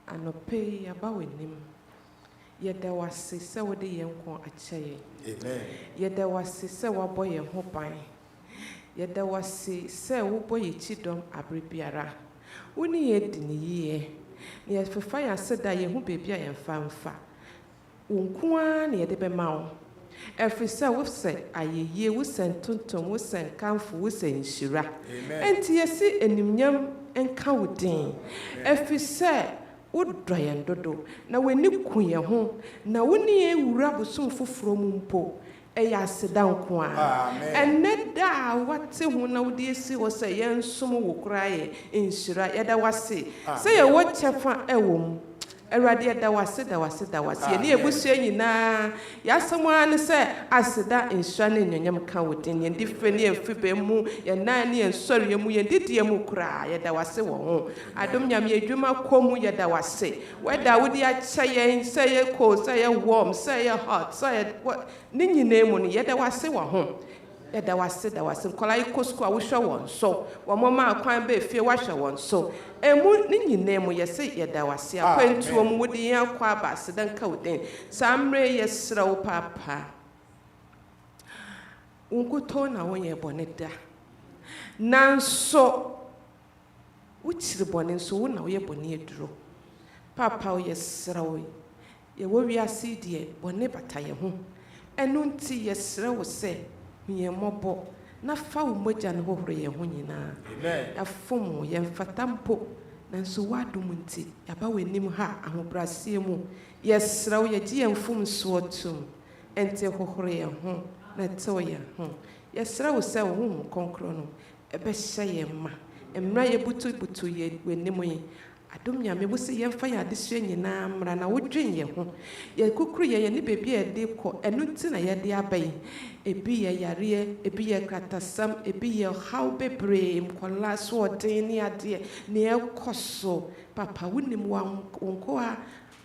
Anope abawenim yeda wase se wode yenko akyeye amen yeda wase se wabo ye ho ban yeda wase se wobo ye chidom abrebiara woni ye diniye ne yefefa ya seda ye hu bebia ye mfamfa unkuan ne yede bema wo efisa wo se ayeye wo sentontom wo senkamfo wo senhyira enti yesi enimnyam enka wodin efisa wodoyen dodo na weni kuye ho na woni ewura bosum foforo mu mpo eya asedan ko a enne da wate ho na wodi esi wo se yensom wo kraye enhyira yeda wase se ye wo chefa ewom Eradi da wase ne ebusua nyina yasɛm an sɛ aseda nsua ne nyonyam ka wodin ye dife ne efibe mu ye nan ne nsɔre mu ye didie mu kra ye da wase wo ho adom nyam ye dwuma komu ye da wase weda wodi akyɛ ye sɛ ye cold sɛ ye warm sɛ ye hot sɛ ye ne nyina mu ne ye da wase wo ho da wase nkola ikosko a wo hwɛ won so wo mama akwan ba fie wa hwɛ won so emu ne nyina mu ye se ye da wase akwantuo mu wodi yan kwa ba sedan ka wodin samre ye srawo papa unkuto na won ye bone da nanso wokyiri bɔne nso wo na woyɛ bɔne aduro papa wo yɛsrɛ wo yɛwɔ wiase deɛ bɔne bata yɛ ho ɛno nti yɛsrɛ wo sɛ yɛn mmɔbɔ na fa wo mogya no hohoro yɛn ho nyinaa yɛafom wo yɛmfata mpo nanso woadom nti yɛaba w'anim ha ahobrɛaseɛ mu yɛsrɛ wo yɛgye yɛn mfomsoɔ tom ɛnte hohoro yɛn ho na tew yɛn ho yɛsrɛ wo sɛ wo Honhom Kronkron no ɛbɛhyɛ yɛn ma mmra yɛbutubutu yɛ w'anim yi adom nyame wo sɛ yɛmfa yɛn adesua nyinaa mmra na wodwen yɛn ho yɛkukuru yɛn ne baabi a yɛde kɔ ɛno nti na yɛde aba yi ebi yɛ yareɛ ebi yɛ kratasam ebi yɛ haw bebree nkɔla so ɔden ne adeɛ ne ɛkɔ so papa wonim wɔn nko a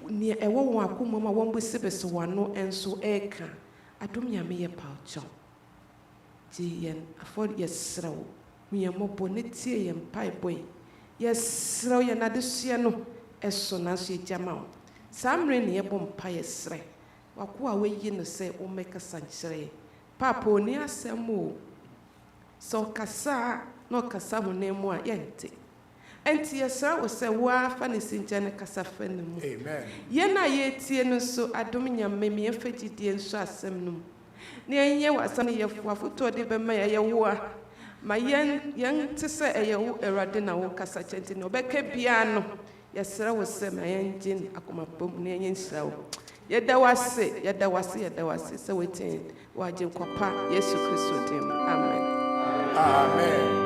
ne ɛwɔ wɔn akoma mu a wɔn bɛsebɛsɛ wɔn ano nso ɛka adom nyame yɛ pawkyɛw gye yɛn afɔ yɛsrɛ wo yɛn mmɔbɔ ne tie yɛn mpaebɔ yi yɛsrɛ wo yɛn adesua no ɛso nanso yɛgya ma wo saa mmerɛ ne yɛbɔ mpa yɛsrɛ wako a wɔayi no sɛ wɔmmɛkasa nkyerɛ papa ɔni asɛm o sɛ ɔkasa na ɔkasa honam mu a yɛnte ɛnti yɛsrɛ wo sɛ woafa ne sinkyɛ no kasa fa no mu yɛn a yɛtie no nso adom nyame yɛmfa gyidie nso asɛm no mu na yɛnyɛ w'asɛm no yɛfo afotoɔ de bɛma yɛyɛwoa ma yɛn te sɛ ɛyɛ wo Awurade na wo kasa kyɛnti na ɔbɛka biara no yɛsrɛ wo sɛ ma yɛngye akomapam na yɛnyɛ nhyira wo yɛda wase sɛ wotin wagye nkɔpa Yesu Kristo dim amen amen.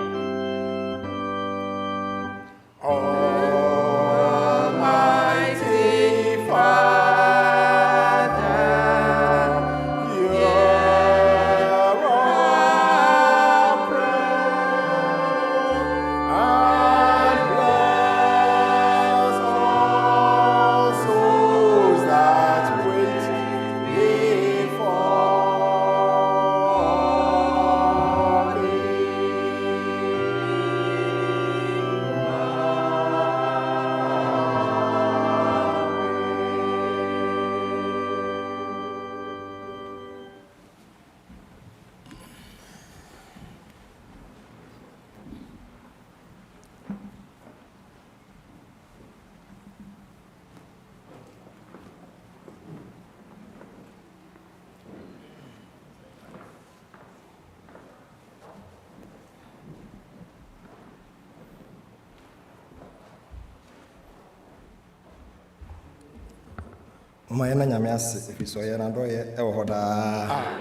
Mayana nyamias if you saw Yanadoye Ehoda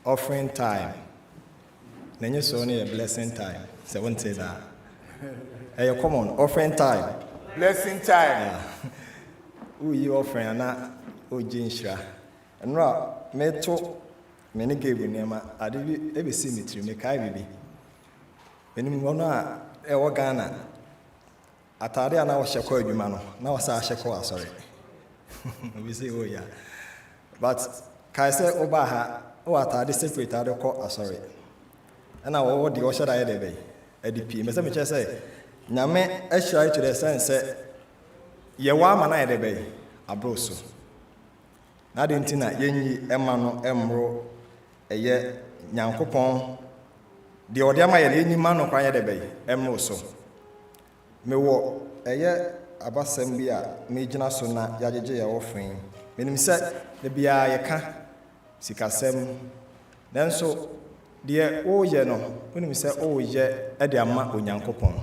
offering time. Then you saw a blessing time. So won't say that. Hey, come on, offering time. Blessing time. Who you offering and not Ujinsha. And Rob, Meto, many gave you name. I did every cemetery, make I be. When you want to Ghana, Ataria now Shako Jumano, now Shako, sorry. We say, oh yeah. But Kaise Obaha, oh, I separate, I don't call, sorry. And I what the Osha I had a DP. Mr. Mitchell say, Name, I try to the sense, say, Yawa man I debate, a broso. Nadintina, Yenny, Emano, Emro, a year, Yankopon, the Odiama, any man of Kaya debate, Emro so. Me wo, a year. Abasembia Major Sona Yaje offering. Meaning said the Bia Yaka Sikasem. Then so dear oh yeno, when we say oh ye Ediama Unyankopon.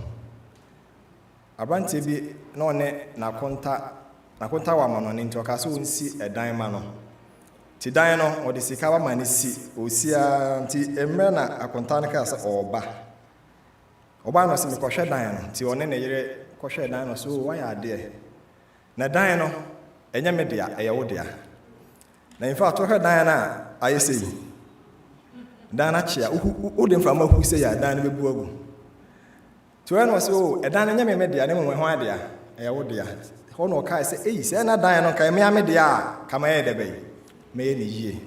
Abranti be no ne na conta waman into a castle see a diamond. Tidino or the Sikawa manisi, Osia ti Emrena a contanicas or ba. Obama se me kɔhwɛ dan ti one na yere kɔhwɛ dan no so why are there na dan no ɛnyɛ me dia ɛyɛ wo dia na in fact kɔhwɛ dan na ayɛ sei dan na kyea wo de mframa hu sei ya dan no bebu agu to ɛno so ɛdan no nyɛ me dia ne mo ho adia ɛyɛ wo dia hɔ no kai sɛ ei sɛ na dan no kai me dia kama yɛ de bɛyi me yɛ ni yie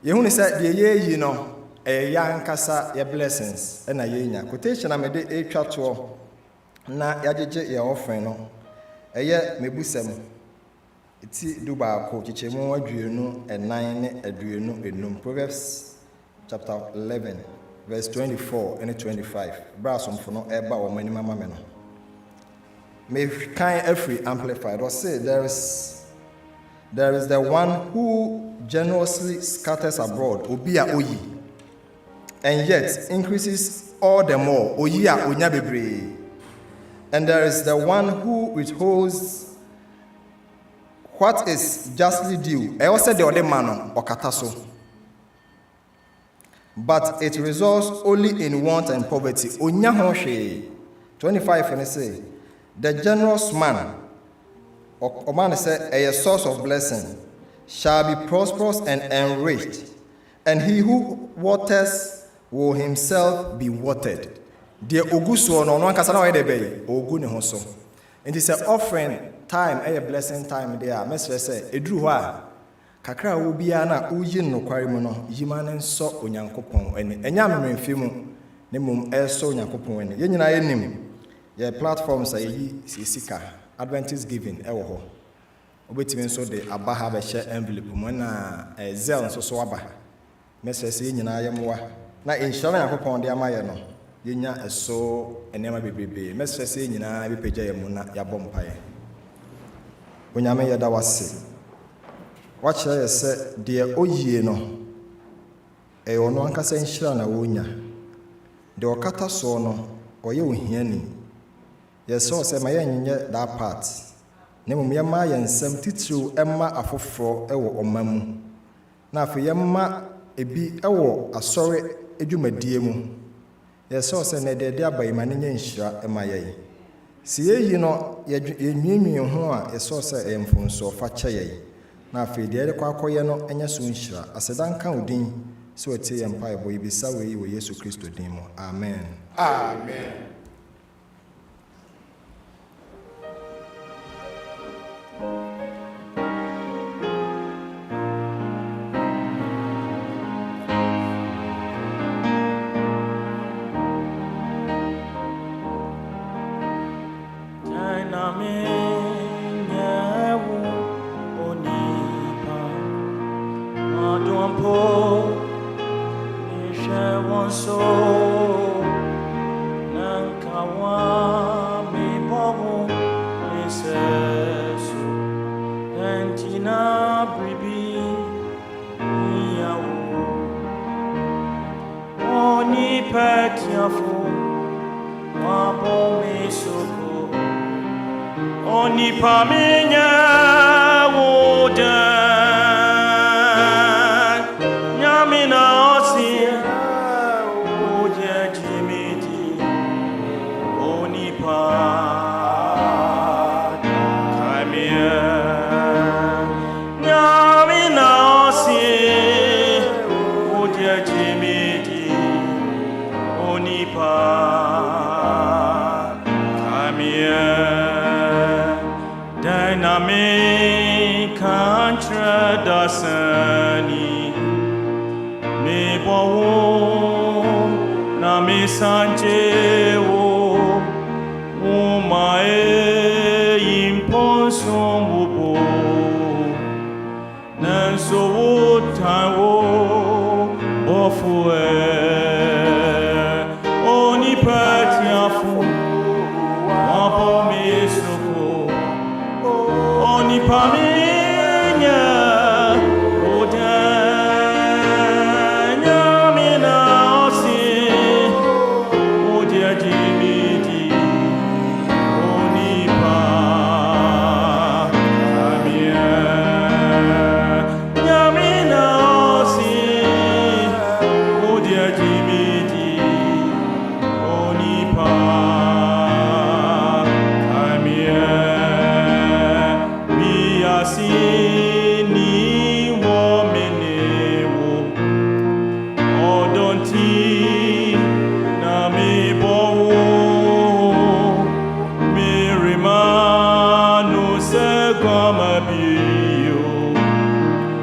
yehu ne sɛ de yɛ yi no young kasa your blessings and a yenya. Quotation I made a chatwo na yaje your offering no. A year me busem. It's Duba coach chemo adriano and 9 adriano enum. Proverbs chapter 11 verse 24 and 25. Brasom for no eba or many mama men. May kind every amplified or say there is the one who generously scatters abroad, Obia Oyi, and yet increases all the more, Oya Onyabebre. And there is the one who withholds what is justly due. I also said the other man or kataso. But it results only in want and poverty. Onyahoshe 25 and say, the generous man, or man say, a source of blessing, shall be prosperous and enriched, and he who waters will himself be watered. The Oguso no one kasana de be ogu ne hoso. And it's an offering time, a blessing time there. Mestre say, edru ho a kakra wo bia na uyi no kware mu no yima ne nso onyankopon ani. Enya mememfi mu ne mum eso onyankopon ani. Ye nyina ye nim. Ye platforms ayi sisika Adventist giving e wo ho. Obetimi nso de abaha be share envelope mu na zel nso so aba. Mestre say nyina ye moa. Na insurance yakopon de amaye no. Yenya eso enema bebebe. Mestre say nyina be pagya ye mu na ya bompaye. Onyame ye da wase. Watch I say, dear Oye no, a ono ankasa nhyira na wonya. De okata so no, oye ohiani. Yes, so say my yenye that part. Ne mum yema yensem titru emma afoforo ewo omamu. Na afi yema ebi ewo asore edwumadie mu. Yes, so say na de aba imane nya nhyira emma yeye. Si yeyi no yenwiinwi ho a yes, so say emfonso fa kye yeye. Na fe de kwa akoye no enya so nhyira asedan kan odin so etie empire boy bisa we wo Yesu Kristo din mo. Amen. Amen.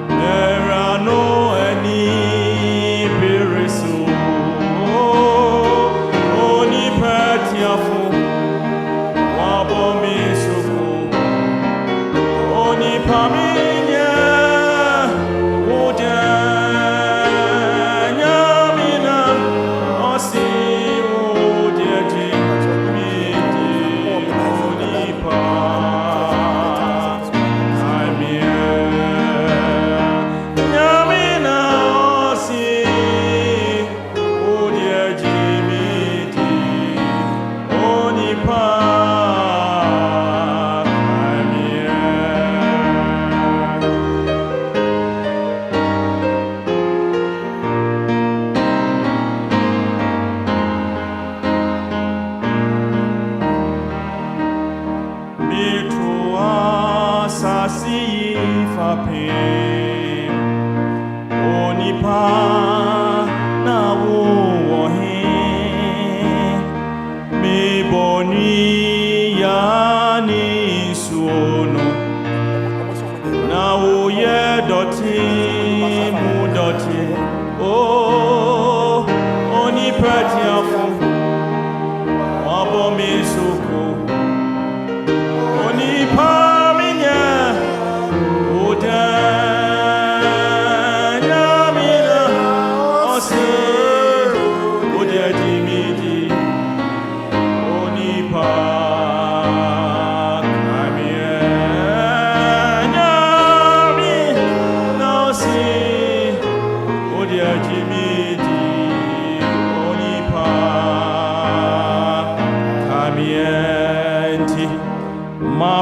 There are no any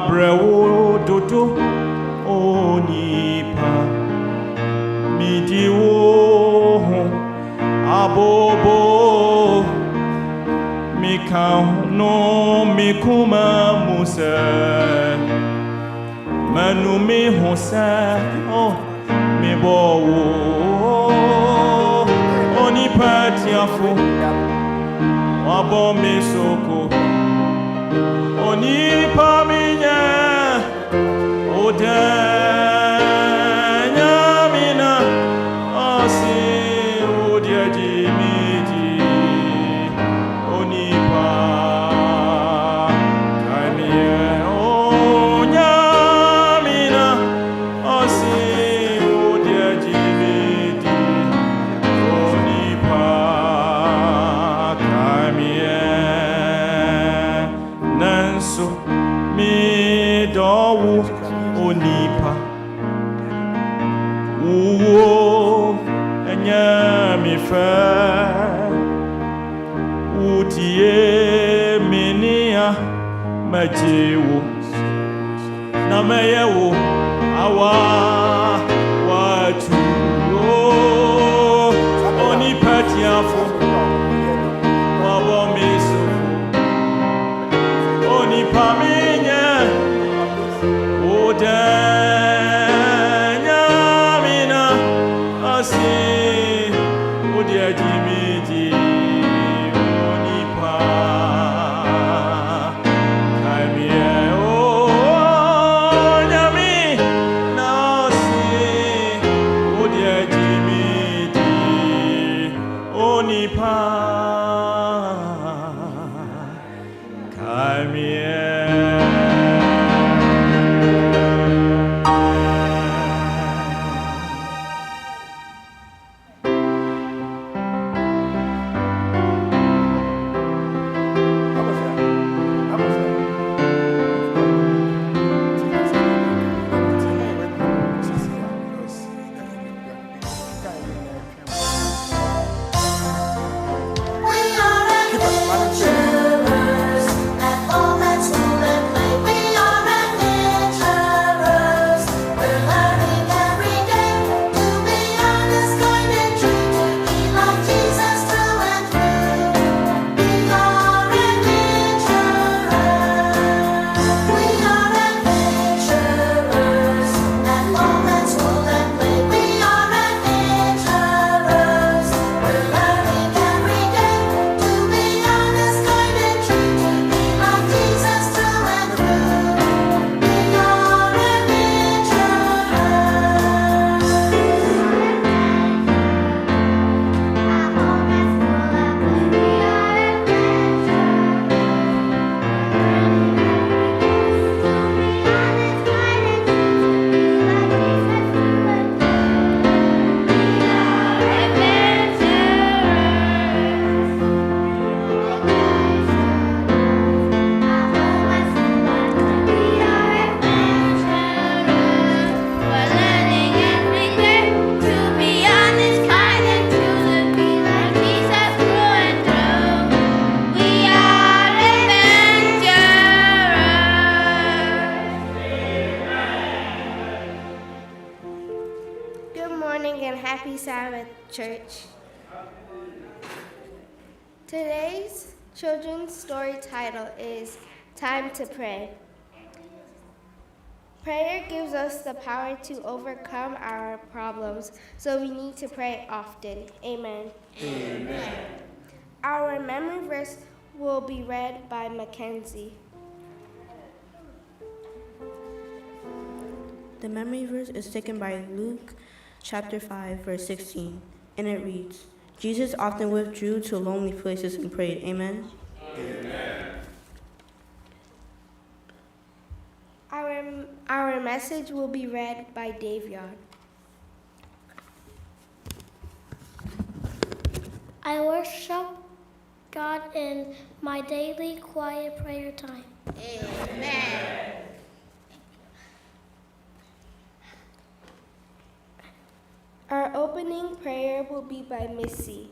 Mabrewo dodo onipa midiwo abobo mikano mikuma musa manu mi hosa oh mi bowo onipa tiafo wabo mi soko onipa minya odanya mina asi odiaji miji onipa kamie onya mina asi odiaji miji onipa kamie nanso mi dowu onipa uwo enya mi fa utie minia majewo na meyewo awa watu onipa tiafo wabo miso onipa minya odanya mina asi odiajimiji onipa kamie onyami nasi odiajimiji onipa kamie. Happy Sabbath, church. Today's children's story title is Time to Pray. Prayer gives us the power to overcome our problems, so we need to pray often. Amen. Amen. Our memory verse will be read by Mackenzie. The memory verse is taken by Luke chapter 5, verse 16, and it reads, Jesus often withdrew to lonely places and prayed. Amen? Amen. Our message will be read by Davion. I worship God in my daily quiet prayer time. Amen. Our opening prayer will be by Missy.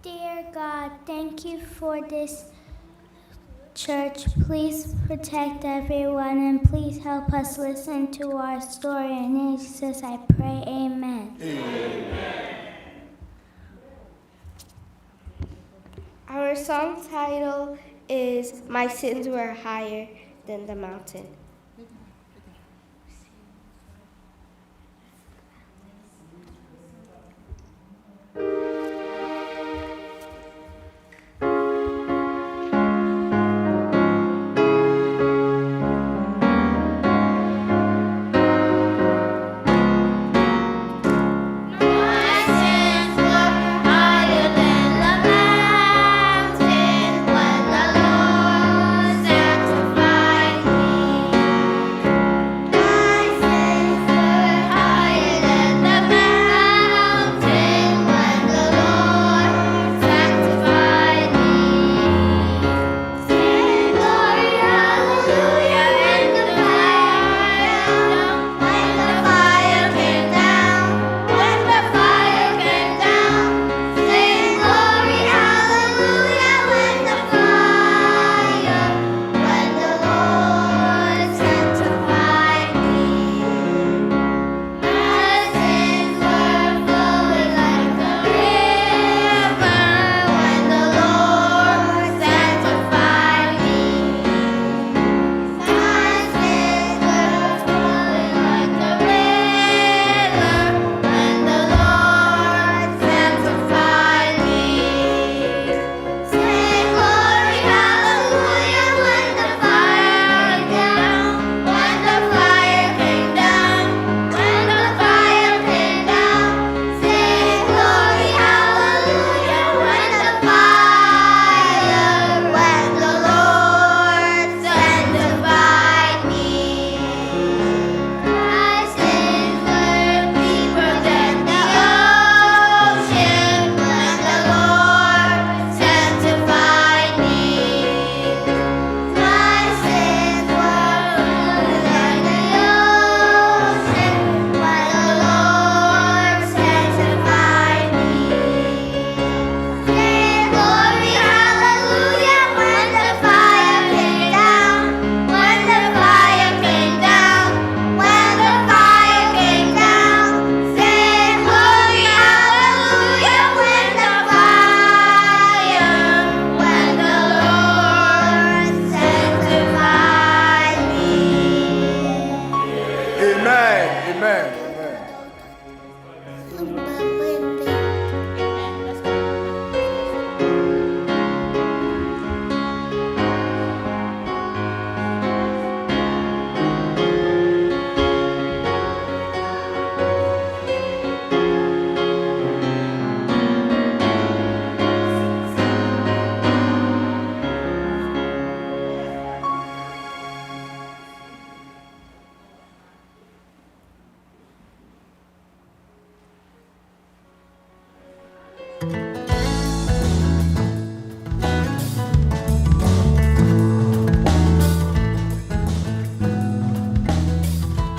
Dear Dear God, thank you for this church. Please protect everyone and please help us listen to our story. In Jesus I pray, amen. Our song title is My Sins Were Higher Than the Mountain.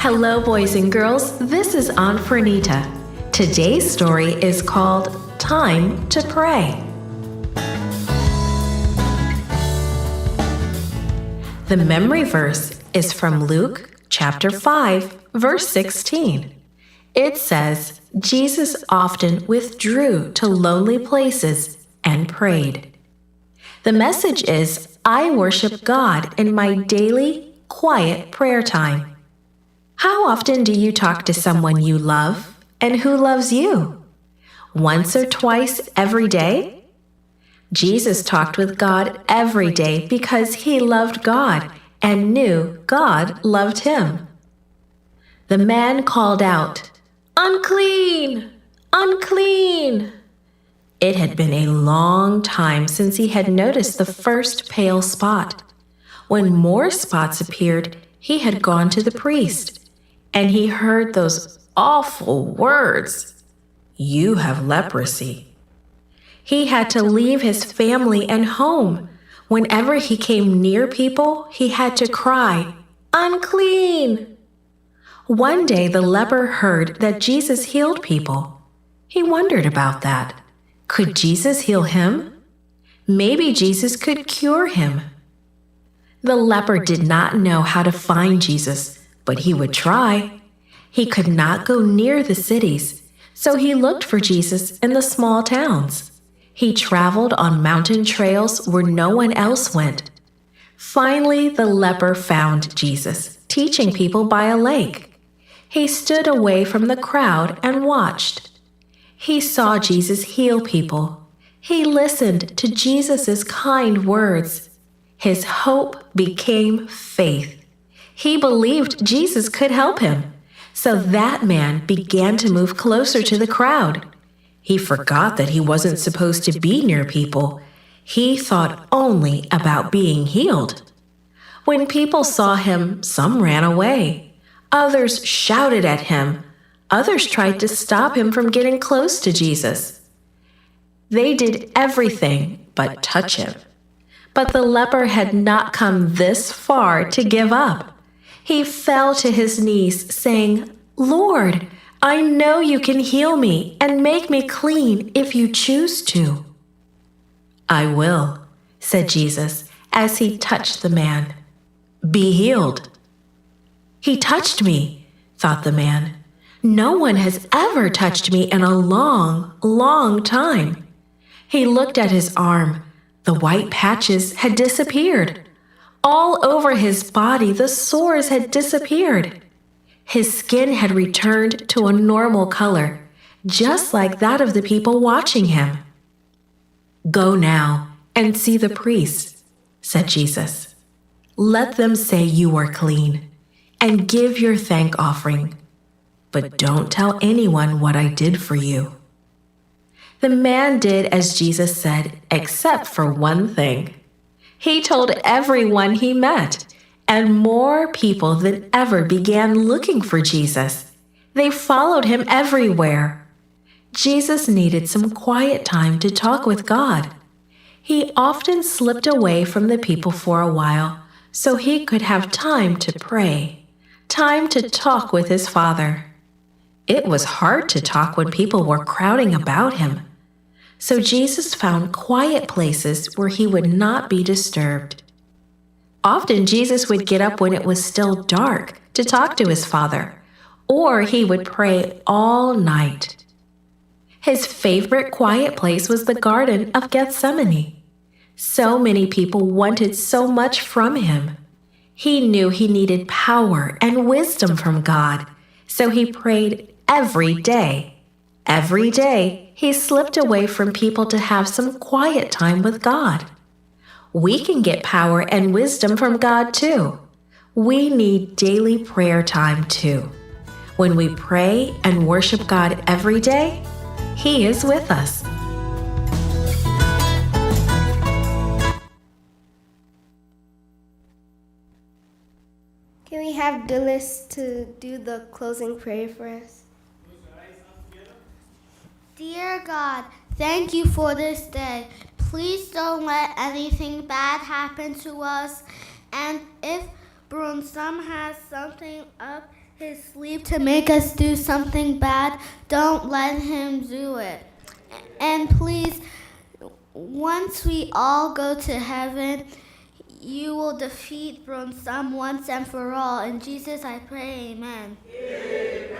Hello, boys and girls. This is Aunt Fernita. Today's story is called Time to Pray. The memory verse is from Luke chapter 5, verse 16. It says, Jesus often withdrew to lonely places and prayed. The message is, I worship God in my daily, quiet prayer time. How often do you talk to someone you love and who loves you? Once or twice every day? Jesus talked with God every day because he loved God and knew God loved him. The man called out, "Unclean! Unclean!" It had been a long time since he had noticed the first pale spot. When more spots appeared, he had gone to the priest, and he heard those awful words, "You have leprosy." He had to leave his family and home. Whenever he came near people, he had to cry, "Unclean!" One day the leper heard that Jesus healed people. He wondered about that. Could Jesus heal him? Maybe Jesus could cure him. The leper did not know how to find Jesus, but he would try. He could not go near the cities, so he looked for Jesus in the small towns. He traveled on mountain trails where no one else went. Finally, the leper found Jesus, teaching people by a lake. He stood away from the crowd and watched. He saw Jesus heal people. He listened to Jesus' kind words. His hope became faith. He believed Jesus could help him. So that man began to move closer to the crowd. He forgot that he wasn't supposed to be near people. He thought only about being healed. When people saw him, some ran away. Others shouted at him. Others tried to stop him from getting close to Jesus. They did everything but touch him. But the leper had not come this far to give up. He fell to his knees, saying, "Lord, I know you can heal me and make me clean if you choose to." "I will," said Jesus as he touched the man. "Be healed." "He touched me," thought the man. "No one has ever touched me in a long, long time." He looked at his arm. The white patches had disappeared. All over his body, the sores had disappeared. His skin had returned to a normal color, just like that of the people watching him. "Go now and see the priests," said Jesus. "Let them say you are clean, and give your thank offering. But don't tell anyone what I did for you." The man did as Jesus said, except for one thing. He told everyone he met, and more people than ever began looking for Jesus. They followed him everywhere. Jesus needed some quiet time to talk with God. He often slipped away from the people for a while so he could have time to pray, time to talk with his Father. It was hard to talk when people were crowding about him. So Jesus found quiet places where he would not be disturbed. Often Jesus would get up when it was still dark to talk to his Father, or he would pray all night. His favorite quiet place was the Garden of Gethsemane. So many people wanted so much from him. He knew he needed power and wisdom from God, so he prayed every day. Every day, he slipped away from people to have some quiet time with God. We can get power and wisdom from God too. We need daily prayer time too. When we pray and worship God every day, He is with us. Can we have Dillis to do the closing prayer for us? Dear God, thank you for this day. Please don't let anything bad happen to us. And if Brunsum has something up his sleeve to make us do something bad, don't let him do it. And please, once we all go to heaven, you will defeat Brunsum once and for all. In Jesus I pray, amen. Amen.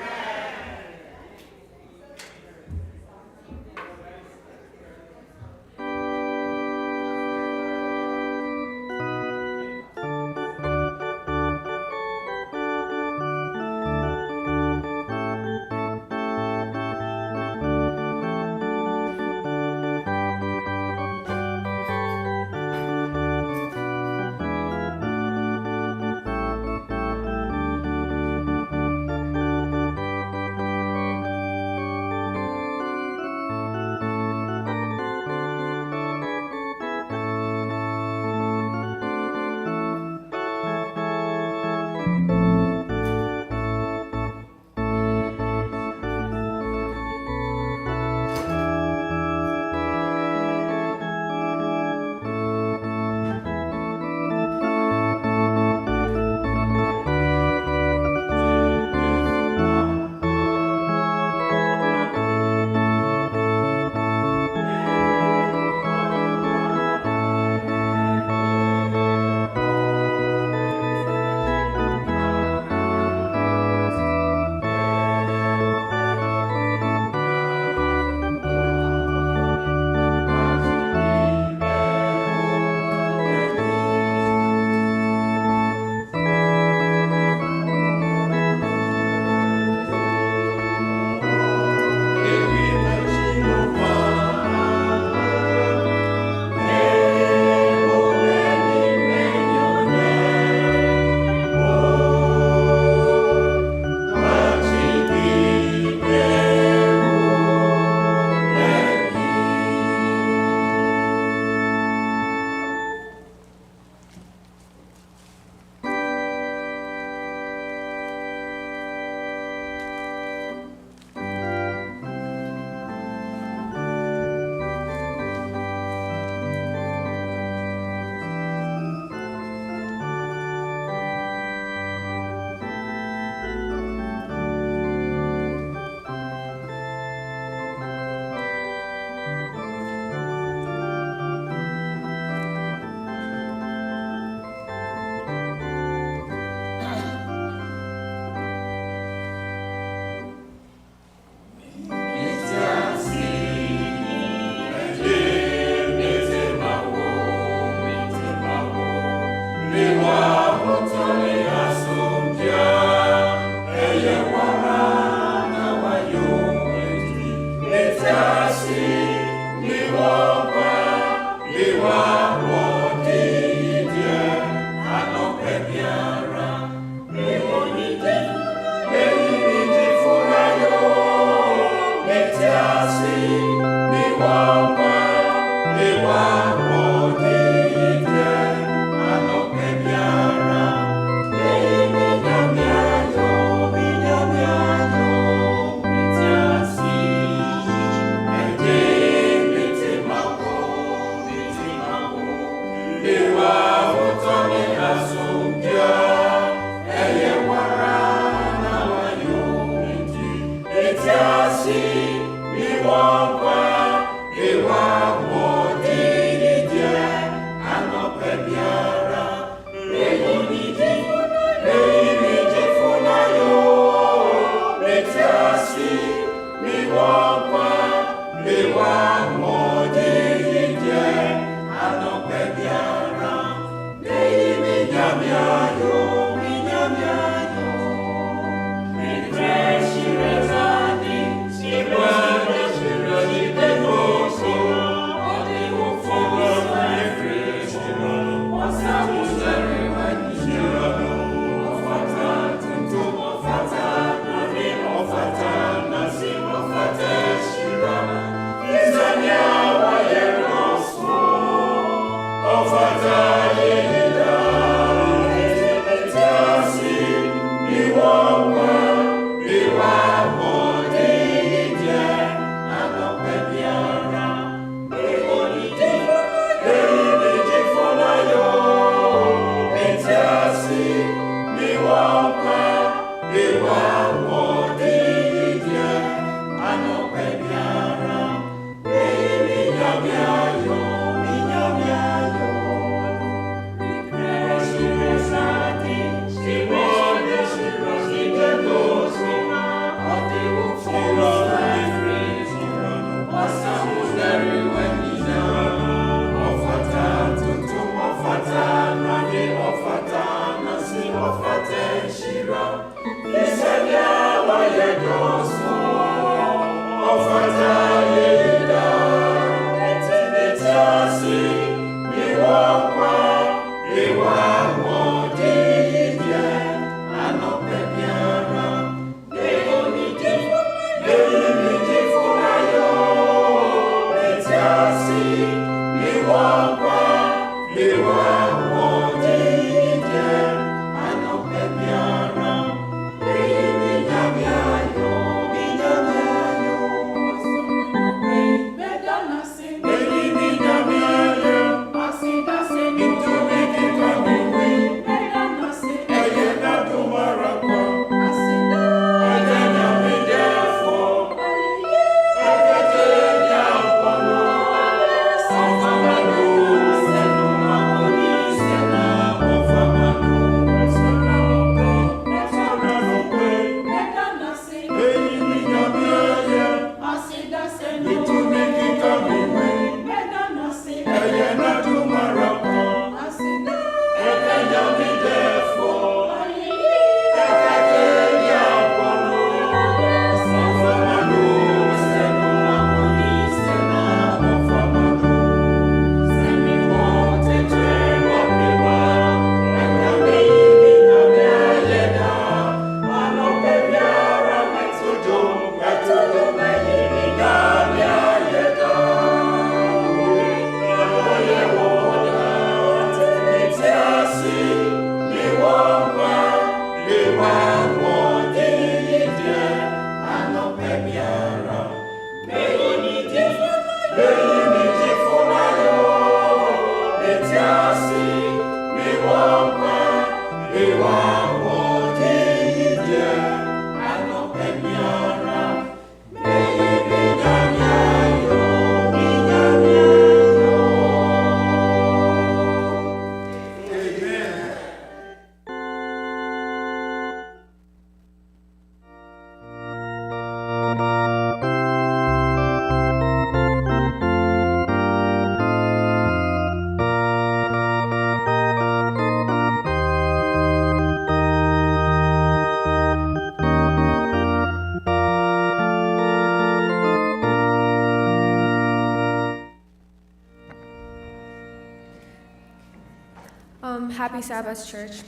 Happy Sabbath, church.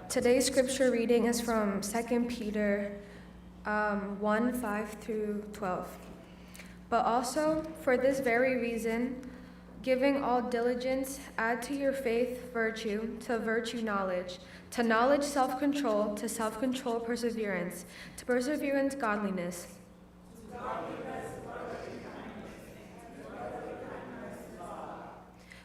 Today's scripture reading is from 2 Peter 1:5 through 12. But also, for this very reason, giving all diligence, add to your faith virtue, to virtue knowledge, to knowledge self-control, to self-control perseverance, to perseverance godliness.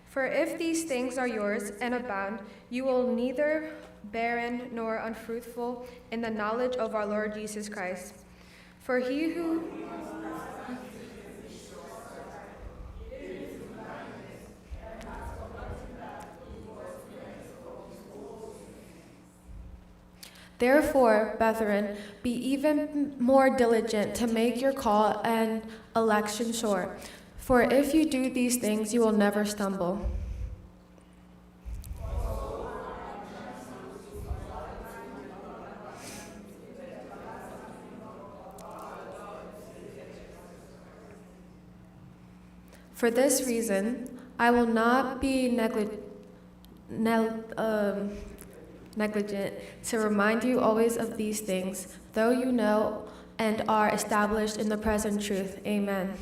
For if these things are yours and abound, you will neither barren nor unfruitful in the knowledge of our Lord Jesus Christ. For he who Therefore, brethren, be even more diligent to make your call and election sure. For if you do these things, you will never stumble. For this reason, I will not be negligent to remind you always of these things, though you know and are established in the present truth. Amen.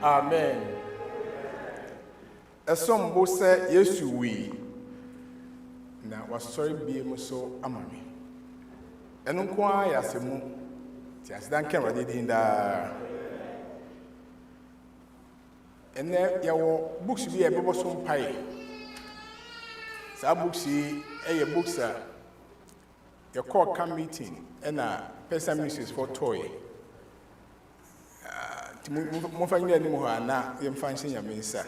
Amen. Esombo se Yesu wi na wasori bie mu so amame. ɛno nko ara yɛ asɛmu ti aseda nka Awurade din daa ɛnɛ yɛwɔ books bi a ɛbɛbɔ so mpae saa books yi ɛyɛ books a yɛkɔɔ camp meeting ɛna person ministries for toy mofa nyina anim hɔ a na yɛmfa nhyɛ Nyame nsa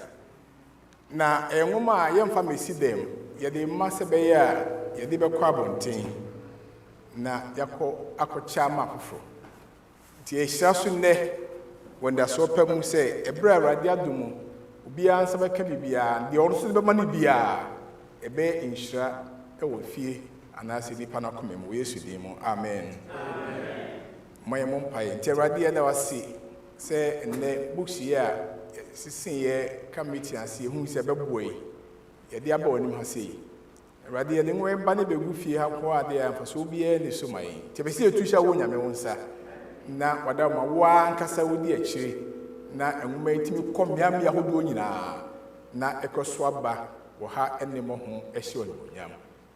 na ɛnwoma a yɛmfa mesi dɛm yɛde mma sɛ bɛyɛ a yɛde bɛkɔ abɔnten na akɔkya ma foforɔ nti ɛhyira so nnɛ wɔnda so pɛ mu sɛ ɛberɛ a Awurade adom obiara nsa bɛka biribiara deɛ ɔno so de bɛma no biara ɛbɛyɛ nhyira ɛwɔ fie anaasɛ nipa no akoma mu wɔ Yesu din mu amen ma yɛ mo mpaeɛ nti Awurade yɛda wase sɛ nnɛ books yi a sisi yɛ committee ase ehu sɛ bɛboa yi yɛde aba wɔ nim ha sɛ yi Awurade yɛde ngo ba ne bɛgu fie ha kɔ ade a mfaso obiara ne so ma yi nti bɛsi etu hyɛ wo Nyame wo nsa na wada ma wo ankasa wodi akyire na nwoma yitimi kɔ mmeammea ahodoɔ nyinaa na ɛkɔso aba wɔ ha ɛne mo ho ɛhyɛ wɔ nyam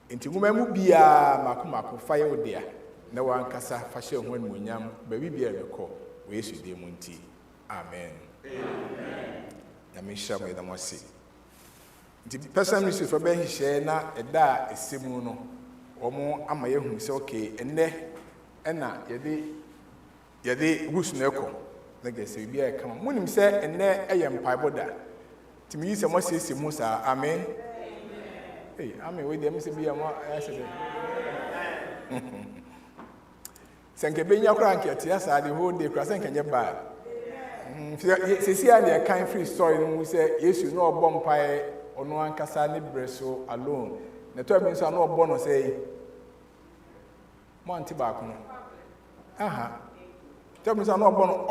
nti nwoma mu biara mako fa yɛ wo dea na wo ankasa fa hyɛ ho ne nyam ba bibia bɛkɔ wɔ Yesu din mu nti amen na me hyɛ mo yɛ damo ase nti person ministry for bɛn hyɛ na ɛda a ɛsɛmu no wɔn ama yɛhu sɛ okay ɛnɛ ɛna yɛde books no ɛkɔ na gɛsɛ bi a ɛkama monim sɛ ɛnɛ ɛyɛ mpaebɔ da nti me yi sɛ mo asiesie mu saa amen amen we dem se bia mo ayase de senke benya kora anke atia saa de whole day kora senke nye bad sesi a de kan free story no mu se Yesu no obɔ mpae ono ankasa ne breso alone na to bi nso no obɔ no say mo anti ba ko no to bi nso no obɔ no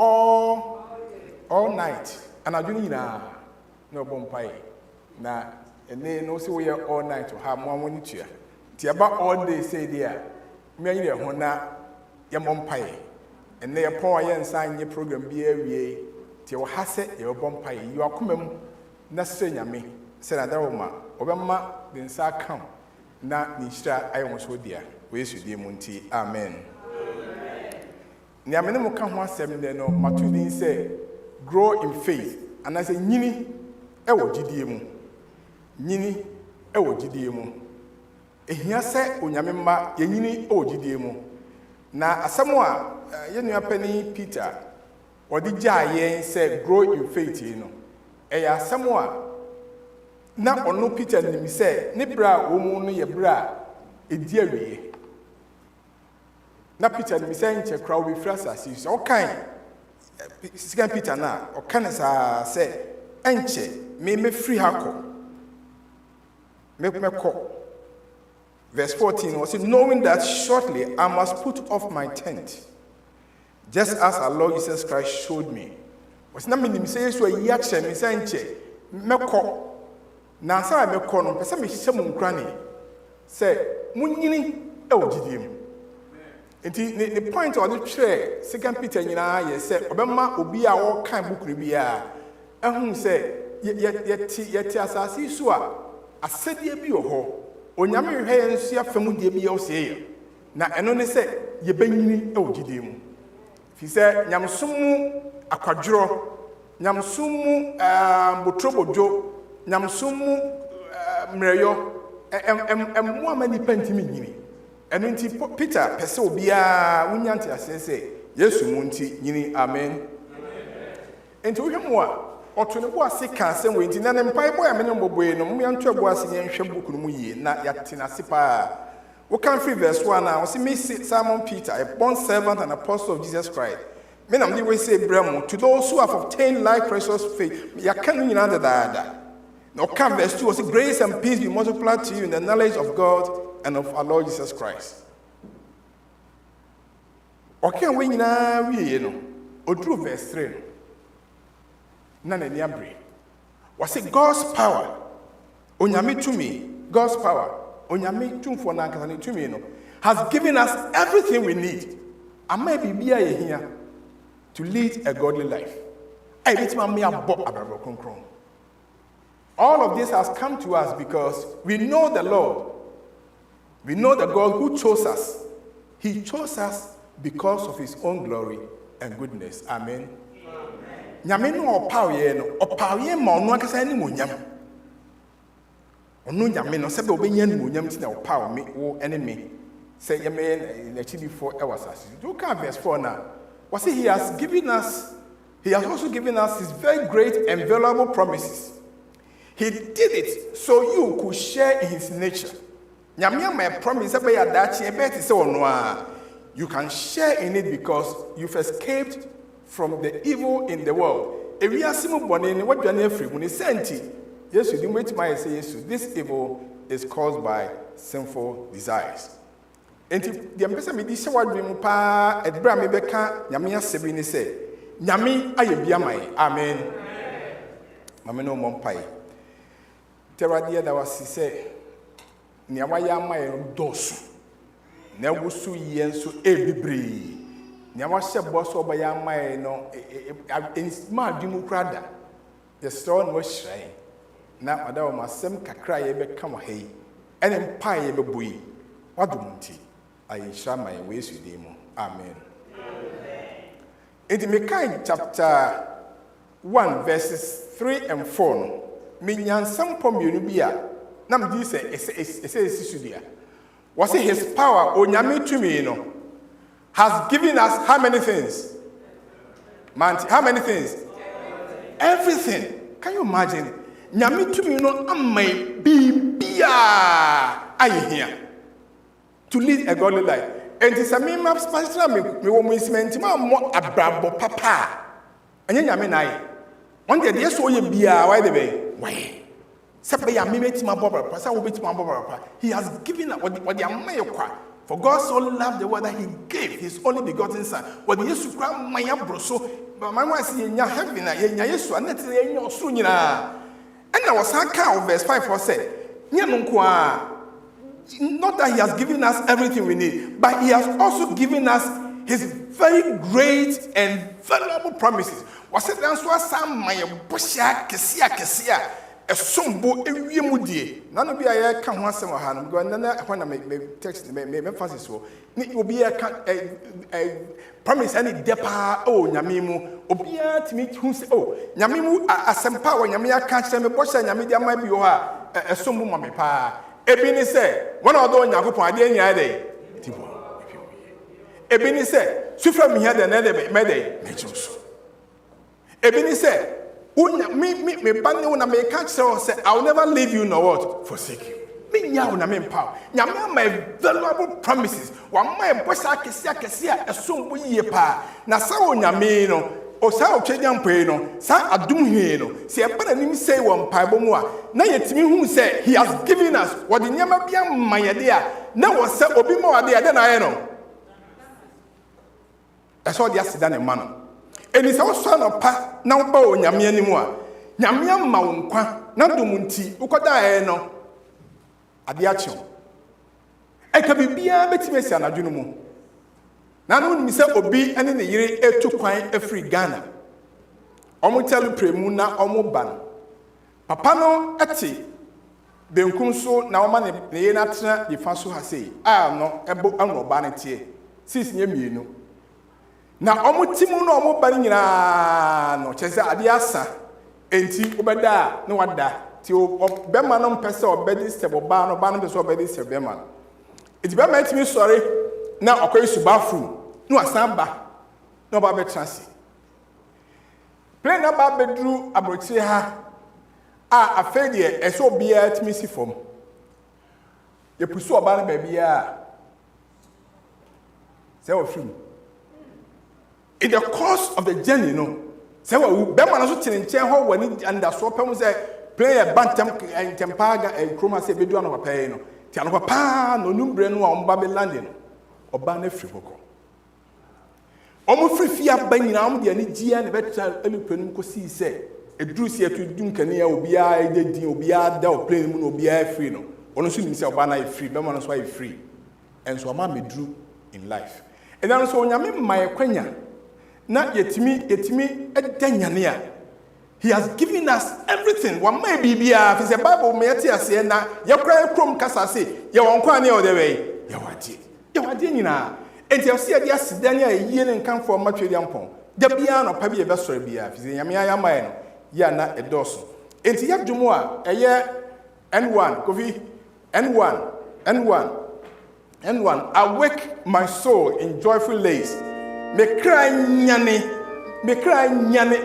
all night anadwo nyina no obɔ mpae na ene no se we all night ha mo amoni tua ti aba all day say there me anyi de ho na ye mo mpae ene ye pon ye nsan nye program bi awie ti wo ha se ye bo mpae yi akomam na se Nyame se na dawo ma obemma de nsa kam na ni hira ayo so dia we Yesu die mu nti amen ni amene mo ka ho asem de no matudin say grow in faith and I say nyini e wo gidie mu nyini ewo gidie mu ehia sɛ onyame mma yenyini ewo gidie mu na asɛm a yenua pani Peter ɔde gyaa yɛn sɛ grow in faith no ɛyɛ asɛm a na ɔno Peter nim sɛ ne bra a wɔn no yɛ bra a edi awie na Peter nim sɛ nkyɛ kra wo befra asase so ɔkan sika Peter na ɔkan saa sɛ ɛnkyɛ me free ha kɔ verse 14 was it, knowing that shortly I must put off my tent, just as our Lord Jesus Christ showed me. Was not meaning say so a yacha me sanche meko na sa meko no pese me hyem nkrane say munyini e ogidiem. Enti the point of the tray 2 Peter nyina ye say obema obi a wo kan book no bia ehun say yeti asase so a asɛdeɛ bi wɔ hɔ onyame hwɛ yɛn nso afam deɛ bi yɛ ɔsɛe na ɛno ne sɛ yɛbɛnyini wɔ gyidie mu fi sɛ nyamsom mu akwadworɔ nyamsom mu botrobodwo nyamsom mu mmerɛyɔ ɛmmoa ma nipa ntimi nyini ɛno nti Peter pɛ sɛ obiara wonya nte aseɛ sɛ Yesu mu nti nyini amen enti wohwɛ mu a ɔto ne bo ase ka asɛm wɔ nti na ne mpae bɔ ya mene mbɔbɔe no mo yanto abo ase ne nhwɛ book no mu yie na yɛate na ase pa wo kan free verse 1 na ɔse me Simon Peter, a born servant and apostle of Jesus Christ, me nam de we say bramo to those who have obtained like precious faith yɛka no nyinaa dadaada na ɔka verse 2 ɔse grace and peace be multiplied to you in the knowledge of God and of our Lord Jesus Christ. ɔka we nyinaa wie no ɔduru verse 3 no na n'ani abere wɔse God's power onyame tumi, God's power onyame tumfo na ankasa ne tumi no has given us everything we need ama bibia ye hia to lead a godly life. I bitima me abo abrabro kronkron. All of this has come to us because we know the Lord. We know the God who chose us He chose us because of his own glory and goodness. Amen. Nyame no opawe no opawe ma ono akasa ni monyam. Ono nyame no sebe obenya ni monyam ti na opawe me wo enemy. Say yeme na chi before e wasasi. Do can verse 4 now. Was he has also given us his very great and valuable promises. He did it so you could share in his nature. Nyame my promise about ya dachi e bet say ono you can share in it because you've escaped from the evil in the world. If we are simple born what you are free when he sent it, yes, you didn't wait say yes. This evil is caused by sinful desires. And the ambassador me this what dream pa at bra me beka nyame asebe ni say nyame ayebia mai. Amen. Mama no mompai. Teradia da was say nyawa ya mai dosu. Na wusu yenso ebibre. Nyawa hye boso ba ya mai no ma dwemu krada. The store no hyiran. Na odawo masem kakra ye beka mo hei. Ene mpa ye beboyi. Wadumunti. I shall my ways with him. Amen. In the Micah chapter 1, verses 3 and 4, Minyan some pomubia, Nam di say, was it his power, or Yami to me, has given us how many things? How many things? Everything. Can you imagine? Yami to me, I may be I hear. To lead a godly life. And it's a meme of sponsor me woman's mentima more abrabo papa. And then I one day, yes, so you be why the way. Why? Sabaya mimeti my bobber, Passa will be to my bobber. He has given up what the Amayokwa. For God so loved the world that he gave his only begotten son. What the Yesu grant my abroso, but my wife in your heaven, in Yesu, and that's in your sunina. And I was a cow, verse 5 for said, Yanunkwa. Not that he has given us everything we need, but he has also given us his very great and valuable promises. Was it answer some my busha kesia a sombo ewimudie. None of you I can once more hand go and when I make text me emphasis so. It will be a promise any depa oh nyamimu obia to meet who say oh nyamimu asempa wa nyamia catch them busha nyamidia might be a sombo mame pa. Ebini say, one of those Yakupon, I didn't hear day. Ebini say, Sufra me had another Mede, Majors. Ebini say, me banny when I may catch so say, I'll never leave you nor what, forsake you. Me yaw na me power. Nyame my valuable promises. Wa my bossa kesia a so ye pa. Na sa wo nyame no. O sa o twedam pei no. Sa adum hwe no. Se e bana nim say won paibo mu a. Na yetimi hu say he has given us what the nyama bia mayade a. Na wo say obi ma wade a de na ye no. Eso dia sida ne ma no. Eni sa wo so no pa na wo ba o nyame animu a. Nyame ama wo nkwa na dum nti ukoda e no. Ade acho e ka bibia betimesi anadwunu mu na no mi se obi ene ne yire etu kwan afri Ghana omo telu premu na omo ban papa no eti benkum so na oma ne ye na tena di fa so ha sei a no ebo anu ba ne tie sis nye mienu na omo timu no omo ban nyina no chese ade asa enti obeda na wada ti o bema no mpese obedi sebo ba no ba no be so obedi sebo bema iti bema itimi sori na okoyi subafu no asamba no ba be transi plane na ba bedru abrochi ha a afedie eso obia itimi sifom ye pusu oba na ba bia se o film in the course of the journey no se wa bema no so tene nchen ho wani anda so pem se player bantam tempaga kroma se bedu no papa no ti ano papa no numbre no omba be lande no oba na firi boko omo firi fia banyina om de ani gia ne beta elupenu ko si se eduru si etu dum kania obi a edin obi a da o plane mu no obi a free no ono so nim se oba na e free be mo no so e free enso ama medru in life and then so onyame mai kwanya na yetimi edanyane a he has given us everything. One may be bia. If the Bible me ati na ye kra krom kasa se ye won kwa ne o de we ye wadi nyina enti yɛse yɛde asidane a yie ne nkanfo matwedi ampɔn da bia no pa bi yɛbɛsɔre bia fizi nyame ayamae no ya na edoso enti yɛdwom a ɛyɛ N1 Kofi N1 awake my soul in joyful lays me cry nyane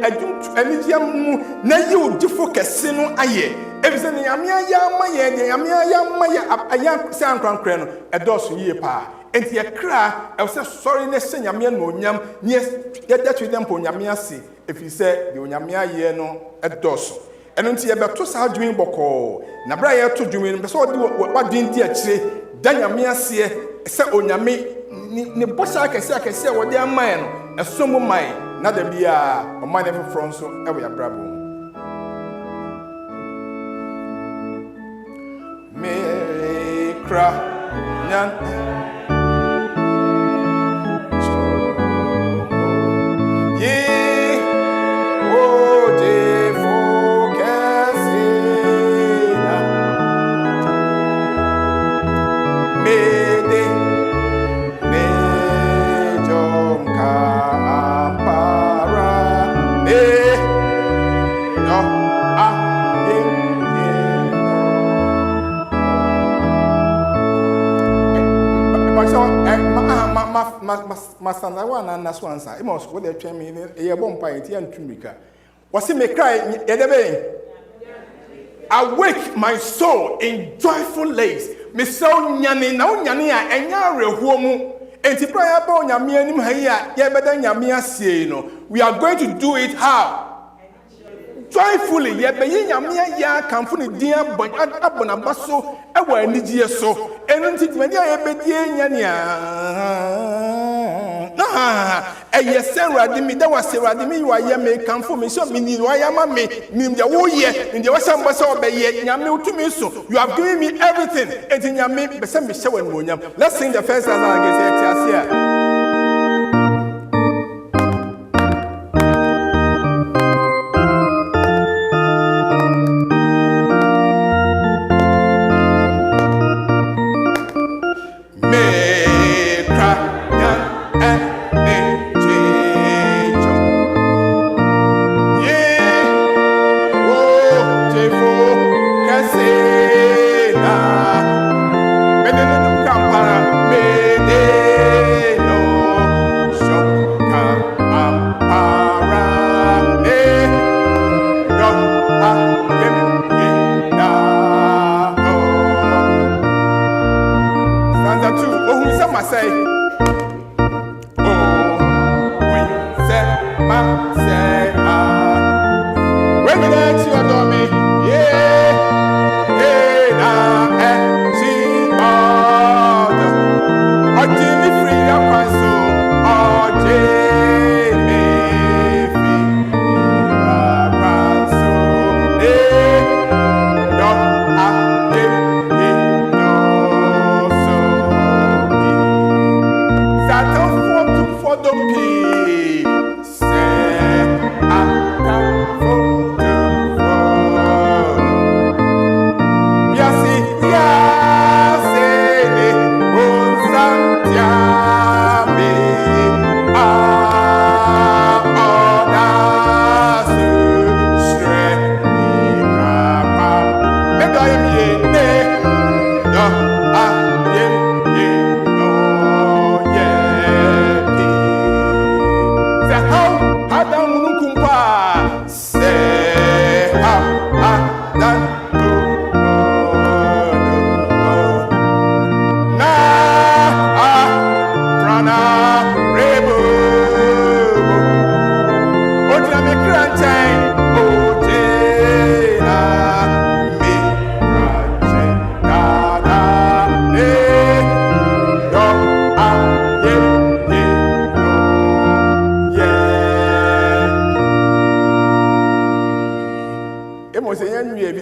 adwum anigiam na yi odifo kɛse no ayɛ ebise ne nyame ayamaye de nyame ayamaye aya san krankran no edoso yie pa enti yɛkra ɛwsɛ sɔre ne hyɛ nyame no onyam ne yɛdatwe dem po nyame ase efi sɛ de onyame ayɛ no edoso ɛno nti yɛbɛto saa dwin bɔkɔɔ na bra yɛto dwin no pɛsɛ ɔde wadwin di akyire da nyame ase sɛ onyame ne bɔhyɛ akɛse a wɔde amae no ɛso mu mae na da bia ɔman ne foforɔ nso ɛwɔ yɛabrabɔ me kra nyan masana wa na naso ansa imos wo de twem ye bompa enti antwumika wose me cry yedebe awake my soul in joyful lays me so nyane na nyane a enya rehuo mu enti prayer ba onyame anim ha yi a ye beda nyame asie no we are going to do it how joyfully ye be nyame ya kamfo ne din abona baso ewa anigye so enu nti tmani a ye bedie nyane eye serade mi da waserade mi wa ye me kamfo me so mi ni wa ya ma me mi de wo ye ndi wa sam bosa obeye nyame utumi so you have given me everything enti nyame be se me hye wa nwonyam. Let's sing the first stanza again say tiasia.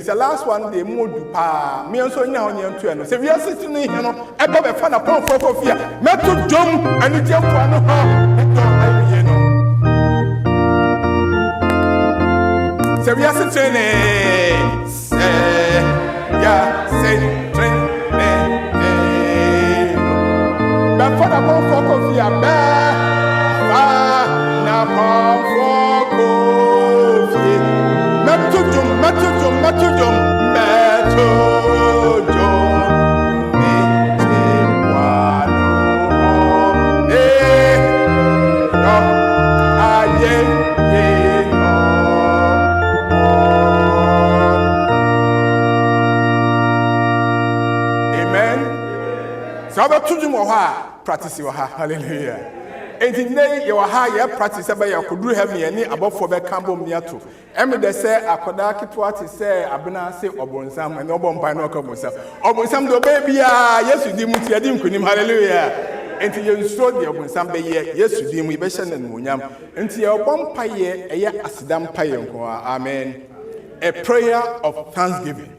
The last one they moved pa me so nya onye ntu eno se we are sitting here no e go be fa na pon for kofia meto dom ani jempo ano ha eto ayi no se we are sitting se ya se train be fa na pon for kofia Practice your hallelujah. And today you are practice about your could do have me any above for the cambo miato. They say I could what say Abuna say Obonsam and Obon Pino Comosa. Obonsam do baby, yes, you didn't kunim hallelujah. And to you showed the Obonsam be yes, you didn't we beshan and munyam. And your bomb paye a asidam payon. Amen. A prayer of thanksgiving.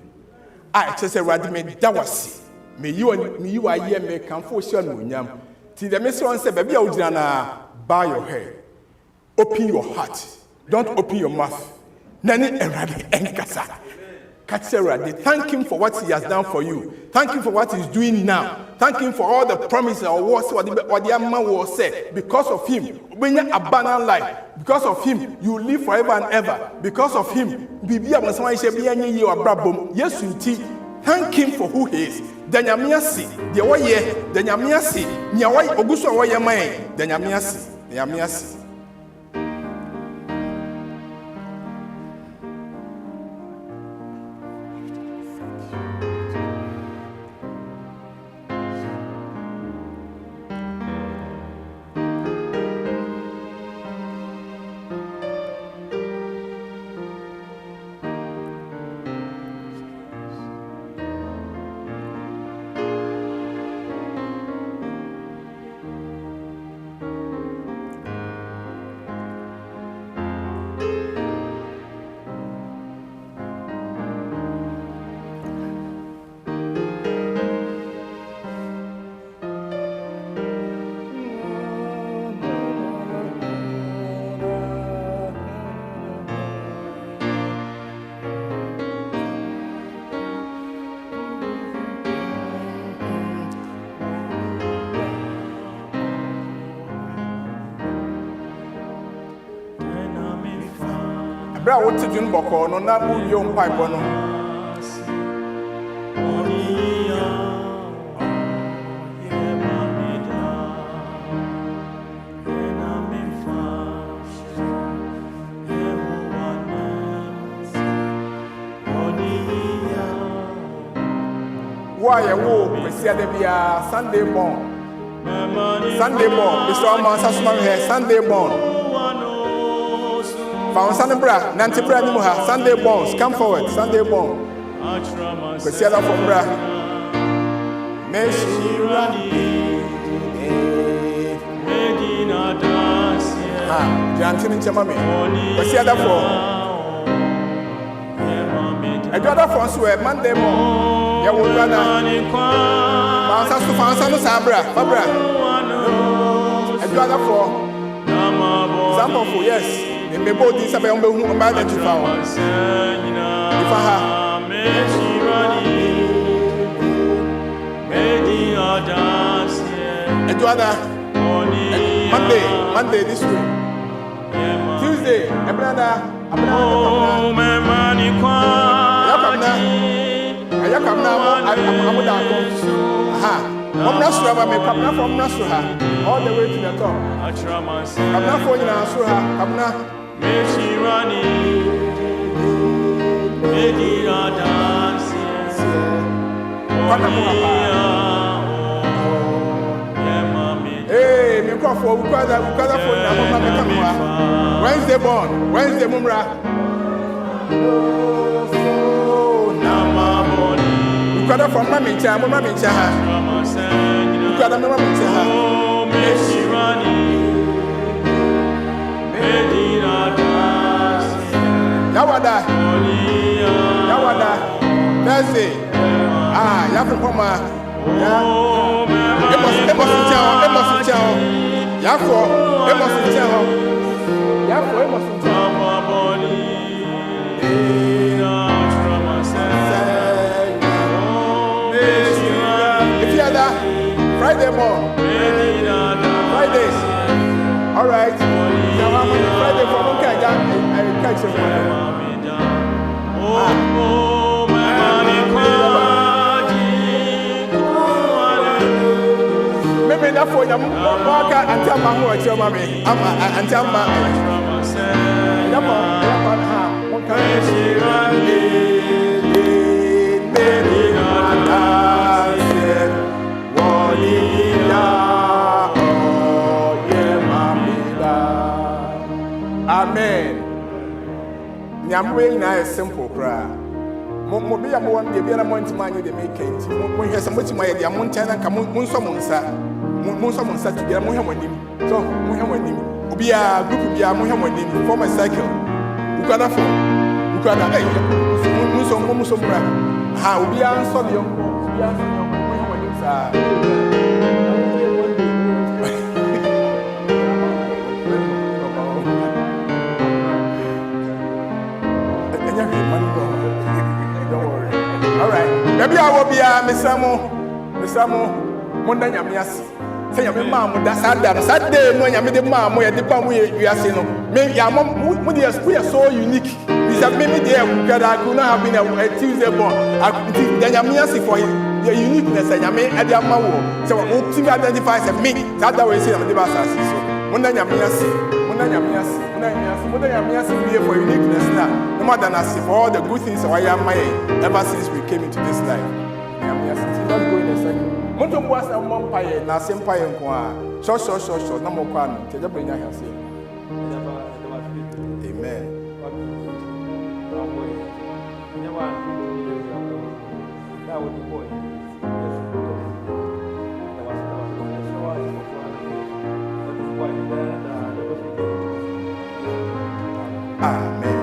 I just say Radime Dawasi. May you are here, may come for sure. Till the Messiah said, baby, bow your head, open your heart, don't open your mouth. Nani eradi enkasa. Katseradi, thank him for what he has done for you. Thank him for what he's doing now. Thank him for all the promises or words what the man will say. Because of him, when you abandon life, because of him, you live forever and ever. Because of him, yes, you teach. Thank him for who he is. Danyamiasi, the way, Danyamiasi, Nyawai Oguso Wayamai, Danyamiasi. Bra what to do boko no na bu yo pipe no why you wo pesia de bia Sunday morn Mr. Mansa Suma here Sunday morn Found Sunday bra, Nancy Bra Nimuha, Sunday bones, come forward, Sunday bone. Quesella from bra. Medina dance. Jantin Chamami. Quesella for a daughter from Swear, Monday morn. Yawana Mansa Sufan Sabra, Fabra. A daughter for Zambo, yes. Me both these are who am identified. If I have Monday this week, Tuesday, all the way to the top. I'm not for you now, I'm not. Medina dance. Hey, me call for Wednesday born, Wednesday mumra. Ukada from Mami Cha, Mami Cha. Ukada Mami Cha. Medina dance. Yawada. Thursday. Yafu Poma. Emos Chao. Yafu, Emos Chao. Yafu, Emos Chao. If you are that, Friday morning. Fridays. All right. Now I'm on Friday for one catch. I catch you. nya fo nya mo ka antama ho a chema me ama antama ya mo ha mo ka Amen. Nyamwe na is simple cry. Mo be am one dey be na month man dey make it. Mo hwe some much my dey am ntan na ka mo nso mo nsa together mo hwe mo nim. So mo hwe mo nim. Obi a group bi a mo hwe mo nim form a cycle. Ukada for. Ukada eh mo so bra. Ha obi a nso de yo. Obi a nso de yo mo hwe mo nim sa. All right. Maybe I will be a Missamo, Monday Yamias. Say, your mom, that's Saturday, no, Yamid, mom, where the palm we are saying. Maybe our mom, we are so unique. We have many there because I could not have been a Tuesday born. I think Yamiasi for your uniqueness, and Yami at the Amawo. So, Optim identifies as me. That's the way I say, I'm the Bassas. So, Monday Yamiasi. For uniqueness now, no more than I see for all the good things I am ever since we came into this life. Let's go in a second. Moto was a mumpire, na sempire and qua. So, no more quan. Tell the brain I have seen. Amen. Amen.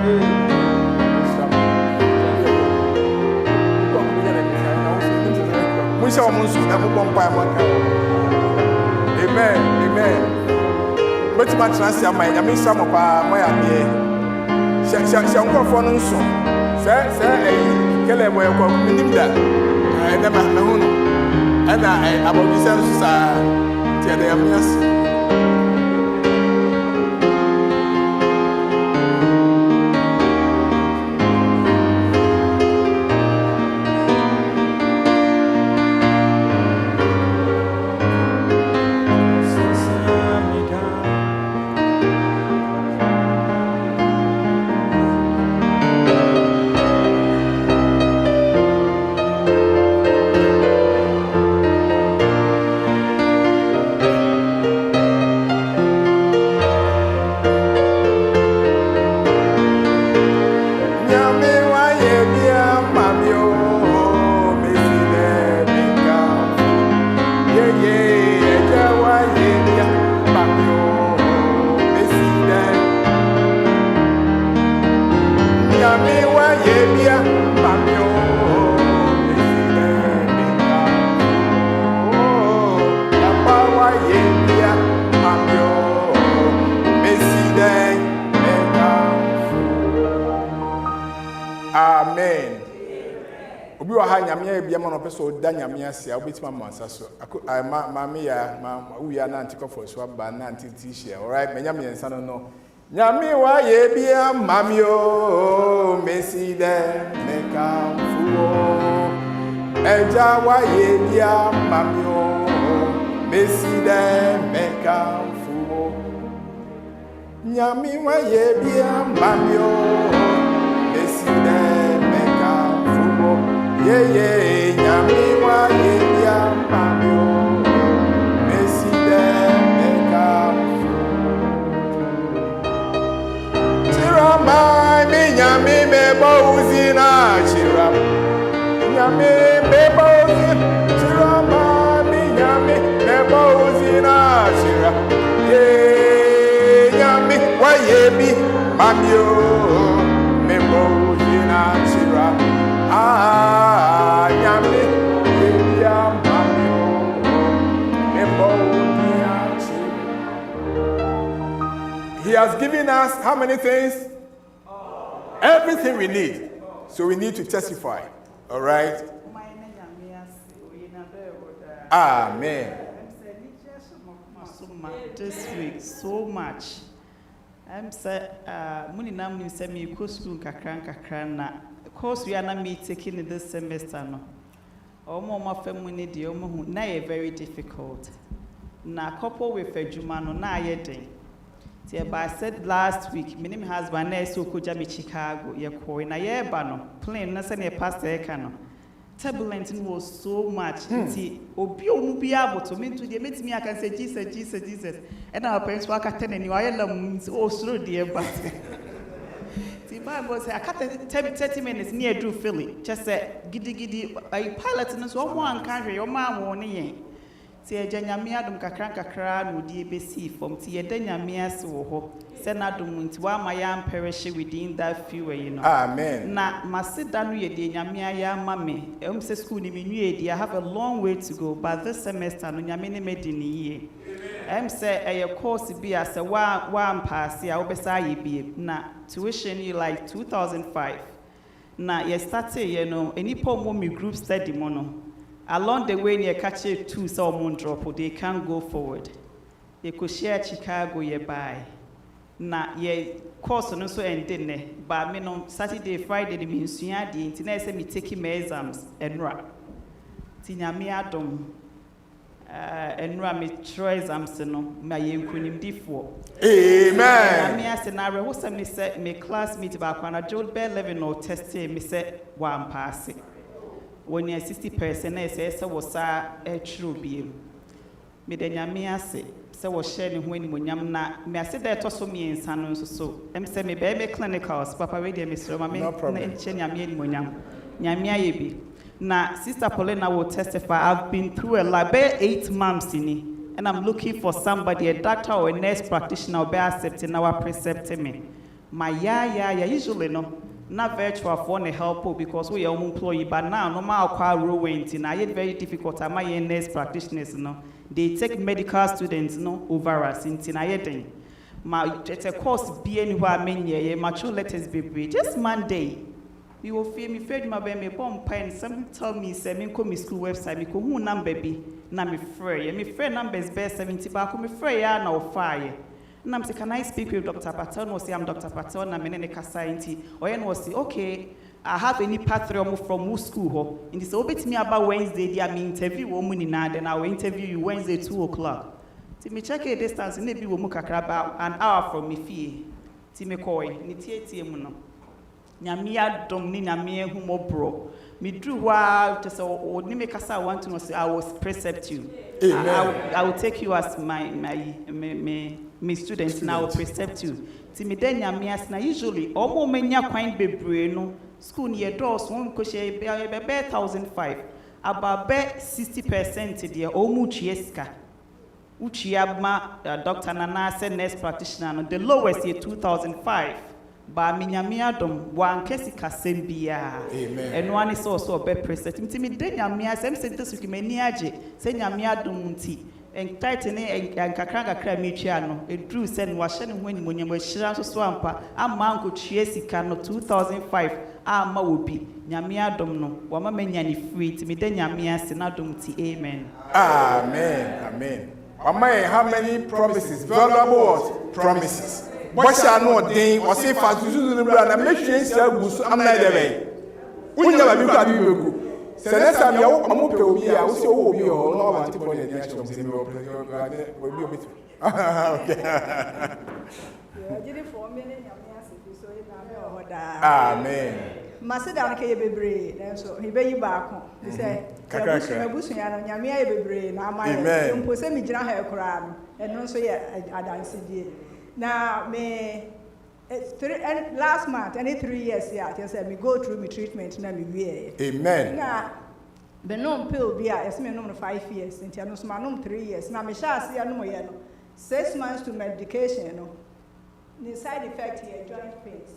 Amen. Amen. But my trans am my yamin some of my idea. Shall go for no so. Say, Kelly, where you come, Minda, and never know. And I about this answer. Tell them yes. Amen. Obi wa ha nyame bia ma no peso da nyame asia obetima mansa so mama ya we ya na antikofo so ba na antiti all right menya me nsa no nyame wa ye bia mamio mesi de meka fuo eja wa ye bia mamio mesi de meka fuo nyame wa ye bia mamio mesi de yeah, nyami wa yeah, mamio, Messi meka. Chirama, mi nyami me bouzina, chiram. Nyami me bouzina, chirama, mi nyami me bouzina, chiram. Yeah, nyami wa yebi, mamio, me bouzina, chiram. He has given us how many things? Everything we need. So we need to testify. All right? Amen. This week, so much. I'm saying, Muninam say me school kakran na. Course we are not me taking in this semester no. My family di omo na very difficult. Na couple with ejuma no na yedin. Ti e ba said last week, my name husband na so koja me Chicago ye ko na ye ba no. Plane na se na pastor e ka no. Turbulence was so much. Ti obi omu bia boto me to dey metimi aka say Jesus. And our parents waka ten ani wa ye lam o slow dey ba. The Bible says, I cut 30 minutes near Drew Philly. Just said, giddy, by pilot and so one country, your mom won't ye. Say, Janyamiadum Kakran would ye be see from Tia Denyamia so. Send Adam into one my young parish within that few, you know. Amen. Now, my sit down with the Yamia mammy. School in I have a long way to go, but this semester, no Yamini made in a year. Say a course be as a one pass, ya obesai be na tuition you like 2005. Na ye started, you know, any poem group study mono. Along the way, you catch it two so moon drop, or they can't go forward. They could share Chicago ye buy. Na ye course no so ending, but me on Saturday, Friday, the means the internet send me taking my exams and rap. Tina me adom. And Rami tries no my young before. Amen. Me as an hour, who suddenly said, my classmate back when I told Bell 11 or testing, me said, one passing. When you're 60%, I say, so was a true beam. Me then Yamia say, so was sharing when yam na, me I said that also me in San so. Say, me baby clinicals, Papa Radio, Mr. No problem. Yamia yebi. Now, Sister Paulina will testify, I've been through a lot, about 8 months in it, and I'm looking for somebody, a doctor or a nurse practitioner, will be accepting our precepting me. My yeah, usually no. Not virtual for the help because we are employee, but now no matter how rowing, it's very difficult. I'm a nurse practitioners, no. They take medical students, no, over us in Tinayetting. My it's a course be anywhere, many mature letters be just Monday. You will feel me, fed my baby, bomb pen. Something tell me, say, me come school website, me come who number be, na me free. Me free numbers best 70 back, me free ya now fire. And I'm saying, can I speak with Dr. Patel? No, say I'm Dr. Patel, and I'm in a scientist. Or you know, say, okay, I have any pathway from who school. And they say, oh, bet me about Wednesday, I mean interview woman in then I will interview you Wednesday 2:00. See me check a distance, and maybe we'll make about an hour from me fee. See me call ni TATM no. Nyamia dom ni nyamia humo bro. Me drew while to say, oh, ni me kasa want to know say I will precept you. I will take you as my students now will precept you. See me then nyamia na usually omo menya kwan bebre no school near doors one ko she be 1,500 about 60% there omu chieska. Uchiama Dr. Nana said nurse practitioner the lowest year 2,500. Ba minyamia dom wan kesi kasembia. Amen. And one is also a be preset. Me den nyamia sem se this week mani age. Se nyamia dom nti. En title ne en kakranga kra metwa no. E drew send wa hye ne ho animonyam wa hyira so ampa. Ama nko tue sika no 2,500. Ama obi. Nyamia dom no. Wa ma manya ni free. Ti me den nyamia se na dom ti. Amen. Amen. Amen. How many promises? Valuable promises. What shall not day or say fast to the brand and make sure it's I'm not there. We never do that. So next time you are more will be or no one to put the next will be a bit. Amen. Masida ke bebre so he be back he say abusu ya no nyame ya bebre na amaye mpo se mi gina ha ekura no eno so ye adanse die na me last month any 3 years yeah just say me go through me treatment na me wie amen na be no pill bia yes me no 5 years ntia no so ma no 3 years na me sha ase ya no ye no 6 months to medication no the side effect here joint pains.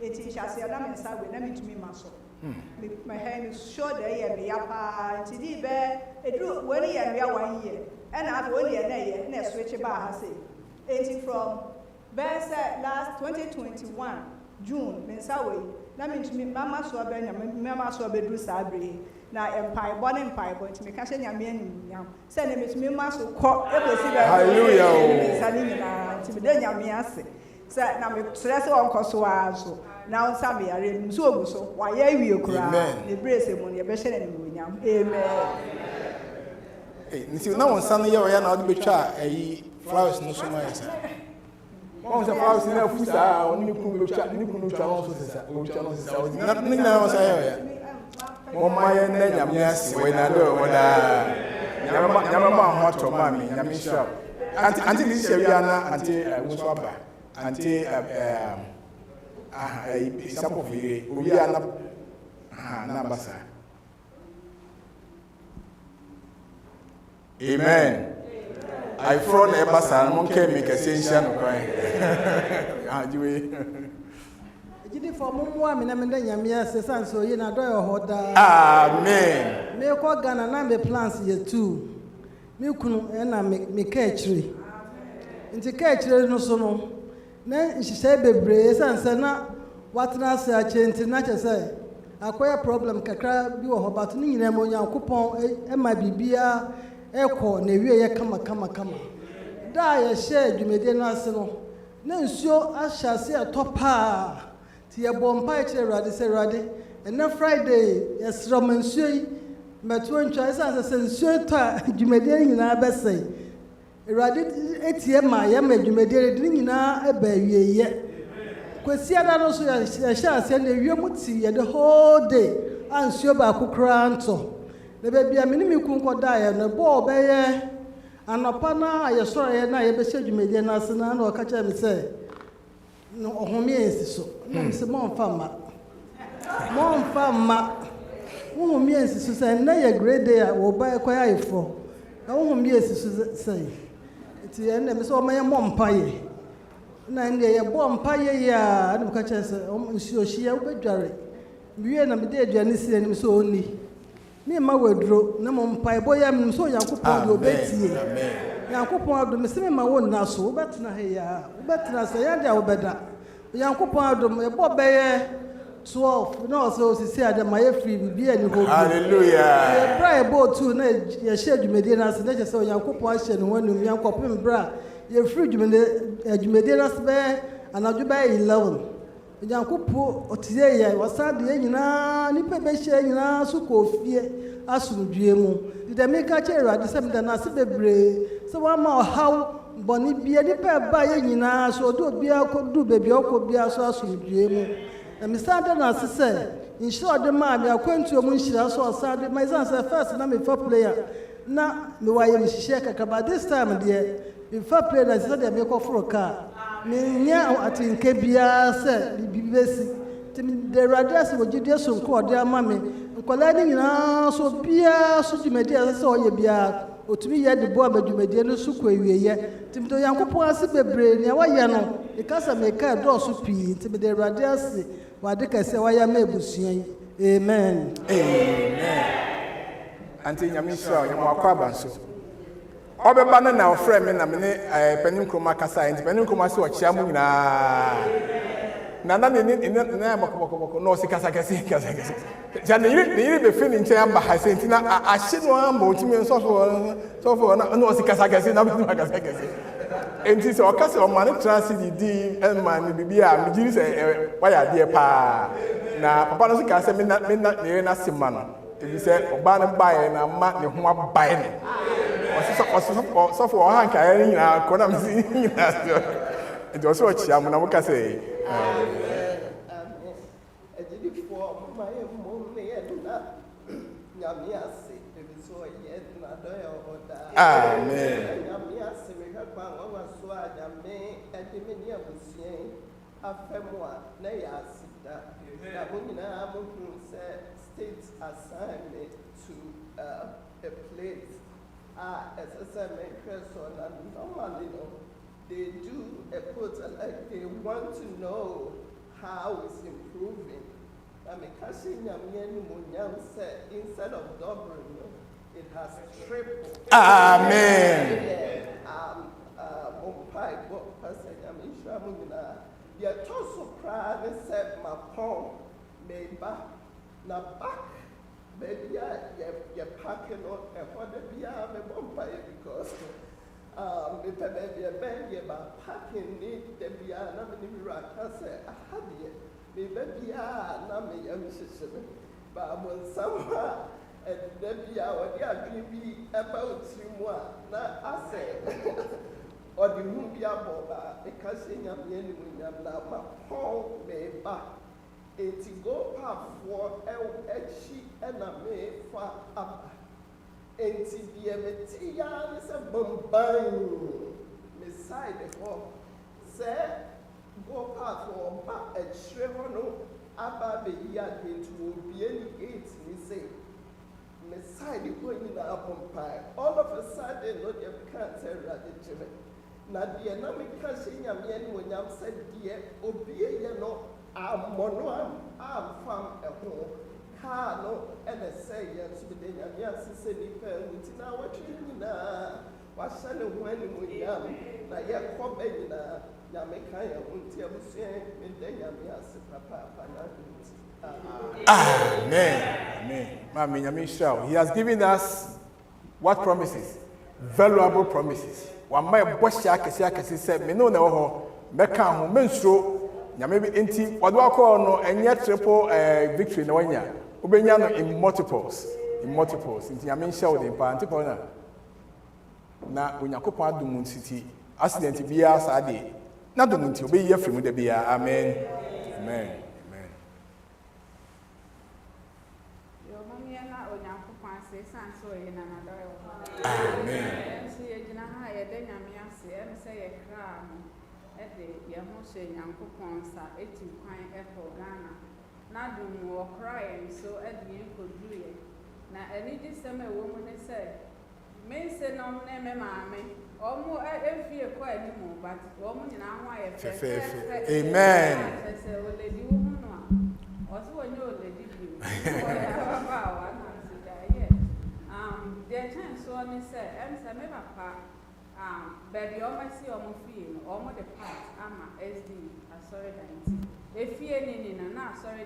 It is as I am inside with them to me muscle. My hand is short there, and the upper TD bear, it drew 1 year and we are 1 year. And after 1 year, and I switch about her say. It from Bear said last 2021, June, Mensawe, that means me, Mamma Swabena, Mamma Swabedu Sabri. Now, Empire, born Empire, but to me, catching your men, send him to me, muscle, hallelujah, to be done, Yamiasi. Say, now me stress on Kosoazo. Now, some are in so. Why are you crying? The brace him on your best and William. Amen. You know, on Sunday, you are not be try a flowers no so much. Once a flowers in a food, only could channels. Nothing now, say, oh, my name, yes, when I do what Yamama hot or mammy, Yamisha. Until this Shaviana, until Muswaba. Until some of you, we are not Nabasa. Amen. I front a bus and monkey make a sensation of crying. For woman, and then Yamia says, so you know, amen. May call Ghana number plants here too. Milkun and I make catchery. Into catchery no so. Then she said, "Bebre, and said, na what na say a change na say. Acquire problem kakra bi wo but ni nyina mo Nyankopon e ma bibia e ko na wie ye kama. Da ye share dwumede no ase no. Na nsuo ahyase atopa. Ti ye bompa e kire Awurade se Awurade. And na Friday yes romansuo yi meto ntwa say nsuo ta dwumede nyina besai. Awurade etie ma ye ma dwumede de nyina eba wie ye. Kwesi ada no so ya hyase na wie muti ye the whole day ansuo ba kokora nto. Na ba bia meni miku nkoda ye no bo be ye anopa na ye soro ye na ye be hye dwumede na ase na o ka cha me say no ohome ensiso na me se mo mfa ma ohome ensiso say na ye great day wo ba e kwaya ifo na ohome ensiso say ti ene me so o ma ye mo mpa ye na ndi ye bo mpa ye ya na buka chance nsuo hia wo bedware biye na mede aduane si anim so oni me ma waduro na mo mpa bo ya me so Yakobon de obetie Yakobon adom se me ma wo na so wo betena he ya wo betena se ya dia wo beda Yakobon adom e bo beye 12 no so sisi ade ma ye free biye ni ho hallelujah e bra e bo tu na ye hye adwumede na se na je se Yakobon hye no wanum Yakobon bra ye free adwumede na se be anadwo be 11 Yakobon otiye ye wasade nyina nipa be hye nyina so kofie asumdue mu de me ka che Awurade se me da na se bebre se wa ma haw boni bia nipa ba ye nyina so do bia ko du bebi okobia so asumdue mu na me sade na se se inshira de ma me akwantuo mu inshira so sade my son say first na me for player na me wa ye me hihye kakaba this time de me for player na se de me ko foro ka me nya atinke bia se bibesi tim de Awurade se wogide so nko ode ama me nkola ni nyina so bia so dwumadi se oye bia otumi ye de bo abadwumadi no so kwa wieye tim to Yakobon ase bebre ne wa ye no e kasa me ka do so pi tim de Awurade ase wa de ka se wa ya ma ebusuan amen anti nyame hira nyamo akwa banso obeba na ofre me na me ne panim kroma kasa anti panim kroma se o chia mu nyina na ne bako no si kasa ja ne yiri be fini nche amba ha se ntina ahye no amba otimi so na no si kasa na bi kasa enti se o kasa o mane transit di man bibia me jiri se wa ya de pa na papa no si kasa me na sima no ebi se oba ne bae na ma ne ho abae ne so for o hanka ya ni na ko na me si na so enti o so chia mu na mo kasa amen. State assignment to a place. As I said, normally, they do a quote like they want to know how it's improving. Instead of doubling, it has tripled. Amen. Your torso cried and said, my palm may back. Now back, maybe you're packing on a hundred beyond a bumpire because maybe a band about packing it, the beyond nothing I say, I had it. Maybe not me young sister, but when someone and maybe our dear dreamy about you now I say, or the room be a boba, because in your meaning when you're now my home may back. It's go past for a sheep and a may for up. And the Emetian is a bombine. Beside the hall, say, go past for back a shrevono, abba the yard into be any gates, we say. Beside the going in a bombine. All of a sudden, not your cancer at the children. Now, the economic casting a man when I'm said, dear, obey no. I'm from a home. Car no, and I say, yes, with the young sister, which now what you know, was sending when we young, like your copy, Yamaka, won't tell me, and then Yamias, Papa. Amen. Mammy Yamisha, he has given us what promises? Valuable promises. One my boss, Yaka said, me no, Meka, menstro. Maybe what do I call no and yet triple victory no one year. Ubenya in multiples. Inti yamin show the pantipona. Na when Yakobon Dumun City accident be as I did. Not Dumunti obey ye from the beer. Amen. Amen. Your mommy and I or Yakobon say so in another. Amen. See a Janaha, then Yamia say a crown. Your motion, Yakobon, sir, 18 pine apple Ghana. Now do more crying, so at the end could do it. Now, any this summer woman said, Me say no name mammy. Almost every quite but woman in our wife. Amen. I say, well, lady, woman, also when you're lady, the chance one is said, I'm some baby, almost see almost feel almost the part, SD, sorry, if you're in and not sorry,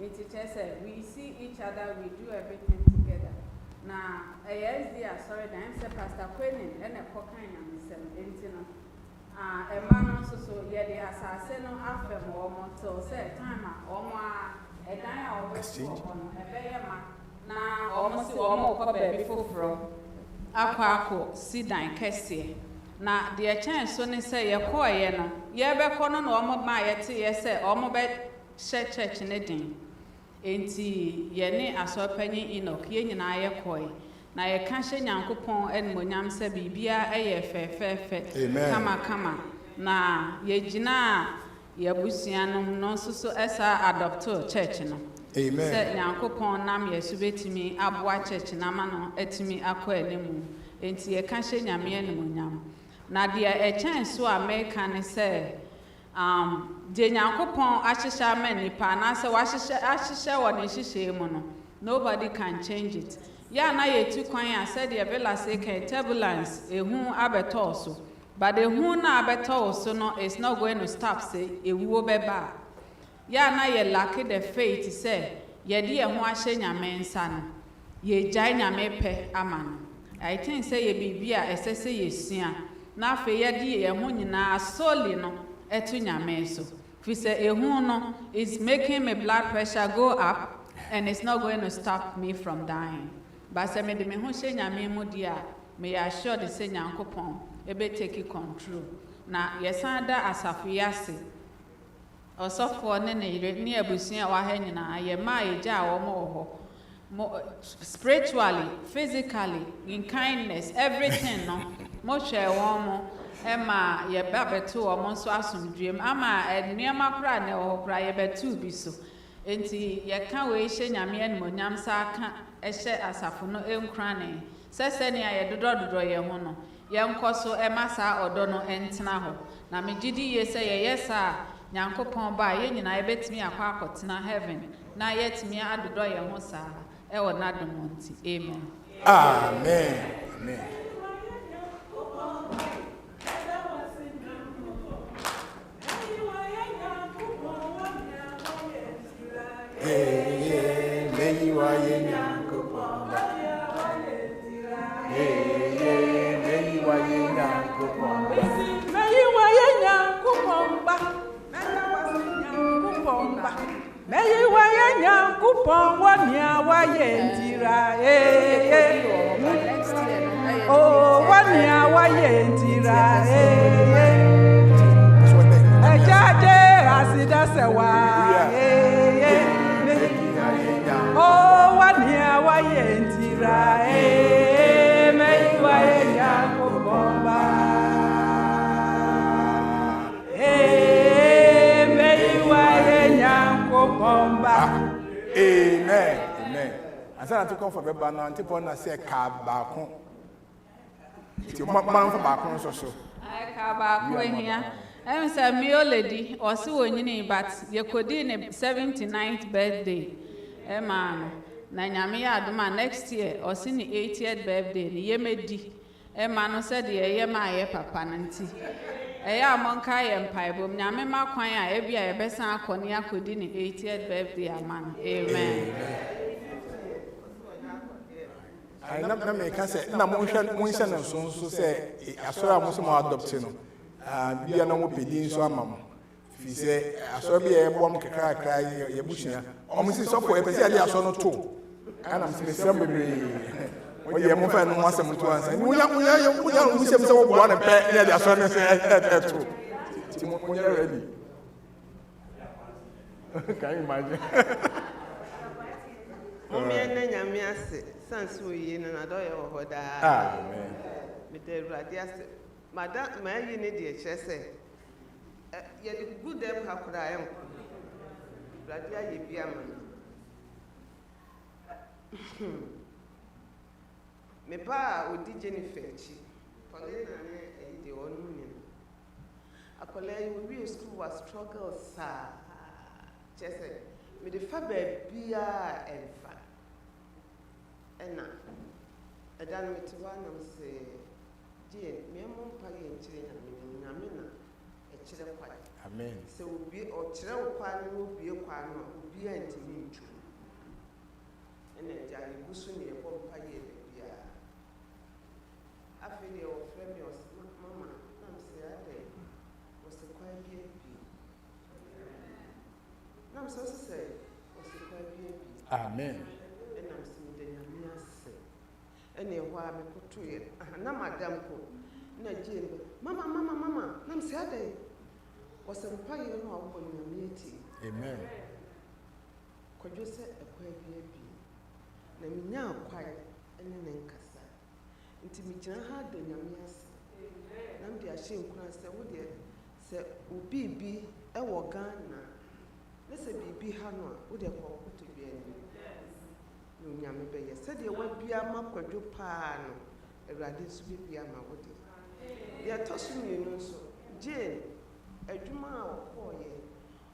it said, we see each other, we do everything together. Now, ASD, sorry, I'm Pastor Quentin and a cocaine and some a man also so, yeah, the assassin after more so said, time, a dime or a bear. Now, almost all before from Aquaco, Sidan Cassie. Now, dear chance, when they say you're quiet, you ever call on almost my yes, almost bed church in a din. Ain't ye a so penny in Okian and I a coy. Now, a cantion young coupon and Monyam sabi be a fair. Come. Now, ye Gina, ye Busianum, non so as I adopted church. Amen. Said Yankopon nam yesubetimi abwa church na mano etimi akọ enemu enti ye ka hye nyame enemu nyam na de a chance so America ne say de Yankopon ahyehya manipa na say ahyehya wo ne hyehye mu no nobody can change it ya na ye tu kwan a said ye bela say can turbulence ehu abeto so but ehu na abeto so no is not going to stop say ewuo beba. Ya na ye lack the faith say ye di ye ho ahye nyame nsa no ye gyae nyame pe ama no I think say ye bibia esese ye sua na afa ye di ye ho nyina solely no etu nyame so fi say ehu no is making my blood pressure go up and it's not going to stop me from dying but say me de me ho hye nyame mu dia me assure the say Nyankopon ebe take control na yesan da asafo yase also for ne abusia wa ha nyina ye ma eja a wo mo spiritually, physically, in kindness, everything no mo hwe wo mo ema ye babeto wo mo so asomdwem ama enema kra ne wo kra ye betu bi so enti ye ka we hye nyame animonyam sa ka ehye asafo no enkra ne sese ne ye dodododo ye ho no ye nkoso ema sa odo no entena ho na megidi ye se ye yesa Nyankopon ba ye nyina ye betimi akwa akotena heaven na yetimi adodo ye ho sa e wo nadomonti amen amen amen Oh, one year, why yentira, oh, one year, why yentira, amen amen asana to come for be ban anti pon na say ka ba ko ti man for ba ko so ai ka ba ko ehia em say me lady o si wonyini but ye kodi ne 79th birthday e man na nyame ya adoma next year o si ni 80th birthday ni ye medi e man no said ye ma ye papa nanti eya monka ye mpai bom nyame makwan a ebia ye besan akoni akodi ni 80th birthday aman amen ai na me ka say na mo hwe no so say asora mo so mo adopt no bia na mo pedi so amam fi say asora bia ye bom kakra ye bushia o mo si so for e pese ade asora no to ana mo se sem bebre oye mo fa no asem to ansa ni unya mo sem se wo bo na pe na ade asora no say to ti mo ready can you imagine Omiene nyamiase sansu yi na do ye ho da amen me de radiase madam ma yi ne de chese ye de good dem hakura em radia ye bia ma me ba odi Jennifer chi Paulina ne de onu ni akola we school was struggle sa chese me de fa ba bia enfa ena edan me ti wa nam se je me mo mpa ye nchire nyame na echire kwa amen se obi o chire kwa no obi kwa no obi antimi nchu ena ja ibusu ne e bompa ye bia afeli o frame o mama nam se ade o se kwa bia bi nam so se o se kwa bia bi amen ena se de nyame ase ena e ho a me kotoye na madam ko na jembe mama nam se ade o se mpa ye no a wo nyame ati amen kwadwo se e kwa bia bi na minya akwai ene ne nkasa nti mi gyina ha da nyame ase na mde ahye nkura se wo de se obi bi e wo Ghana na se bibi ha no a wo de kwa koto bi ani no nyame be ye se de wa bia ma kwadwo paa no Awurade so bi bia ma wo de ya tosu mi no so Jane adwuma a wo ye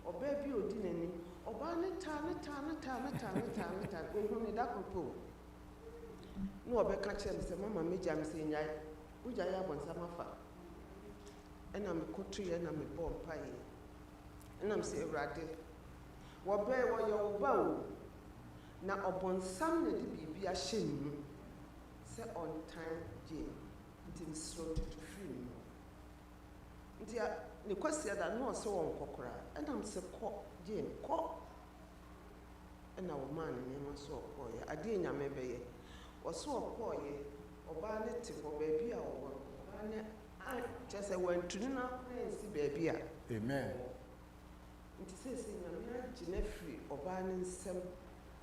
oba bi odi nani oba ne ta go ne da kopo no obeka chem se mama meja me se nyai uja ya bonsa mafa ena me kotu ye na me bo mpae ena me se Awurade wo be wo ye wo ba o na obonsam na de bibi a hye mu se on time je nti slow to free nti ne kwasi da no so won kokora ena me se ko je ko ena wo man ne ma so ko ye ade nyame be ye oso okoye oba ne te ko baabi a wo oba ne a chese wantunu na nsi baabi a amen nti sese nyame agina free oba ne nsem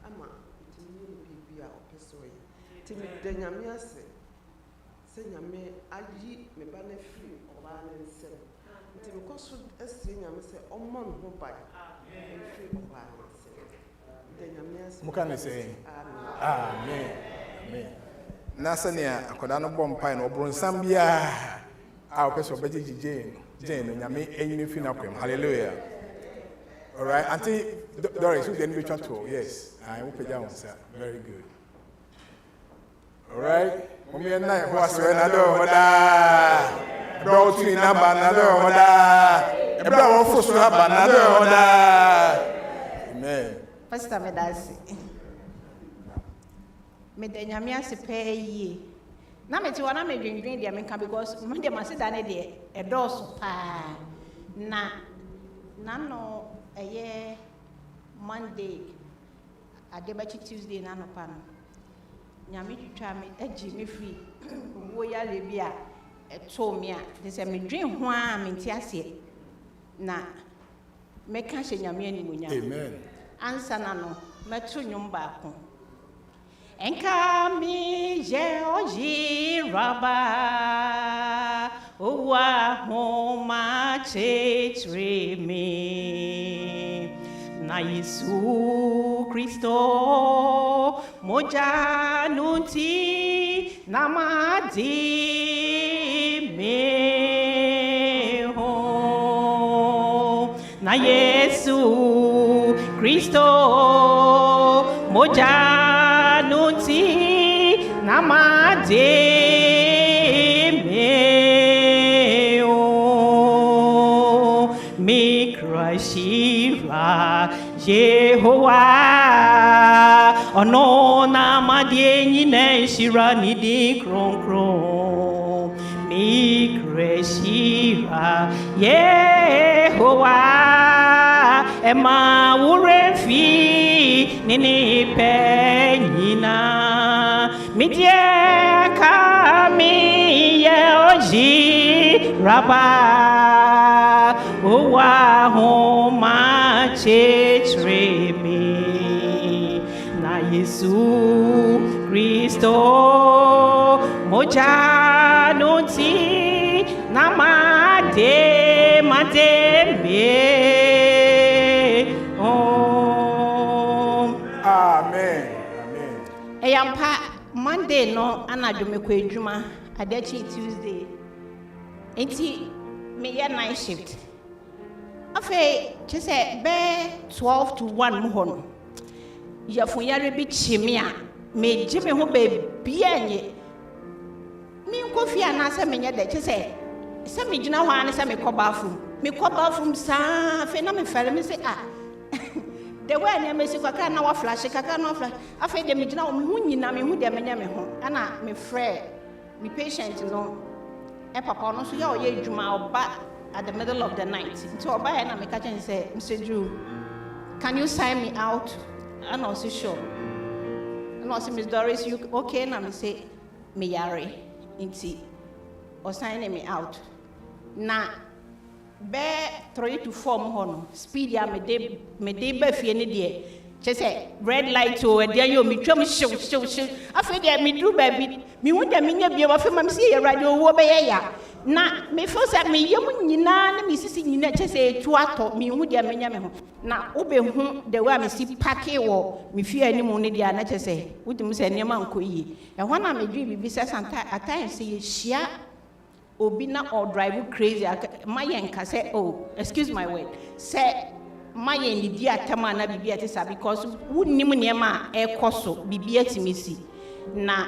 ama timi ne bibi a opeso ye timi de nyame ase se nyame ayi me ba ne free oba ne nsem nti me koso asiri nyame se omma no ho bai amen free oba ne nsem de nyame ase muka say amen amen nasania akoda no bom pai no obronsam bia a opeso beji jane no nyame enyine fi na kwem hallelujah all right auntie Doris who then we chat to yes I will pay down sir very good all right mumye na ho aswe na do hoda do tu na ba na do hoda e bra wo fosu na ba na do hoda amen Pastor Medasi me de nyame ase pɛɛ na me ti wana me dwendwen dia me ka because me de maseda ne de e dɔɔso paa na no ɛyɛ Monday adebachi Tuesday na no pa no nyame twitwa me agi me free wo ya le bia ɛto me a de sɛ me dwen ho a me nti ase na me ka hye nyame animunya amen ansa na no meto nwom baako Enkami Jeoji Rabba Uwa Homa Chetrimi Na Yesu Kristo Moja Nunti Namadi Meho Na Yesu Kristo Moja Nunti namade meo mi krashira Jehovah ono namade nyine shira nidi kron kron mi krashira Jehovah ema urefi nini penyina midye kami yeoji raba uwa homa chetremi na Yesu Kristo moja nunti na made me amen amen eyampa Monday no anadwo me kɔ adwuma adechi Tuesday enti me yɛ night shift afei kyɛ sɛ bɛ 12 to 1 mu hɔ no yɛfo yare bi kye me a me gye me ho baabi anye me nkɔ fie anaasɛ menyɛ dɛ kyɛ sɛ me gyina hɔ a ne sɛ mekɔ bathroom saa afei na mefɛre me sɛ the way I mesi kakra na wa flash kakra na flash afei de me gyina wo me ho nyina me ho de menyɛ me ho ana me frɛ me patient no papa no so yɛ ɔyɛ adwuma ɔba at the middle of the night nti ɔba yɛ na me ka kyɛn sɛ Mr. Drew, can you sign me out? And also sure. And also Miss Doris, you okay? Na me say me yare nti or signing me out na be 3 to 4 mo no speed ya me de ba fie ne de che say red light o e de yo me twam hyew afei de me dru ba bi me hu de me nya bia wa fe ma me say ye radio wo be ya na me fo say me yem nyina na me sisi nyina che say etu ato me hu de me nya me ho na wo be hu de wa me si pake wo me fie animu ne de na che say wudim say nema nko yi e ho na me dru bibi say at times say ye hia obi na or drive crazy my yenka say oh excuse my word say my yen di atama na bibi atisa because wunnim niema e koso bibi atimisi na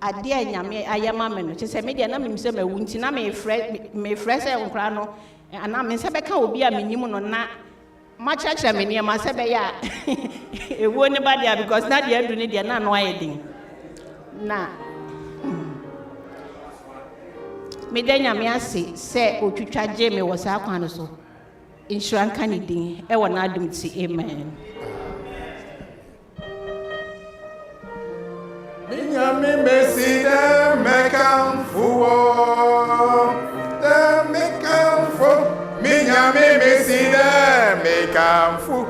ade anyame ayama me no say me dia na me se ma wunti na me fresh say nkra no ana me se beka obi a menim no na ma chacha me niema se be ya ewo ne ba dia because na dia du ne dia na no ayedin na me denya me ase se otwitwa je me wo sa kwan so insurance kan din e wo na adum ti amen Minyami mesida mekamfuo da mekamfu minyami mesida mekamfu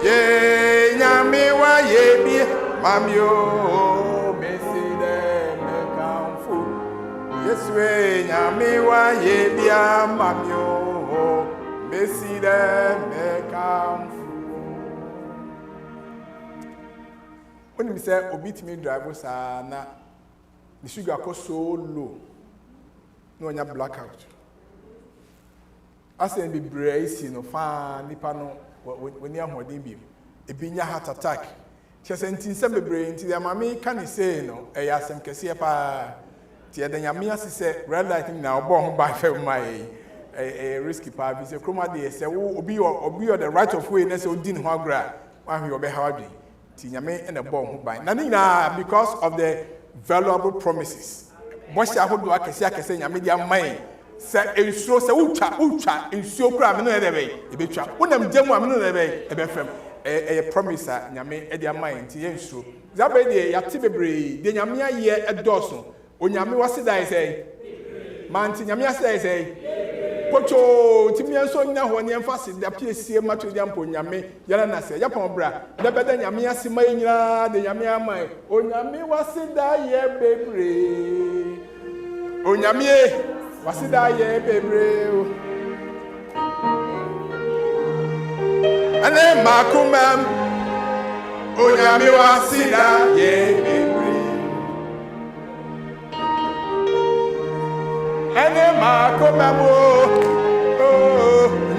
ye nyami wa ye bi mamyo mesida mekamfu Yeswe nyami wa ye bi mamyo mesida mekamfu When we say obit me drive sa na the sugar go so low no nya blackout asen be brace no fa nipa no when you ahodin bi e bi nya heart attack chese ntin se be brain nti ya mama kan say no e ya asem kese pa ti e danya me asese red light na obo ho ba fe mai risky pa bi se kroma de se wo obi the right of way na se odin ho agra wa hwe obe hawadwi Tinyame and a bomb by Nanina because of the valuable promises. Mosha Hodo Akasia Media May said a so ucha in so cram no way, a bit trap. When I'm demo, I'm no way, a promise, Yame Edia May, Tiensu. Zabede, Yatibri, the Yamia ye a dozen. When Yami was I say, Manti Yamia say, Pocho, Timia so now when you emphasize the PSC matter Yampo Yame, Yana say, Yapon bra, the better Yamia Simaya, the Yamia Mai, O Yami was it that ye baby. O Yami was it that ye baby. And then Makumam, O Yami was it that ye baby. Ene makomamo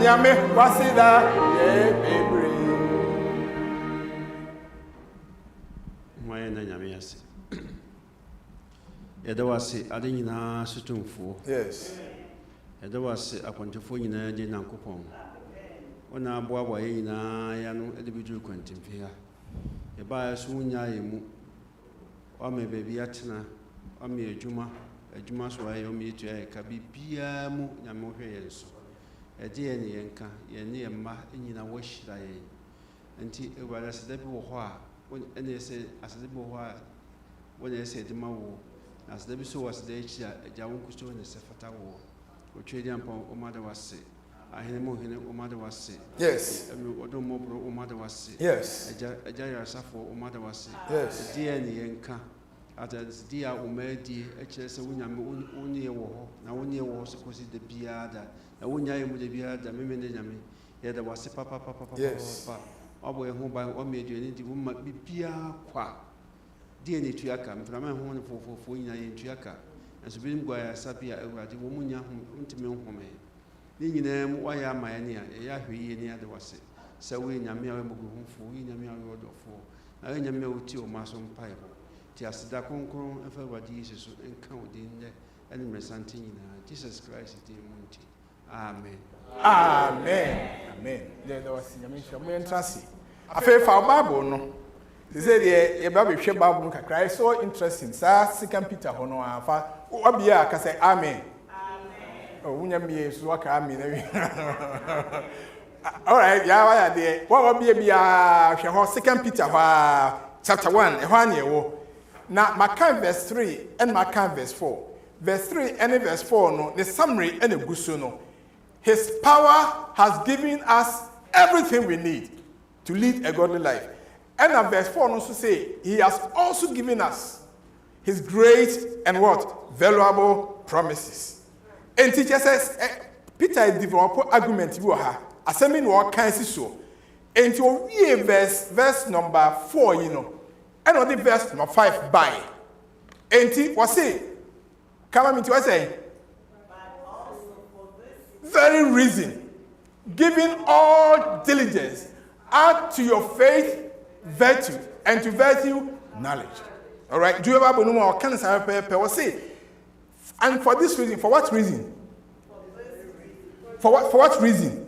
nyame wasida ye bebre moye na nyame yase yeda wase ade nyina sutumfo yes yeda wase akontefo nyina de nankopon ona aboabo ye nyina ya no ede bidu kwantimfe ha ye ba so nya ye mu o me bebi atena o me adwuma so ayo me etu ay ka bibia mu nyame hwe yenso ede ye ne yenka ye ne yemma nyina wo hyira ye enti ewara se da bi wo ho a ene se asede bi wo ho a wona se de ma wo asede bi so was de echi a ja wo kusto ne se fata wo o twedi ampa o ma da wase ahene mo hene o ma da wase yes odo mo bro o ma da wase yes eja ya safo o ma da wase yes ede ye ne yenka As dear Umedi, HS, only a war, now only was supposed to be other. I wouldn't have the other, Mimmy, yet there was a papa, yes, or who by one made you any woman be Pia qua. deɛ ne tuaka mframa ho ne fofofo nyina yɛ tuaka nso bi ngwa ya Appiah awurade wo munya ho ntimi nhome ne nyina mu wayɛ ama yɛ ne a ɛyɛ ahwɛyie ne ade wase sɛ wo nyame a wɔmugu homfo wo nyame a wɔdɔfo na wo nyame a wɔti o ma so mpae ho ti aseda kronkron ɛfa awurade yesu so nka wo din nɛ ɛne mmeresante nyinaa Jesus Christ din mu nti amen amen there was nyame nhwɛ entrance afei fa Bible no they say the eba be hwɛ Bible kakra is so interesting sa 2 Peter ho no afa obia ka say amen oh wunya me so aka amen all right ya wa ya de wa obia bia hwɛ ho 2 Peter ho chapter 1 e ho ane wo na maka verse 3 and maka verse 4 verse 3 and verse 4 no the summary and eguso no his power has given us everything we need to lead a godly life. And verse 4 also say, he has also given us his great and what? Valuable promises. And teacher says, Peter developed argument you ha. Assembling what can see so. And to read verse number 4, you know. And on the verse number 5 by. And he was saying, come on, to say, very reason, giving all diligence, add to your faith virtue, and to virtue knowledge. All right. Do you ever know more? Can I say? And for this reason, for what reason? For what reason?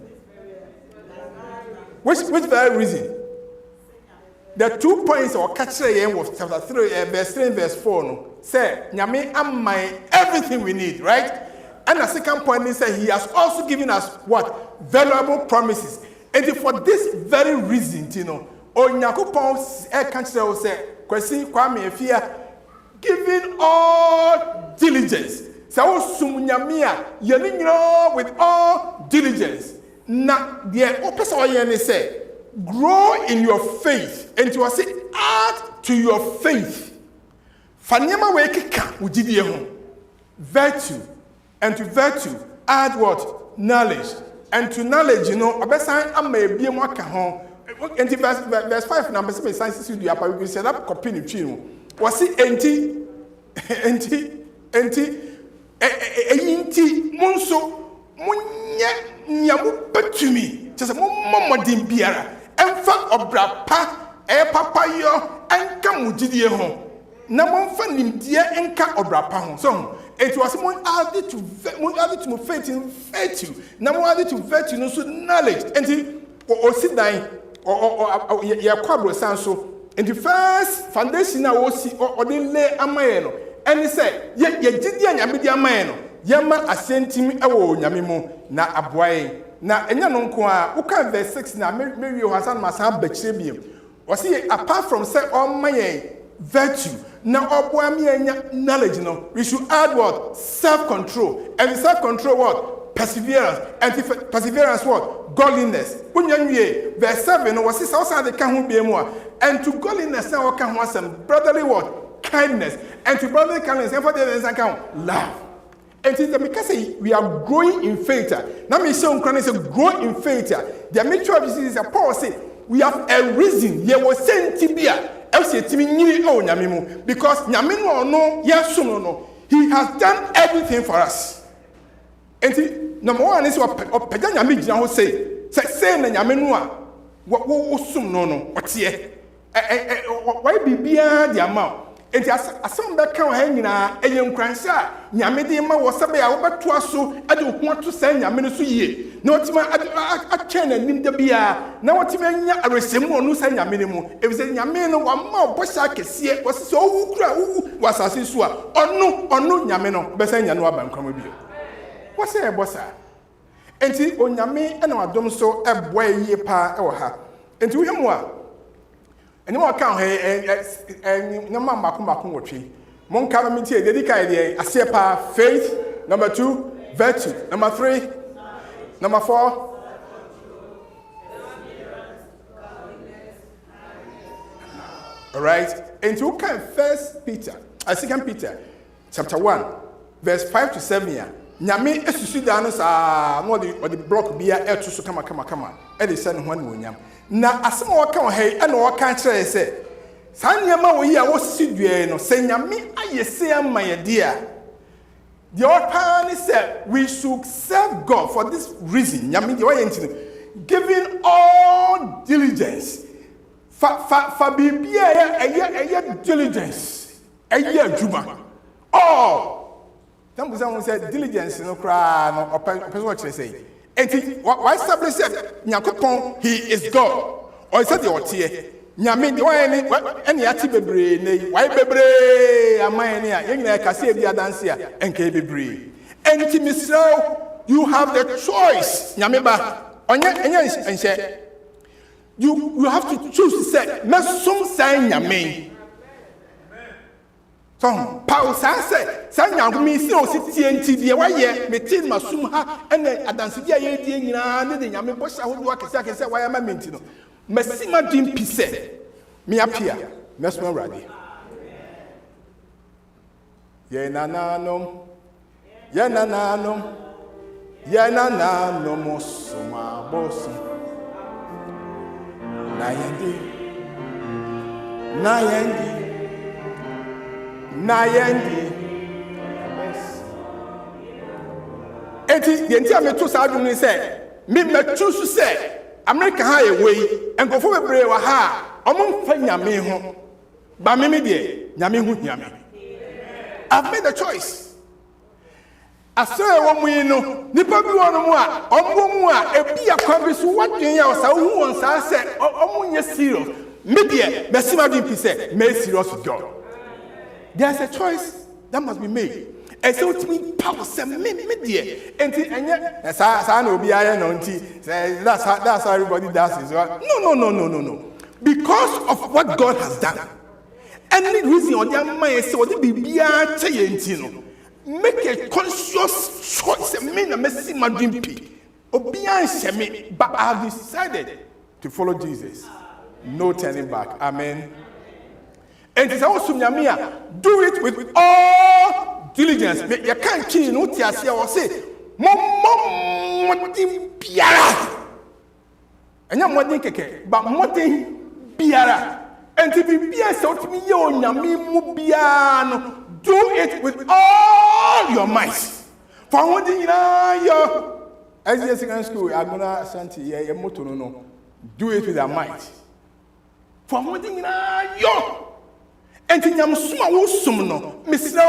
Which very reason? The 2 points or catch was chapter 3, verse 3 and verse 4. No, say, Nyame am my everything we need, right? And the second point is that he has also given us what? Valuable promises. And for this very reason, you know, Onyankopon can't say, Kwesi Kwame Appiah, giving all diligence. So sumunyamia, yeninyo with all diligence. Na the opposite say, grow in your faith, and to say, add to your faith. Fanyama wekika ujidie hon. Virtue. And to virtue, add what? Knowledge. And to knowledge, you know, obesan amebie mo aka ho. And verse 5 number 7 science you apa we set up copy ni twi no. Was it enti monso munye nyamu betumi. Just momodin biara. Emfa obra pa e papa yo enka mugidie ho. Na momfa nimdie enka obra pa ho. So it was more added to faith in virtue. Now more added to virtue no so knowledge. And or sit down or ya kwabro sanso. And the first foundation I was see or they lay amayeno. And he said, ye jidi nyame di amayeno. Yama asentimi ewo nyame mo na aboaye. Na enya no nko a uka verse 6 na Mary Hasan masa bekire biem. Was he apart from say all my virtue now knowledge no we should add what? Self-control. And self-control what? Perseverance. And perseverance what? Godliness. Verse 7 was this also the can be more. And to godliness now can want some brotherly what? Kindness. And to brotherly kindness and for the account love. And because we are growing in faith. Now me say Christ say grow in faith. The nature of this is a Paul say we have a reason. Ye was sent to be because he has done everything for us. And number one is what say why be beyond the amount. And as some back hanging a young crancer, Yamedima was a bear over to us so I don't want to send Yaminu ye. Not a chain and nim the beer. Now what you mean a resemble no send Yaminimo. If it's a Yamino one more Boshak see was so was as his or no Yamino, Bessan Yanua Bancomobile. What's a bossa? And see on Yami and our dom so a boy ye pa or her. And to him what? And you account and no man Makum tree. Mon calamity dedicated a sepa faith. Number 2, virtue. Number 3, number 4. All right. And you can First Peter, 2 Peter, chapter 1, verse 5 to 7 here. Nyame esusu danos no the block bia eto so kama e dey send one wonyam na asem o kan he e na o kan kire say Sanyama we ya wosidue no senyame ayese amaye dia. The author said we should serve God for this reason. Nyame de wayentino giving all diligence. Fa bibia eye diligence. Eye adwuma. All. Some people say diligence no kra no person what say. And why establish that Nyakopon he is God. Or said the otie. Nyame de why any ati bebre ne why bebre amane a yenya kase bia dance a enke bebre. Enti misro you have the choice. Nyame ba enya enche. You have to choose say mesum say nyame. So Paul say nyame si o si tienti de waye metin masum ha ene adanse dia ye die nyina ne de nyame bo sha hodo akese why am menti no. Mesima dim pise me Appiah mesma radi ye nananom suma bosu nayendi eti yenti ameto sa adwum ni se me metu su se America ha away and go for bebre wa ha omon fa nyame ho ba me de nyame hu nyame. I've made a choice. Aso e wo mu no nipa bi wono mu a ombo mu a ebi akwa bi so wadwen ya osa hu won sa se omunye serious me de mesima din pi se me serious with God. There's a choice that must be made. And so to me, power say me dear. And sa no be aye no nti. That's how everybody does it. No. Because of what God has done. Any reason on their mind say what be bia che enti no. Make a conscious choice. Me na mesi my dream pi. Obia nse me, but I have decided to follow Jesus. No turning back. Amen. And it's also nyamia. Do it with all diligence. You can't kill no tiasia or say, Mom biara. And you're more keke, but motin biara. And to be bia so to me, yo nyami mubiano. Do it with all your might. For one thing, yo, as you second school, I'm gonna santi ye moto no. Do it with your might. For one thing, yo. And in suma wo sum no misno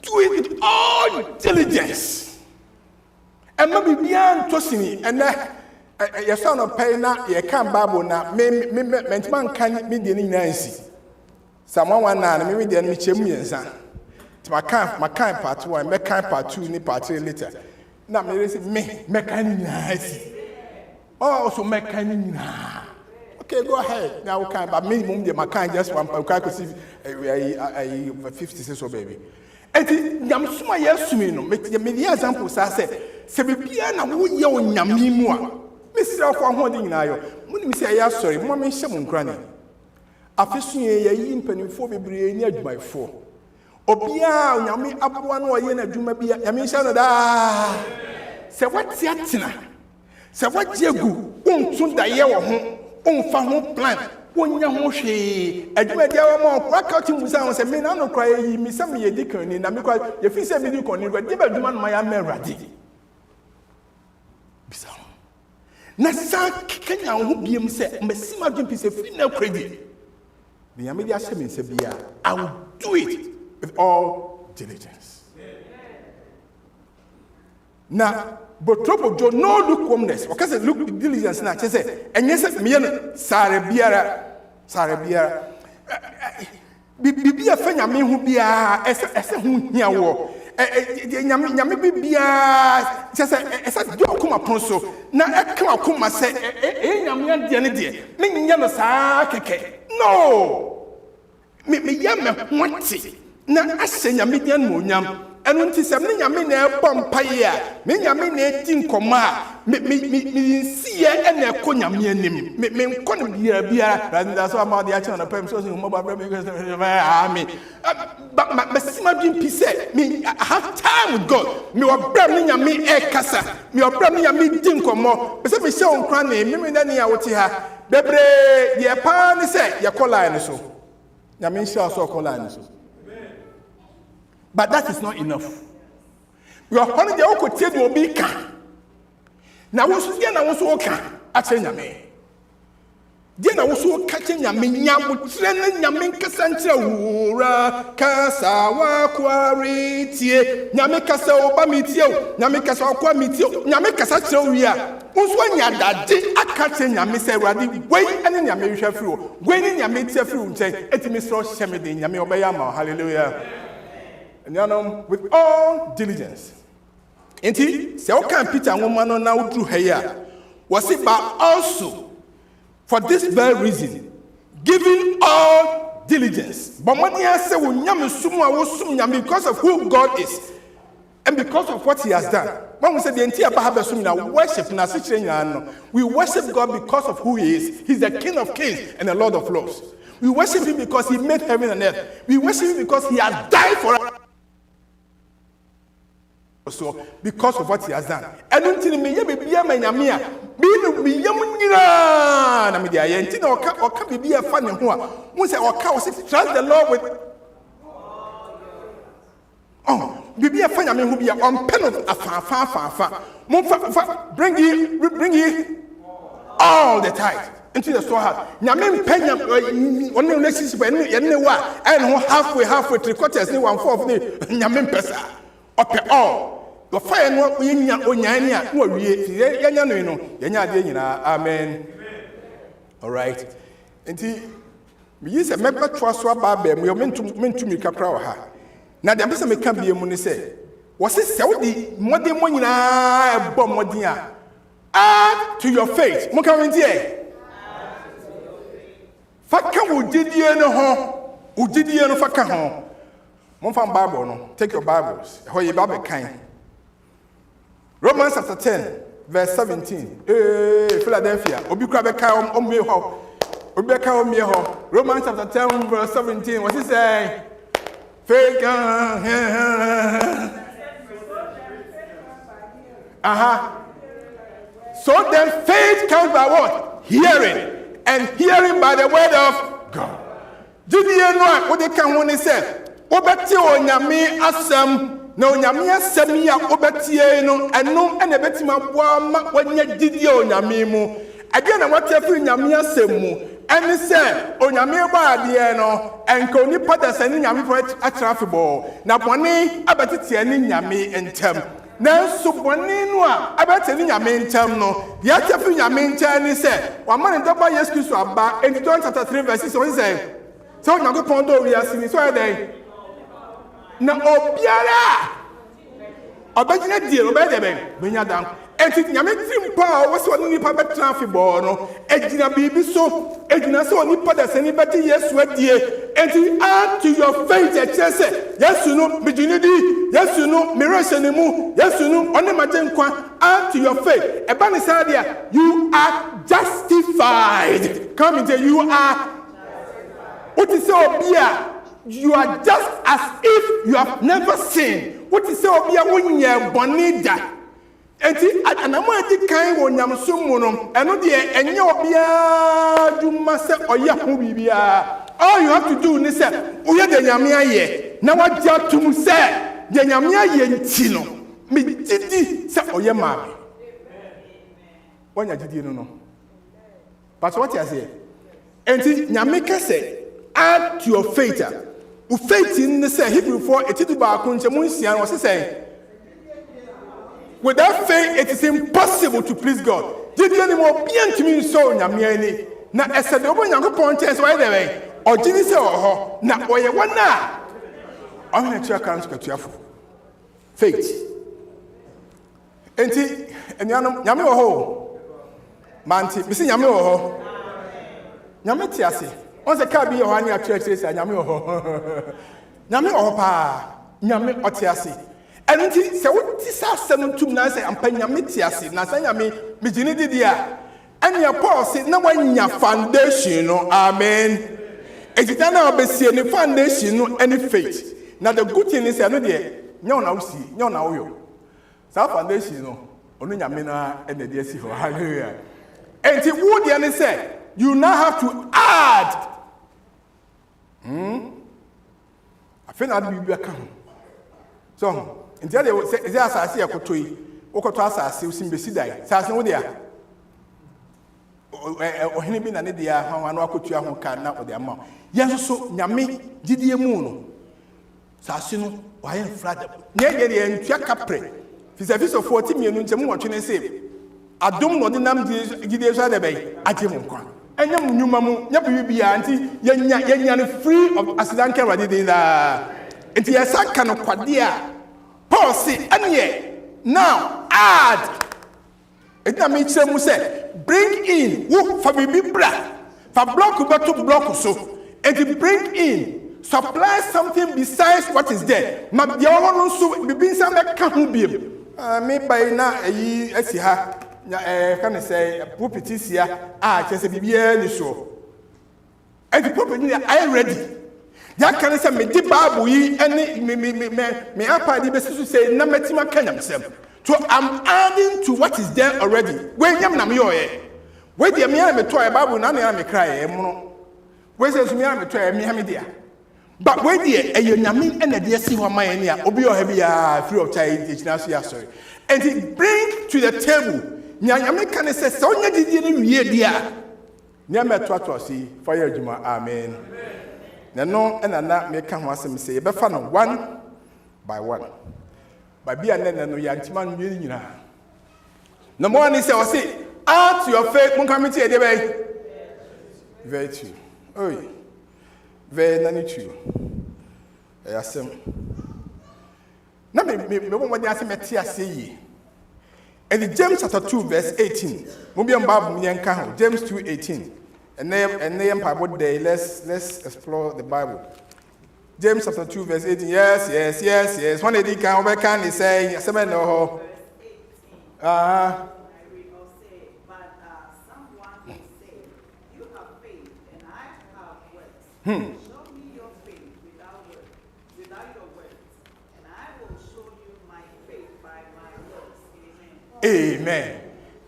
do it with all diligence. And maybe beyond tosini and your son of pay na ye can Bible na me man can me de nancy. Someone one na me de me chemu yensa. My kind part 1, my kind part 2 ni part 3 later. Na me say me kind nancy. Oh so me kind na. Okay, go ahead. Now we can, but minimum the macan just one. I could see 56 or baby. And yam suma yesumi no. Me example say se be bia na wo ye onyame mu a. Me sira for holding na yo. Muni me say ya sorry. Mo me hye mo nkrane. Afesu ye yi mpanimfo bebre ni adwumaifo. Obia onyame aboa no ye na adwuma bia. Ya me hye no da. Se wati atena. Se wati egu. Ontun da ye wo ho. On fa plan wonya ho hwe adwuma dia wa mo waka ti musa won se me na no kwa yi mi se me ye di kan ni na me kwa ye fi se me di kan ni kwa di ba adwuma no ma ya merade bisa na sa kenya ho biem se mesima dwumpi se fi na kwedi the ya me dia se me se bia I will do it with all diligence. Na but trouble do no lukewarmness. Because look diligence na say enye se me no sare biara bibia fa nyame hu bia ese hu hia wo nyame bibia say ese do akoma ponso na eka akoma se nyame de ne de me nya no saa keke no me ya me hwati na ase nyame de no nyam enu nti se me nyame na ebo mpaye a me nyame na edi nkoma a me nsiye ena eko nyame anim me nko no biara rather so am the action na pem so mo ba me amen but sima bin pise me I have time with God me wa bra me nyame e kasa me wa bra me nyame di nkomo be se me se onkra na me na ne ya wote ha bebre ye pa ni say ye call line so nyame nhyira so call line so but that is not enough. You are honey the okotie do obi ka na wo so na wo so ka a che nyame de na wo so ka che nyame nyam tre na nyame nkasa nkyere wura kasa wa kwari tie nyame kasa oba mitie o nyame kasa akwa mitie o nyame kasa kyere wi a wo so anya dade aka che nyame se urade wei ene nyame hwa firi o wei ne nyame tie firi nkyɛn etimi sro hyeme de nyame obeya ma hallelujah and with all diligence. Enti se o kan Peter nwoma no na udru heya was it but also for this very reason giving all diligence but when he say wo nyame sumu a wo sum nyame because of who God is and because of what he has done. When we say the entire Bahabasum now worship na we worship God because of who he is. He's the King of Kings and the Lord of Lords. We worship him because he made heaven and earth. We worship him because he has died for us. So because of what he has done. And until me ye be my nyamia, be yamunira na me dia ye nti na oka be be fa ne ho a. Won say oka was trust the Lord with Bibi afa nyame ho bia on pen of afa bring ye all the tithe into the storehouse. Nyame penya on the relationship ene wa and halfway 3/4 ni 1/4 ni nyame pesa ope all the fire no nya onyane a no wie yenya no yenya ade nyina amen. All right, enti me yise meba twaso aba ba me mentumi kakra wa ha. Na de ambese me ka bie mu ni se wo se wodi modern mo nyina ebo modern a add to your faith. Mo ka wenti e faka wo didie no ho wo didie no faka ho. Mo fa Bible no, take your Bibles ho ye ba be kan Romans chapter 10 verse 17. Philadelphia obi kra be kan omwe ho obi ka omwe ho. Romans chapter 10 verse 17. What is say? Faith So then faith comes by what? Hearing. And hearing by the word of God. Did you know what they can when they say? Obeti onyame asem na onyame asem ya obeti no eno ene beti mabwa ma wanya didi onyame mu. Ade na wate afiri nyame asem mu. And say, Onyame baade no, enka onipa da sani nyame pro atrafibo. Na bone abetete ani nyame entem. Na so bone no a abetete ni nyame entem no, ya tafi nyame entem ni say, wa man ndaba Yesu Kristo aba, in John chapter 3 verse 6 he say, so Onyankopon pondo wi asini so eden. Na obiara obegina die obedeben, benya dan. Enti nyame timpa wo se woni nipa betra fibo no ejina bibi so ejina se woni pada sani beti Yesu adie enti add to your faith e chese Yesu no bijinidi Yesu no mirase ne mu Yesu no oni majenkwa add to your faith e ba ni sa dia you are justified. Come into you are justified. What is obia you are just as if you have never sinned. What is obia wonye bonida enti anamo edi kan wo nyamsum mu no eno de enye obia duma se oye ho bibia. All you have to do ni se uye de nyame aye na wagya tum se de nyame aye nti no me didi se oye ma me wanya didi no but what you say enti nyame ka se add to your faith. U faith in say Hebrew 4 etidu ba ko nchemu nsia no say without faith, it is impossible to please God. Did you anymore be to me so nyamiani? Na esede obo Nyankopon chance why there or jini se oho na oye wana. I'm going to check out faith. Enti nyame oho. Manti bisi nyame oho. Nyame ti ase. On se ka bi oho ani a church say nyame oho. Nyame oho pa. Nyame oti ase. And until so what is our 7 na say ampanya metiase na sanya me jini didi a and your Paul say na wanya foundation no amen. Ejita na obesie ni foundation no any faith. Now the good thing is no dey nya na usi nya na uyo. Sa foundation no onu nyame na ene dey si ho hallelujah. Enti wo dey ne say you now have to add. I think I'll be back. So, in the other way, as I see a cotoi, Okotas, Simbesidai, Sasnodia. Or any been an idea how I know Kotua who can now with the amount. Yes, so Yami, Didier Moon. Sassino, I am flat. Negri and Tiacapre. If it's a 40 million, what you say. I don't know the name Gideon Sadebe, I tell you. And you, Mamu, Yabu, auntie, yan free of accident camera did in the. It's a second of Quadia. Paul see, and yet, now add. It makes them say, bring in, who for me black, for block to block so, and to bring in, supply something besides what is there. But the other one so be some that can't be. Maybe by now, I see her. Can I say, Pupitisia, just a BBN so. And the property I ready. That can say, me debabu, and me Appiah the best to say, Namatima Kenam. So I'm adding to what is there already. When yam na me oye. When the me me to Bible na na me cry mo. When say me me to me ha me dia. But when the e nyame and the see one man here, obi o heavy free of charge na so sorry. And it bring to the table. Nyame can say so nya didi ni wie dia. Nyame to see fire adwuma. Amen. Na no na me ka ho asem say e be fa no one by one. Baby and then no yantiman nyina. No more ni say o say add to your faith mon committee e dey virtue. Oi. Very nani true. Asem. Na me won dey asem ete ase yi. And James chapter 2 verse 18. Mo bi am Bible mi enka ho. James 2:18. And then Bible day let's explore the Bible. James chapter 2 verse 18. Yes. When they can say, "Seven no." I will not say, but someone will say, "You have faith, and I have works. Show me your faith without your works, and I will show you my faith by my works." Amen.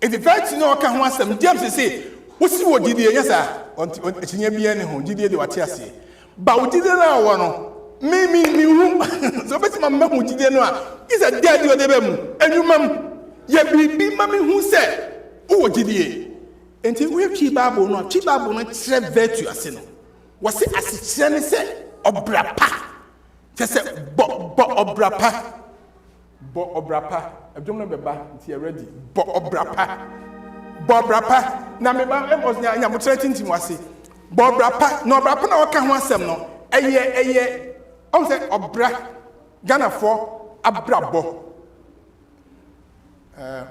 In the fact you know can want some James say, "What's what did you yes sir? On chinya bia ne ho did you what ase." But we didn't know one. Me so bet my mama did you know. Is a dead you dey bem. Enumam ye bibi mama hu say, "Wo did you?" Enti we twi Bible no kire virtue ase no. Wo se ase ne say obrapa. Che say bo obrapa. Bo obrapa. Adwom no beba nti e ready. Bo obrapa. Na me ba emos nya mo tire tintim ase. Bo obrapa. No obrapa na waka ho asem no. Eye on say obra Ghana for abrabo.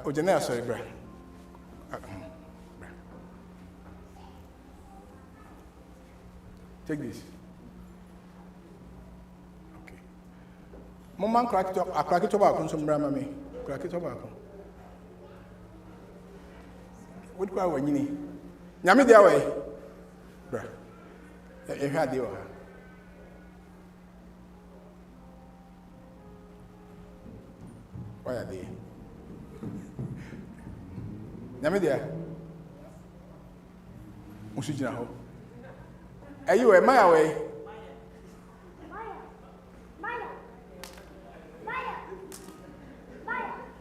Ojene sorry bra. Take this. Okay. Mama crack it up on some brama me. Crack it up. What kwa wanyini? Nyame dia way. Bra. E hwa dia wa. Why are they? Nyame dia. Musu jina ho. Ayi we maya we.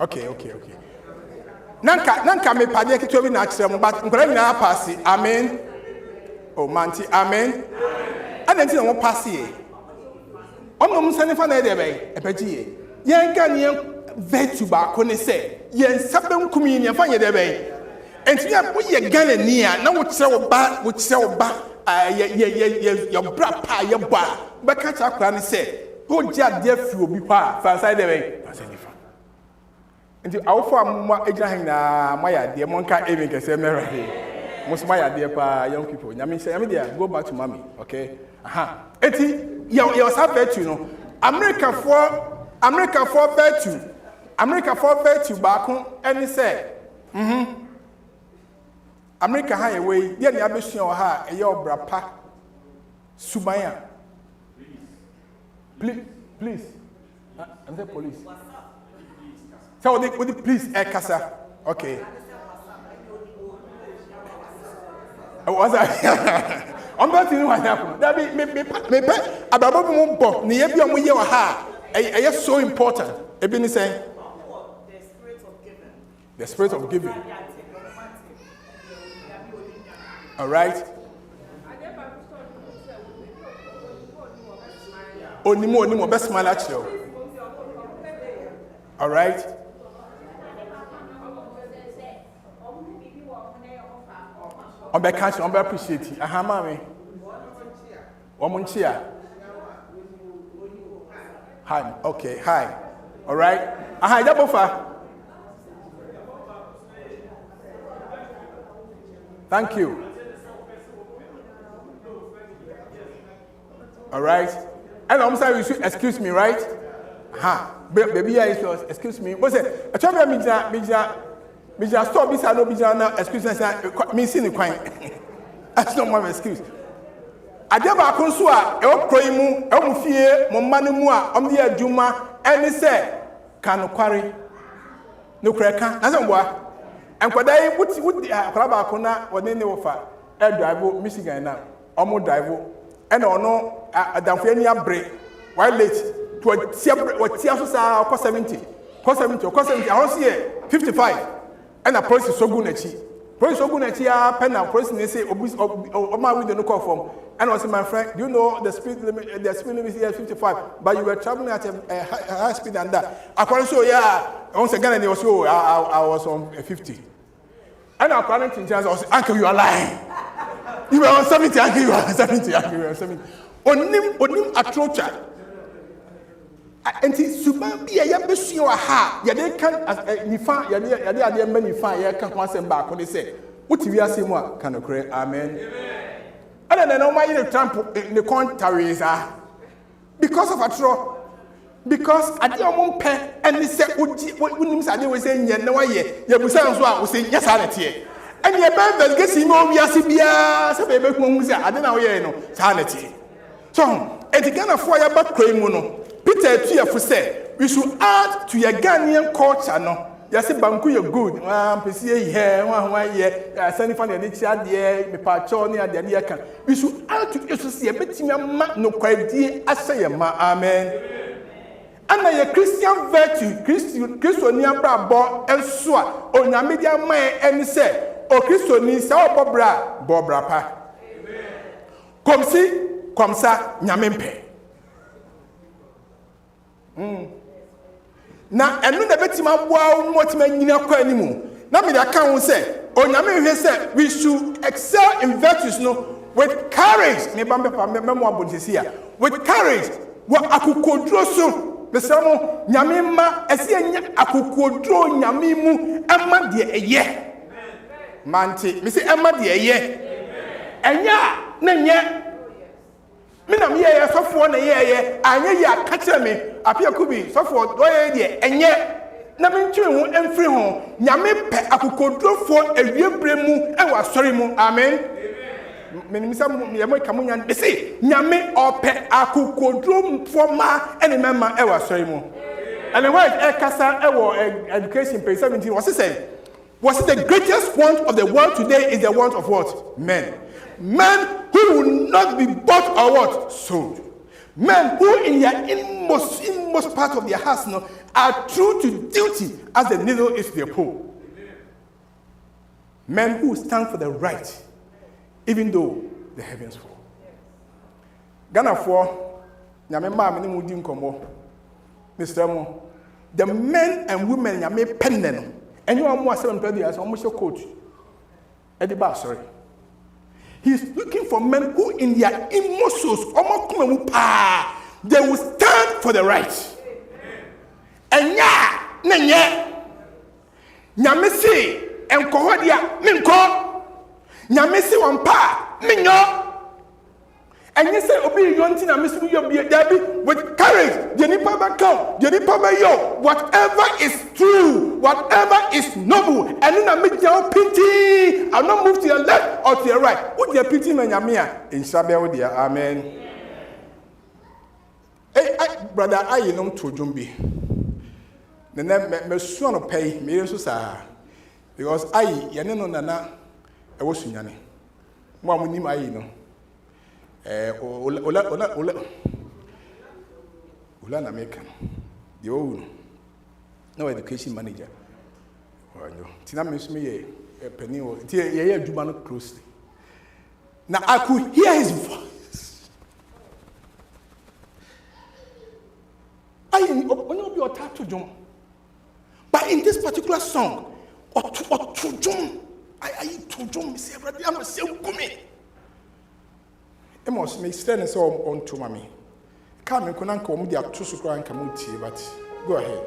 Okay. Nanka me pade kitwa bi na akire mo but nkora nyina pass. Amen. Oh manti amen. Anenti na mo pass ye. Onom sane fa na e de be epagie. Yen ka ne virtue ba ko ne se yen sabem kumi ne fa ye de be. Enti ya wo ye Ghana ni a na wo kire wo ba ye bra pa ye ba be ka cha kra ne se ho gya de afi obi pa fa side de be. Nti awofo amuma ejira na maya de monka even kese mera he most maya de pa young people nyame say nyame there go back to mommy okay eti your virtue no America for virtue back any say America ha away there na abesuo ha e your brapa subanya please I'm the police. So with the police kasa. Okay. Was I? I'm not in what happened. That me about Mumbo, Niabia Muyaha. It's so important. Ebini say the spirit of giving. All right. Onimo, best smile at you. All right. I'm back catch. I'm back appreciate it. Aha, mommy. Omunchia. Hi. Okay. Hi. All right. Aha, Jabofa. Thank you. All right. And I'm sorry, you should excuse me, right? Ha. Baby, excuse me. What's it? I told me, Mija, stop this. I know Mija now. Excuse me, see the coin. That's not my excuse. I never consua. I cry mu. I mu fear. My money mua. I'm the Juma. And he said, "Can quarry no cracker." That's what. And what I would Krabakona or then offer a driver, Michigan now, almost driver, and or no, a Damphania break, while late to a Tiasus cost 70, cost 70, I was here 55, and a price is so good at you. Price so good at you, pen and person they say, oh, my window no call from. And I was my friend, you know the speed limit is here 55, but you were traveling at a high speed than that. I can't show, yeah, once again, and it was so I was on 50. And our parents in terms of uncle, you are lying. You were on 70, uncle, you are on 70, uncle, you are on 70. Onim atrocha. And it's super be a young person or ha. Ya they can as nifa, ya they many fine, ya can once and back when they say, what if you are saying what can occur? Amen. And then I know why you Trump in the contrary is because of a tro. Because I don't pay and they say, what names are they were saying, no way, you was saying, yes, sanity. And your members get him over Yasibia, so baby, I don't know, sanity. So, and the Ghana fire back Cremono, Peter Tia for say, we should add to your Ghanaian culture, no. Yasi Banku, you're good. PC here, 1 year, sending for the Nichia, the Pachoni, and the Diakan. We should add to you to see a bit no quite I say, amen. And a Christian virtue, Christian bra and swa, or Namidia may and say, or Christian is our Bobra pa. Come see, come sa, Nyamempe. Now, and when the Bettima wow, what men in your anymore. Now, me that can't say, or Nyame said, we should excel in virtues, no, with courage. With courage, what I could control so. The Samo Yamima, as a kukodro Yamimu, Emma de ye. Manti, Miss Emma de ye. And ya, Nanya Minam ye, so for a year, and ya catch me, Appiah Kubi, so for doye, and yet, Namin Chu and free home, Yami pe a kukodro for a year bremu, and was sorry, amen. Minimum Yamokamunian, they say, Yame or pet akukodrum for ma any member ever sorry. And the word Ekasa Ewo education page 17 was it said? Was it the greatest want of the world today is the want of what? Men. Men who will not be bought or what? Sold. Men who in their inmost part of their hearts are true to duty as the needle is to their pole. Men who stand for the right. Even though the heavens fall. Ghana for Yamema many mudin combo. Mr. Mo. The men and women Yame penned and you are more 7 years almost your coach. Eddie Bar, sorry. He's looking for men who in their emotions they will stand for the right. And Nanya Yamesi and Kohodia Minko. Nyamesi wampa minyo. And you say obi yonti na mesi yo be there with courage. The nipa ba come, the nipa ba yo. Whatever is true, whatever is noble, and na me jaw pity. I'll not move to your left or to your right. What your pity man nyamia in Sabbath dia. Amen. Hey, brother, I know to jumbi. The name me suano pay me so sa because I yaneno nana. I was Sunyani. Mwa muni ma yi no. Ola na make the old no education manager. Tina miss me a penny or ye do man closely. Now I could hear his voice. I only be a tattoo John. But in this particular song, or to John, I to John, say, I'm a self coming. Emos may stand so on to mommy. Come and conquer me the two sukra and kamuti, but go ahead.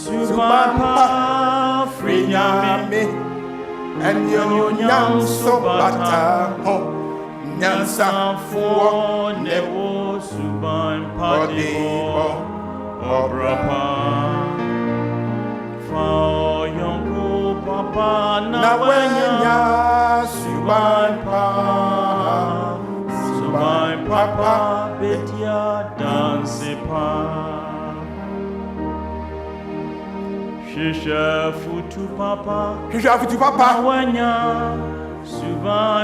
Subapa frinyame and yo nyam so bata ho nyansa fo newo suban padibo obrapa fa yonko papa na wenya suban papa betia dance pa Shisha futu papa.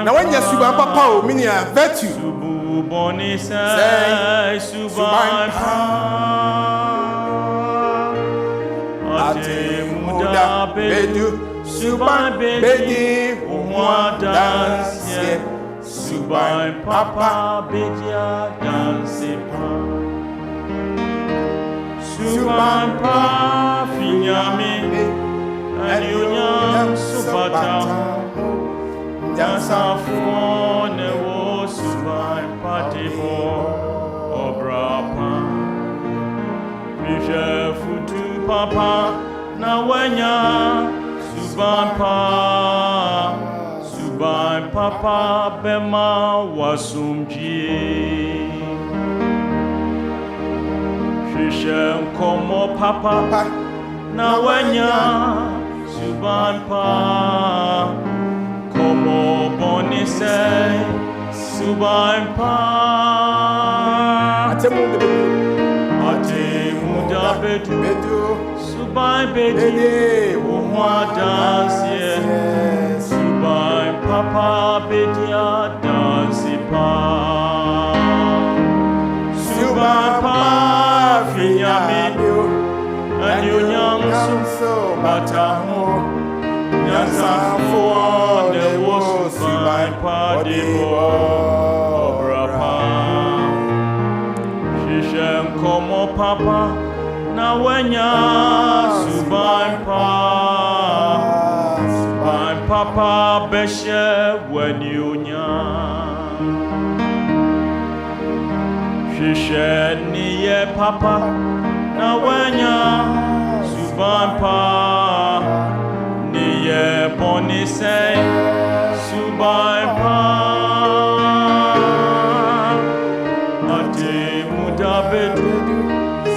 Na wanya suban papa o minia virtue. Subu boni say suban pa. Ate muda bedu suban bedi umwa dance. Suban papa bedia dance pa. Suban pa finyame anyunyam subata nyansa fone wo suban patibo obrapa mishe futu papa na wanya suban papa bema wasumji Shem como papa na wanya suban pa como bonise suban pa ate muda bedu suban bedi umwa dansie suban papa bedia dansi pa suban pa Finyame and you young so bataho Nyansa for the was by party obrapa Shishem como papa na wenya suban papa beshe when you Shisheni ye papa na wenya suban pa ni ye boni say suban pa ate muda bedu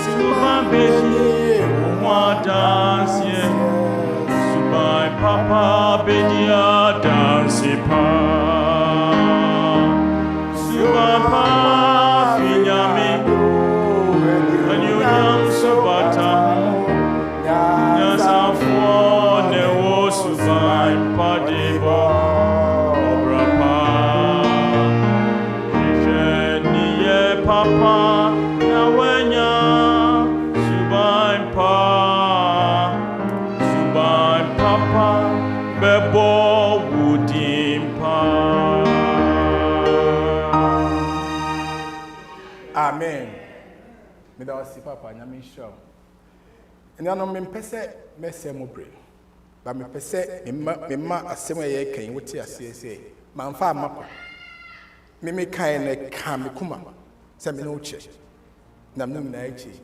suban bedi umwa dance suban papa bedia dance pa suban pa Amen. Me da wasi papa nyame show. Enya no mempese mese mo bre. Ba mempese memma asem ye kan wote asese. Mamfa amapa. Me kan ne ka me kuma. Se me no che. Na me na echi.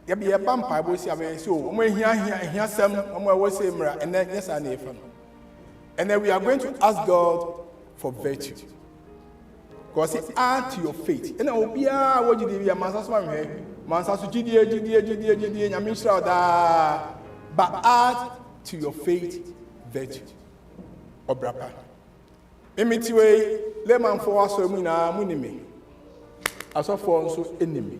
Yabi a bumper was a so when here some was similar and then yes, I never. And then we are going to ask God for virtue. Because it adds to your faith. And I will be what you did, but add to your faith virtue. Obrapa. Emitiwe, lemon for us, munime. As of for so enemy.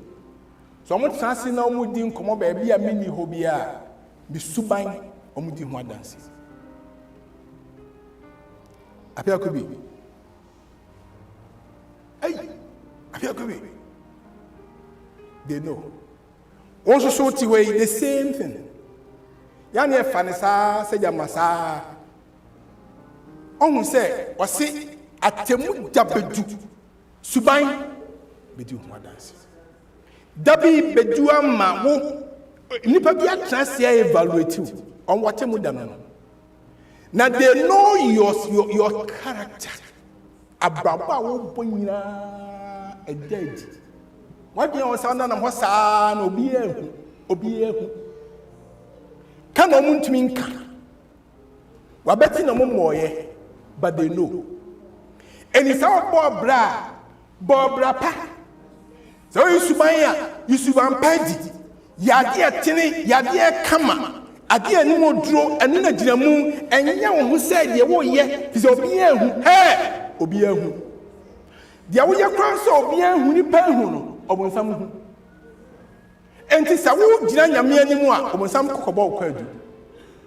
So I'm transing now mudin come baby a mini hobia. Be subain or mudin one dances. Appiah Kubi. Hey, Appiah Kubi. They know. Also, so to way the same thing. Yani Fanisa said Yamasa. On say, or say, Atemu Dabedu. Subain Bedu one dances. Dabi Bedua Mawo. Nipabia Transia evaluate you on what Temudano. Now they know your character. Abraba wo bonya a dead. What you sound on a san obi Can no moon to minka. Wabeti no more, but they know. And it's our Bobra pa. So you suban pedi. Yadia tini, yadia kama. Adia ni mo dro enu na gina mu enya wo hu say de wo ye fi obi ehu obi ehu de wo ye kran so obi ehu ni pa ehu no obonsam hu enti sa wo gina nyame animu a obonsam kokobo wo kwadu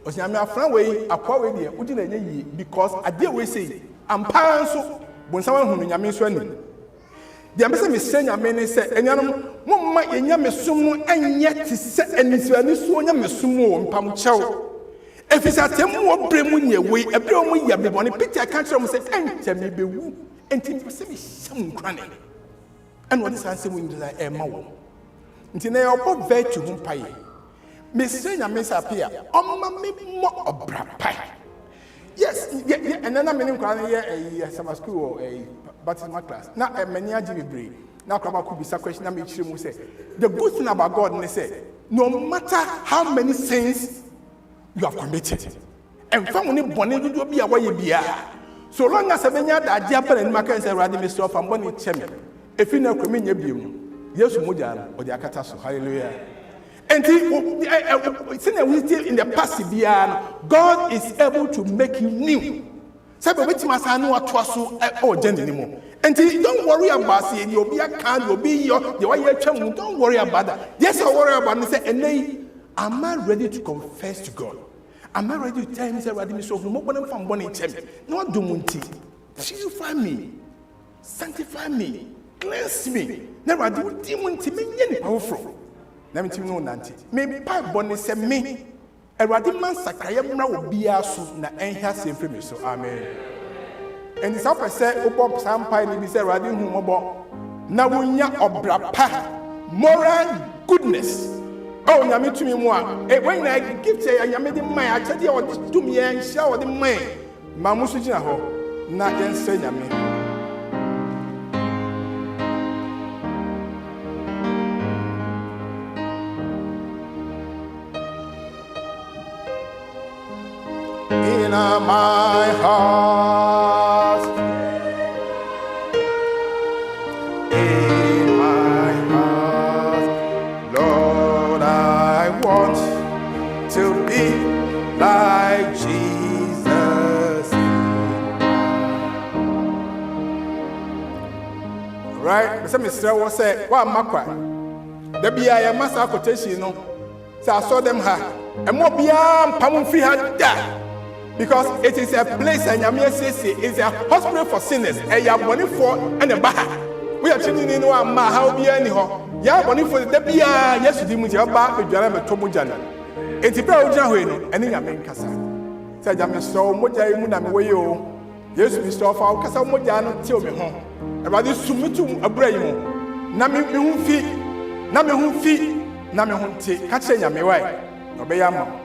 osiame afran we akwa we de wo gina nya yi because adia we say ampa so bonsam hu no nyame so ani de amese me senya me ne se enyanom momma yenya mesum enye ti se anisani so nya mesum wo mpam chew efisa temu wo bremu nyewe ebre omu ya be bone Peter ka kire mo se enche me bewu enti se me hyam krane en wo sanse mu ndza e ma wo nti na yo virtue hu mpaye me senya me sa Appiah omma me mo obra pai yes and then I mean a summer school or a baptismal class. Now a many ajibre. Now Kubi question and say the good thing about God and say no matter how many sins you have committed, and family bonnet will be away be. So long as a menya that Japan and Maka say rather myself and bonnet chemi. If you know communion beam, yes, Mujan or the Akataso. Hallelujah. And in the past, God is able to make you new. And don't worry about it. You'll be a can, you'll be your don't worry about that. Yes, I worry about it. And then, am I ready to confess to God? Am I ready to tell him, no, purify me, sanctify me, cleanse me. Never do demon to me powerful. Let me tell you nanti. Me pa boni se me. Erade man sakaya mna obi aso na enhia se free me so. Amen. And this up say obo sampai ni bi se erade hu mobo. Na wonya obra pa moral goodness. Oh nyame tumi mu a. When I give say nyame de man a chede o tumi en hia o de man. Ma musu gina ho na yen se nyame. My heart, in my heart, Lord, I want to be like Jesus. Right? Some Mr. was say, "What makwa?" The BIA master quotation, no. So I saw them her, and more beyond Pamufi had that. Because it is a place and Yamia says it's a hospital for sinners, and you have money for and a bar. We are changing in one ma how be anyhow. You have money for the Bia, yes, you didn't have back with Jarama Tomujana. It's a Belgian and in Yamin said Yamin so much I am way you. Yes, Mr. Alpha, Casa Mojano, tell me home. About this Sumitum, a brain. Nami Humfi, Nami Humfi, Nami Humti, catching Yamiway, Obeyama.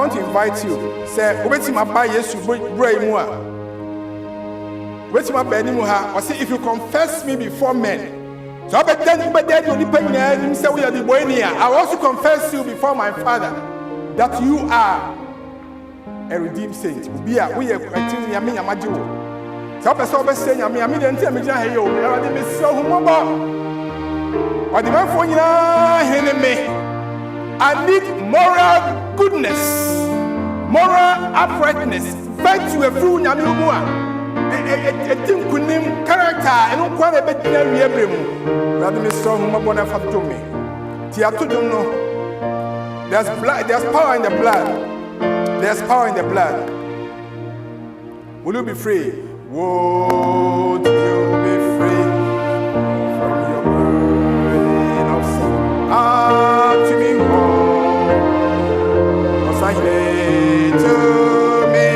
want to invite you. Say, wait my buy yes, you bring more. Wait my penny more. Or say, if you confess me before men. So I bet then you depend on say we are the boy here. I also confess you before my Father that you are a redeemed saint. We are acting Yami Yamaju. So I say Yami didn't tell me I didn't miss so or the man for enemy. I need moral goodness, moral uprightness, virtue a fruit Yamua. A team could name character and don't quite a bit near rather me strong Mabona to me. Tiatu don't know. There's blood, there's power in the blood. There's power in the blood. Will you be free? Would you be free from your burden of sin? To me, was I lay to me?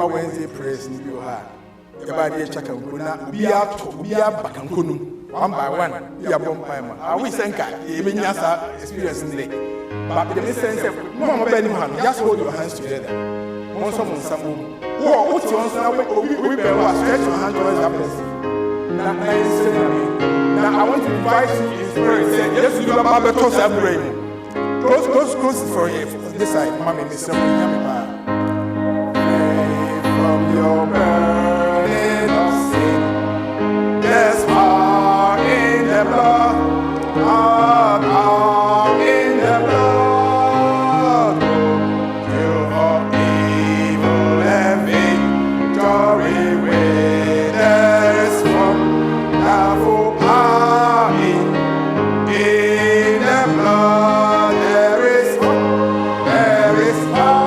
Wednesday prayers in your heart. Everybody check and be out, be up, back and one by one. You are bomb primer. I wish even Yasa experience in the but the sense of Mama Benham, just hold your hands together. One someone, oh, what's your answer? We stretch your hand towards that person. Now, I want to invite you in spirit. Say, yes, you are Baba Tosa Brain. Close for you. This side, Mammy, Miss Yammy. From your burden of sin, there's power in the blood, power in the blood. You are evil and victory with there's wonderful power in the blood. There is power.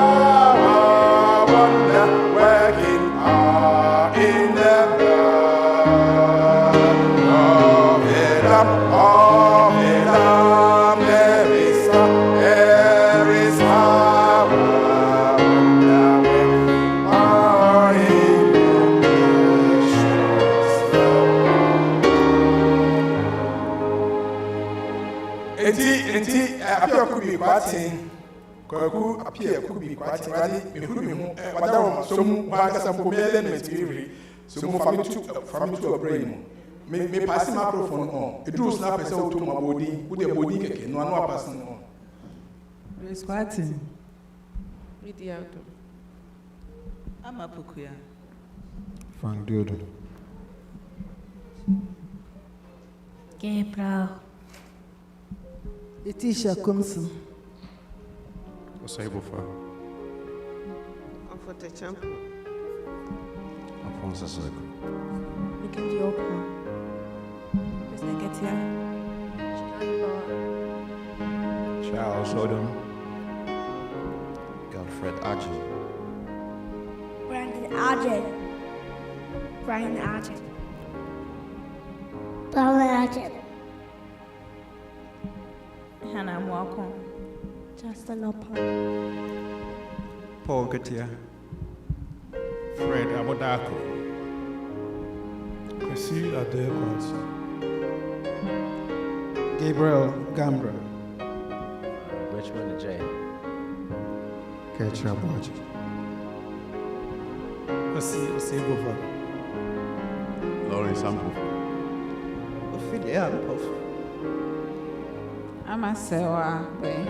Appiah Kubi Kwarteng, Appiah Kubi Kwarteng, Rally, Madame, some bankers and element some family to a brain. May pass the microphone on. It drew snap as out to my body with a body cake, no one passing on. Miss Kwarteng. Read the out. I'm a Pukuya. Frank Dude. Gabriel. Letitia Kumson. Osaibo for Comfort the champion. Alfonso Seko. Mackenzie Okra. Mr. Ketia. Charles Odom. Godfred Archie. Brandon Arjun. Brian Arjun. Paula Arjun. Hannah Mwako. Justin Opa. Paul Katia. Fred Abodako. Chrissy Adequat. Gabriel Gambra. Richmond J. Ketra Baji. Osaibo for Laurie Sample. Ophelia Puff. I'm a sewa, baby.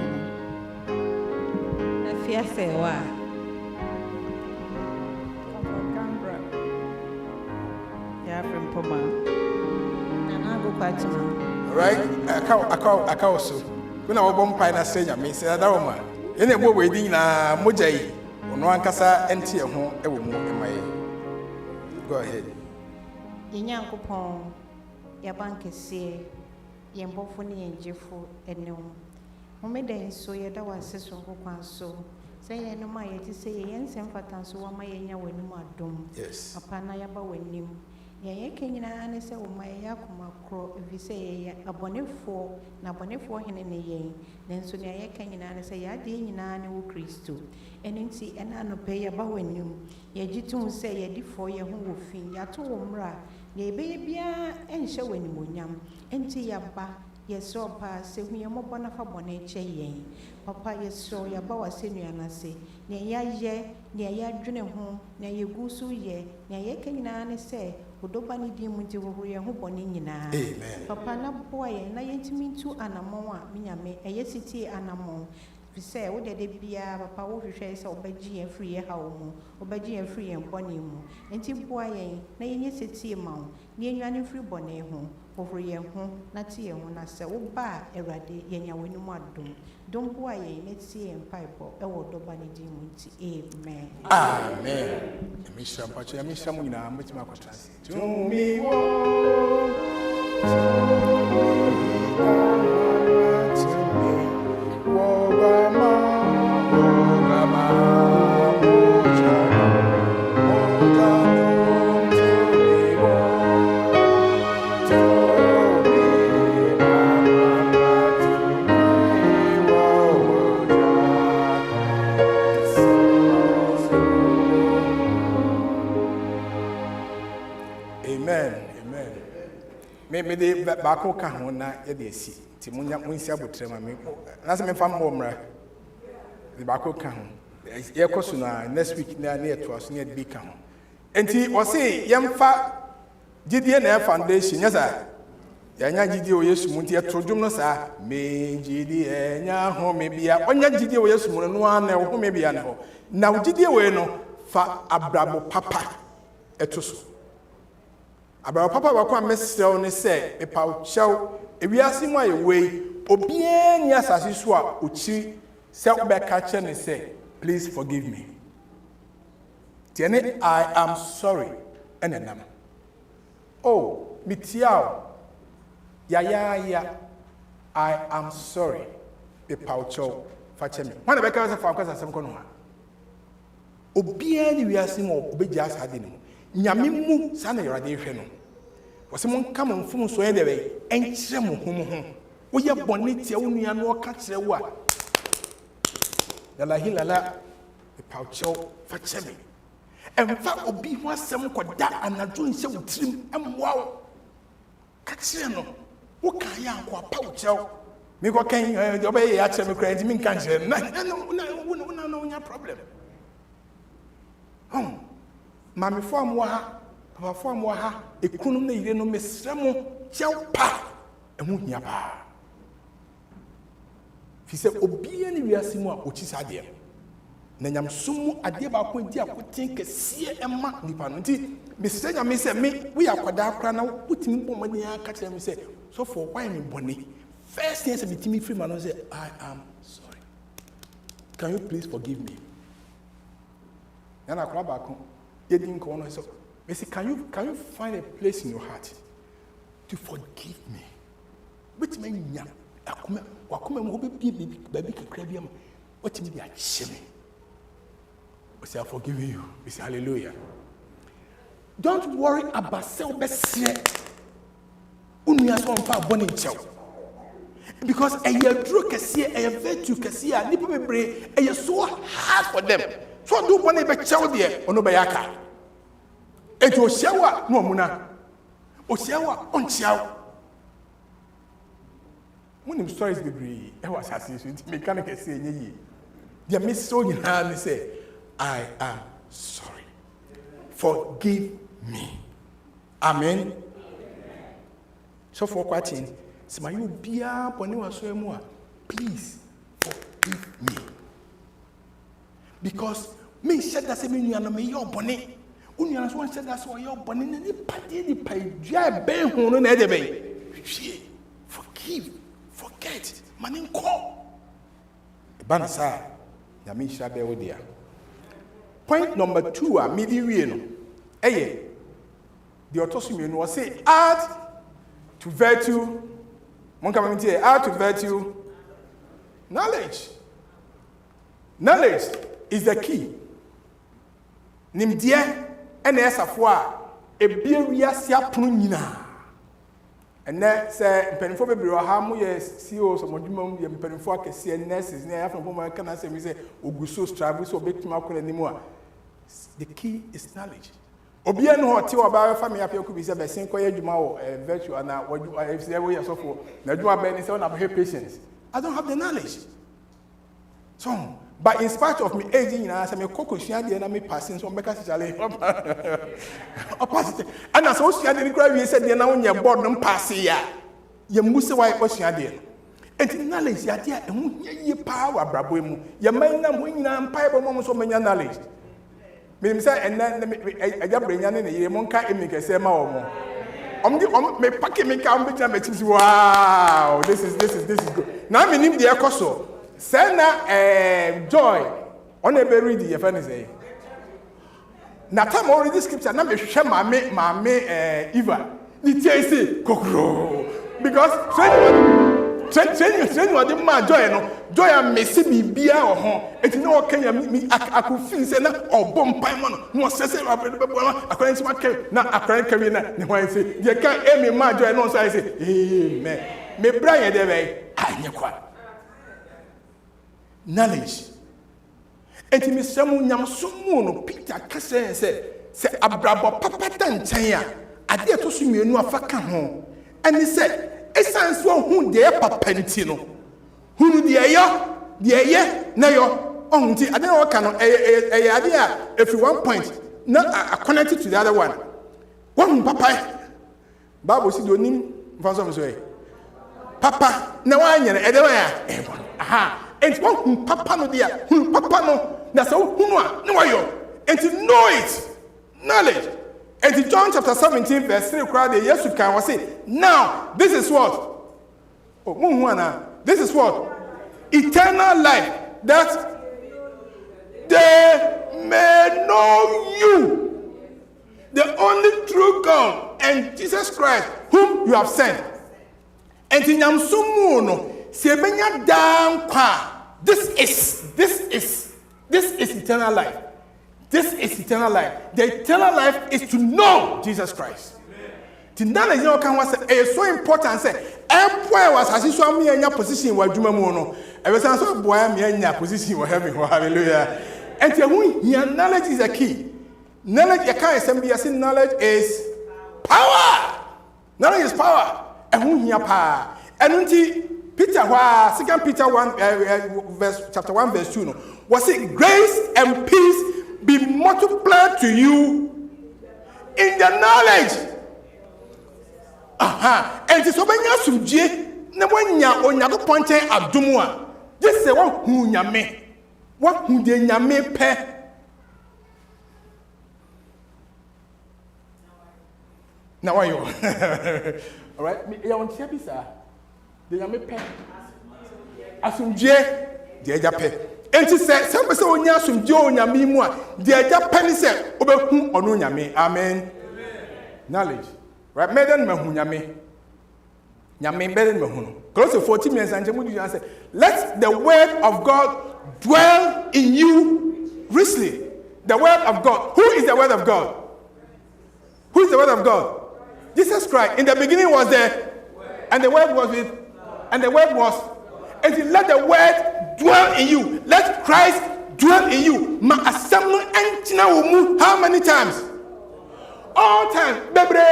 A fear sewa. Yeah, from Poma. Nana go Kwarteng. Right? I also. When I was born, Pina Senya, Miss Adama. In a boy wedding, Mojay, on one cassa and tear home, a woman in my. Go ahead. Yanko ya banke se yembofuni enjefo eno momeden so yeda waseso nkokwan so say eno ma yeti say yensem fatan so wa ma yenya wanum adom yes apana ya ba wanim ye kenyina ne se wo ma ya kuma kro evi say ye abonefo na abonefo hene ne yen nenso ne ye kenyina ne say ya de nyina ne wo Kristo enenti ena no pe ya ba wanim ye gitun say ye difo ye ho wo fin ya to wo mra ye be bia enhye wanimonyam enti ya ba yeso pa se hu ye mobona fa bone che yen papa yeso ya ba wasenu na se ne ya ye ne ya dwene ho ne ye gusu ye ne ye kanyina ne se odoba ni di mu nti wo ye ho bone nyina amen papa na boa ye na yentimi ntu anamon a minyame eye siti anamon say wo de bia papa wo hwehwe se obaji en free ye hawo mu obaji en free en bone mu enti boa yen na yenye seti ma wo ne enwane free bone ho ohoro ye ho na tie ye ho na se wo ba Awurade yenya wani mu adom dom boa yen na tie en paibo e wo doba ne di mu nti amen amen emisha mpacho ya misha mu nyina mbetima akwatase to me wo me de baako ka ho na ye de asi ti munya munsi abotre ma me na se me fam mo mra de baako ka ho ye koso na next week na na to aso na de ka ho enti o se yemfa gidie na foundation yesa ya nya gidie o Yesu mu nti ye trodwum no sa me gidie nya ho me bia onya gidie o Yesu mu no ana ho me bia ne ho na gidie we no fa abrabo papa etoso About Papa Wakwa Messer ne say, a pow show, a reason my way, obien yes as you swap, uchi, self back catcher and say, please forgive me. Tiene, I am sorry, and a number. Oh, Mitiao, ya, I am sorry, a pow show, fetch me. One of the cars of Falcons as some connoisseur. Obien reason or obedience had in Nyamimu sana yorade no wose mon ka mon fum so ye debe enkyere mo hom wo ye bone tie wo nua no ka kire wo a la hilala e paucho fa cheme emfa obi ho asem koda anadwo nse wo tirim emwa wo ka kire no wo ka ya akwa paucho me ko kan obe ya kire me kra enti min kan kire na no problem Mami form wa papa form wa ha ekunum na yire no mesremo chepa emu hia pa fi se obi ani wiase mu a ochi sade na nyam sumu ade ba ko di akoten kese ema nipa no nti mesenya me se me we akwada akra na wotimi bom mani aka kire me se so for why me boni first thing say me timi free man say I am sorry, can you please forgive me yana akra ba ko so, can you find a place in your heart to forgive me? Which means what mean I say, I forgive you. We say hallelujah. Don't worry about because a true cassia, a virtue cassia, a so hard for them. So do one be child there or no bayaka. Et o shawa no muna. O shawa on child. When stories be e was assassin mechanic say ye. They miss so in hand say, I am sorry. Forgive me. Amen. So for Kwarteng, say you bia boni waso emu a, please forgive me. Because me said that me nua me your boni. Unia so said that so your boni ni pade ni pa dua ben ho no na de ben. Forgive forgive, forget, maninko. Banasa, Yamisha Beodia. Point number 2, Midi the autosome was say, add to virtue, add to virtue, knowledge. Knowledge is the key. Nimdia and Esafwa, a beeria sia prunina. And that say, Penfo Hamu, yes, CEOs of Modumum, Penfo, nurses, near from whom I can say, we say, Ugusus travel so big to Malcolm anymore. The key is knowledge. Obian hotel about family Appiah Kubi said, Sinko Jumao, virtue, and now what you are, if there were so forth. Now, do I bear son of her patience? I don't have the knowledge. So, but in spite of me aging, I am a cocoa shandy and I may passing some because opposite. And as also I didn't cry, we said, you're now in your boredom pass here. You must wipe what she had. And knowledge, you are and ye power, Brabuemu. Your mind, I'm winning and pipe moments of many knowledge. And then I just bring in a monka and make a sema or more. Me packet me come with wow, this is good. Now, I mean, the Acoso. Sena joy on a very ready if anything. Now, time already this scripture. Now, me share my Eva. Ni say kokro because train what the man joy no joy am mesi bibia o ho. Eti no Kenya me akufin say na obompan man no sese akwan si make na akwan kawi na ne wan say ye kan emi man joy no say amen. Me bra ye dey be anyekwa. Knowledge. And to me, some young someone, Peter Cassin said, Abrabo Papa Tantaya, I dare to see me no afaka home. And he said, a sans one who dare Papentino. Who the air, Nayo, I don't know what kind of idea if you 1 point, not connected to the other one. One Papa, Babu said, your name, Vansom way. Papa, no one, Edawaya. Aha. And one papa no dear, papa no, that's all who no yo. And to know it, knowledge. And in John chapter 17, verse 3, yes, you can say, now this is what? Oh, this is what? Eternal life, that they may know you, the only true God, and Jesus Christ, whom you have sent. And in Yamsumuno, Sebenya down kwa. This is eternal life. This is eternal life. The eternal life is to know Jesus Christ. To know you can was so important. Say, Appiah was as you me in your position where Juma Mono. I was so boy me in your position where heaven. Hallelujah. And your knowledge is a key. Knowledge you can't say knowledge is power. Knowledge is power. And who hear power. And until Peter, 2 Peter 1, chapter 1, verse 2, was it grace and peace be multiplied to you in the knowledge? And it's over your subject, no one ya on your point abdumwa. Just say one who yame, what who de yame pe. Now are you? All right, you want to say, sir? The yame pe asumdie de eja pe enti se onya asumdie onyame mu a de eja pe ni se obehu ono nyame amen knowledge right meden mahu nyame beden mahu close to 40 minutes and you say let the word of God dwell in you richly. The word of God. Who is the word of God? Who is the word of God? Jesus Christ. In the beginning was there, and the word was with. And the word was, and he let the word dwell in you. Let Christ dwell in you. Ma assembly entina umu. How many times? All times. Bebre.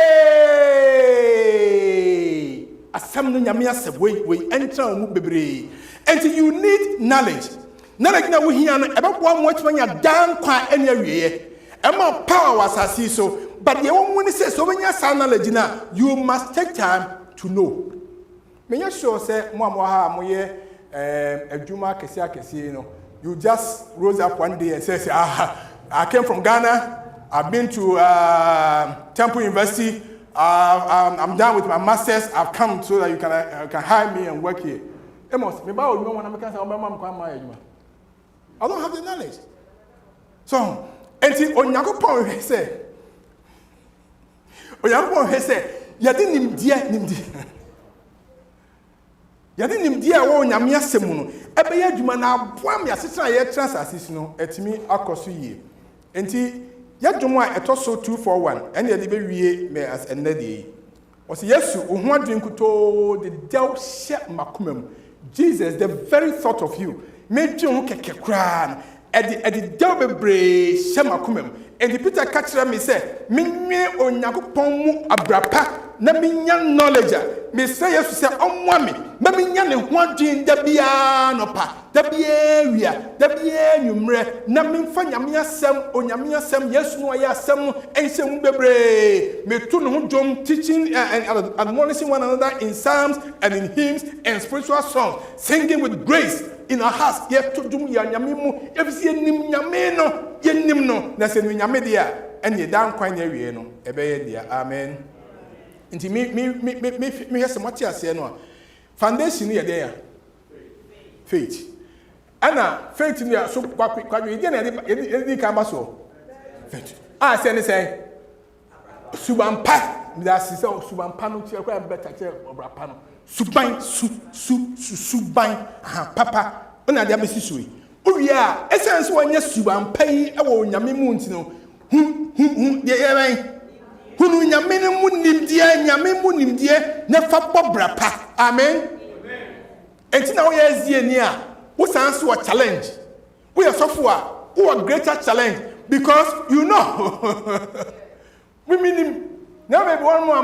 Assembly nyamia sebwe we entina umu bebre. And you need knowledge. Knowledge na we hear no ebe bo mo chwa nya dan kwa ene awie. Ema power was asasi so. But the one when say so when you knowledge na, you must take time to know. Me sure say mo ha mo ye adwuma kesi no. You just rose up one day and say I came from Ghana. I've been to Temple University. I'm done with my masters. I've come so that you can hire me and work here. Amos, me ba odwuma wana meka say obema mkwa ma adwuma. I don't have the knowledge. So, enti Onyankopon hwe say. Onyankopon hwe say, yade nimdie. Yade nimdie wo Onyame asem no, ebe ye adwuma na aboa me asesena ye transasisi no, etimi akoso yie. Enti yadwuma etoso 241, ene ye de be wie me as enade. O say Yesu ohun adwen kuto de dew hye makomam. Jesus, the very thought of you, made you keke kran, at the Delbebre, Shemakumem, and the Peter catcher me say, Minye Onyakupomu abrapa, Naminyan knowledge, me say yes to say, Wami, Maminyan one gene, the Bianopa, the Bieria, the Bienumre, Namin Fanyamia Sem, Onyamia Sem, yes, no, I some, and some bebre, me tun jom teaching and admonishing one another in psalms and in hymns and spiritual songs, singing with grace in our hearts, yet to do Yamimu, if you see Nim Yameno, Yenimno, Nasen Yamedia, and ye down quite area, no, Ebe dear, amen. Inti me has much as no foundation here there. Faith. Anna, faith in your so quite you didn't come so. Faith. I say Subampa, that's so Subampano, better Brapano. Subain, Papa, on a Yamisui. Oh, yeah, essence one yes, Subampai, oh, Yamimuntino. Hunu nyamene munimdie nyame munimdie ne fa bobra pa amen enti na wo yezie ni a wo sans wo challenge wo yesofo a wo greater challenge because you know we minim na be one more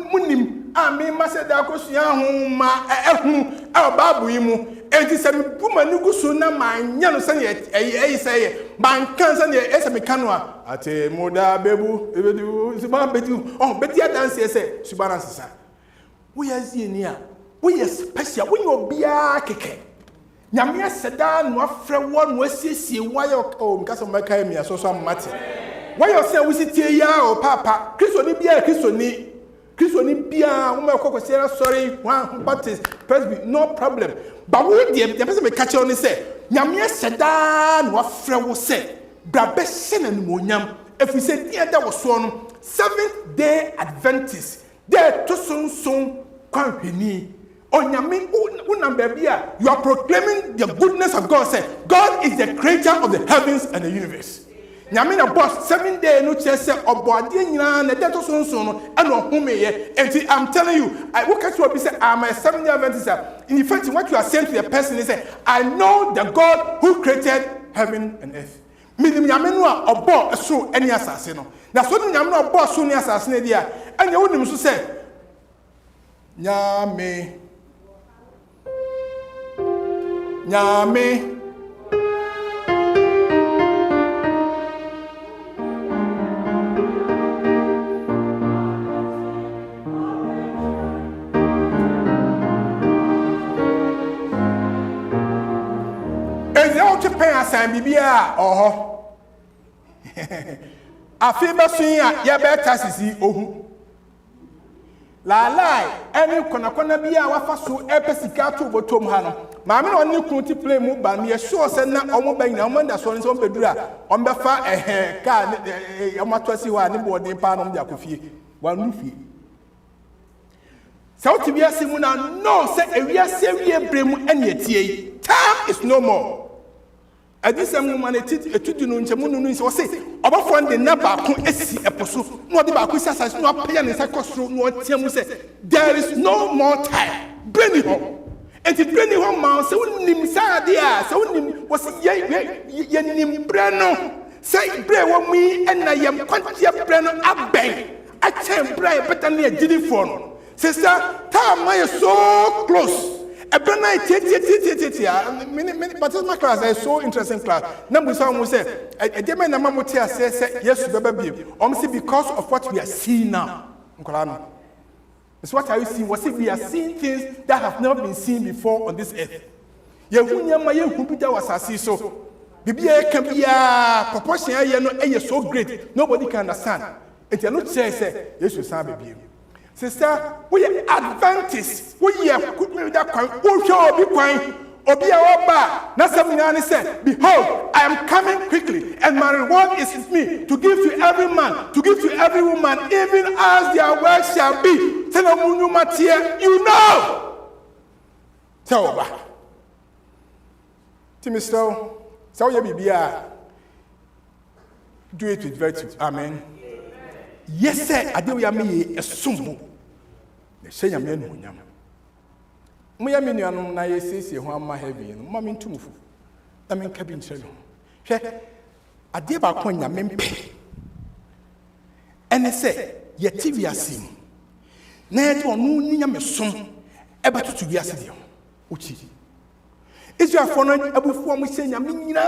munim amen ma se da kosua ho ma ehunu e babu yi mu enti se me buma ni gusu na manya no se ne say ban kan se ne ese me kanu a ate moda bebu ebedu siba bedu oh beti dance say subana sisa wo yazie ni a wo yes special wo nyobia keke nyame aseda no afre wo no asiesie wayo oh mkasa maka mi aso so mate wayo se wo sitie ya o papa kristo ni bia kristo ni bia wo mekọ kwese sorry one baptist presby no problem but wo dey person me catch on say nyame aseda no afre wo say brabe hye na nimonyam efise dia da wo so no 7th day Adventist there to son kwanhweni onyame unamba bia you are proclaiming the goodness of God. Say God is the creator of the heavens and the universe. Nyame na boss 7 day no chese obode nyina na there to son no e no homeye enti I'm telling you I look at you and say I'm a 7th day Adventist. In fact what you are saying to the person is say I know the God who created heaven and earth. Minim nyame no a obo so eni asase no na so nyame no obo so ni asase ne dia anya wonim so say nyame asan bibia oho afi besun ya ye beta sisi ohu la lai eni kona bia wafa so epesika to botom ha no maame na oni kun ti play mu ba me sure se na omo ba nyina omo nda so ni so bedura on be fa ka omato si wa ni bodin pa no dia kofie wanu fie so ti bia si mu na no se ewia se wie bremu eni etie time is no more. Adisam man etudu no nchemu no nsi o se obafo nde na ba ko esi eposo no de ba ko sasa no apaya ne sakosro no tiamu se there is no more time breni ho enti breni ho ma se wonim saade a se wonim wo se ye nim breno se bre wo mi na yem kwantia breno aben a chen bre better na agidi for no sister time my so close. But my class is so interesting class. Number some say, yes, because of what we are seeing now. It's what are you seeing? Was it we are seeing things that have never been seen before on this earth? So, proportion so great, nobody can understand. Enti no kyerɛ sɛ Yesu san bebiem. Sister, we are Adventist. We are that kwan. Wo hwɛ obi kwan. Obi a oba na sɛm nyinaa ne sɛ, behold, I am coming quickly, and my reward is with me to give to every man, to give to every woman, even as their work shall be. Tell you know. Tell oba. Timisto, so you be do it with virtue. Amen. Yes, sir. I do ya me a sumbo. The say amen. Moya me nuanom na yesiesie ho ama heavy no ma me ntumfu na me nka bi nkyerɛ no hwɛ ade ba ko nya me mpe ene sɛ ye TV asim na ye to no nya me som e batoto wi ase de uchi Israelfo no abufuo mo hyɛ nya me nyina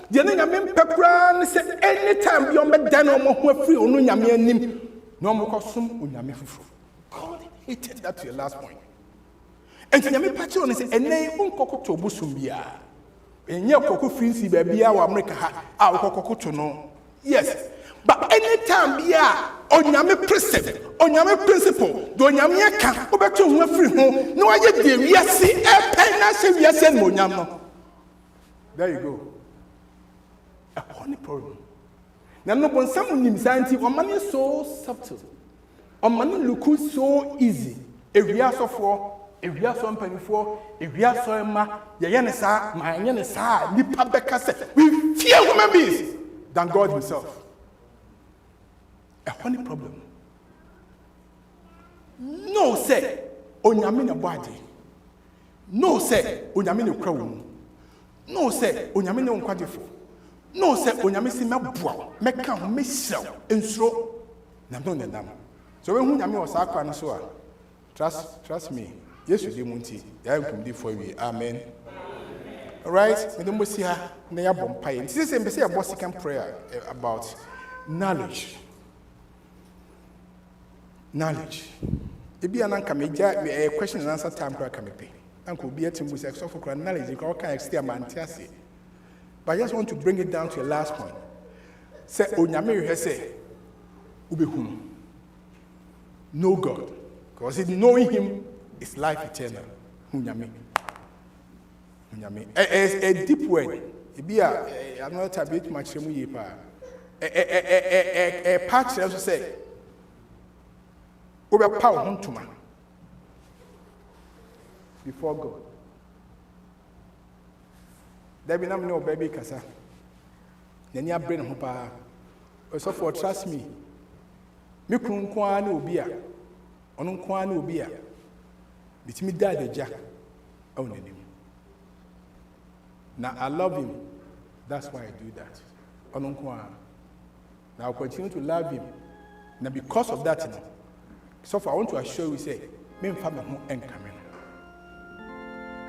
de ne nya me mpe kra ne sɛ anytime bi on be dan o mo ho afiri ono nya me anim na o mo kɔsom o nya me fufu. God hated that to your last point. And nyame pache on say eney unkokoto busum bia enye kokoko finsi ba bia wa America ha a ukokoto no. Yes, but anytime bia onyame precept onyame principle do onyame aka obeto ho afiri ho na waye de wiase epen na se wiase no onyam no. There you go. A honey problem. Na no bon sam nim santi o man so subtle, o man look so easy. E wiase for if you are some penny for, if you are so ma, Yanesa, my Yanesa, Nipa Becca, we fear human beings than God Himself. A funny problem. No, say, Onyamina body. No, say, Onyamina crown. No, say, Onyamina unquadifo. No, say, Onyamisi Mabua, Mecca, Michel, and so, Namon. So when Yami was Aqua and so, trust me. Yes, you did Munti. I will do for you. Amen. All right. We don't see her. Near Bompire. This is a second prayer about knowledge. Knowledge. It be an a question and answer time. Uncle be a team with extra knowledge. You can extend mantiasi. But I just want to bring it down to your last point. Say, Onyame has said, Ubehum. Know God. Because knowing Him is life eternal. Hunyame. A deep word. It be another tablet much a patch also say over power huntuma before God. There be no baby kasa. Then you bring hopa. So for trust me. Me kun kwa na obi a. Onu kwa na obi a. Bitimi dad ja on him. Now I love him. That's why I do that. Now I'll continue to love him. Now because of that, so I want to assure you, say, me and family who ain't coming.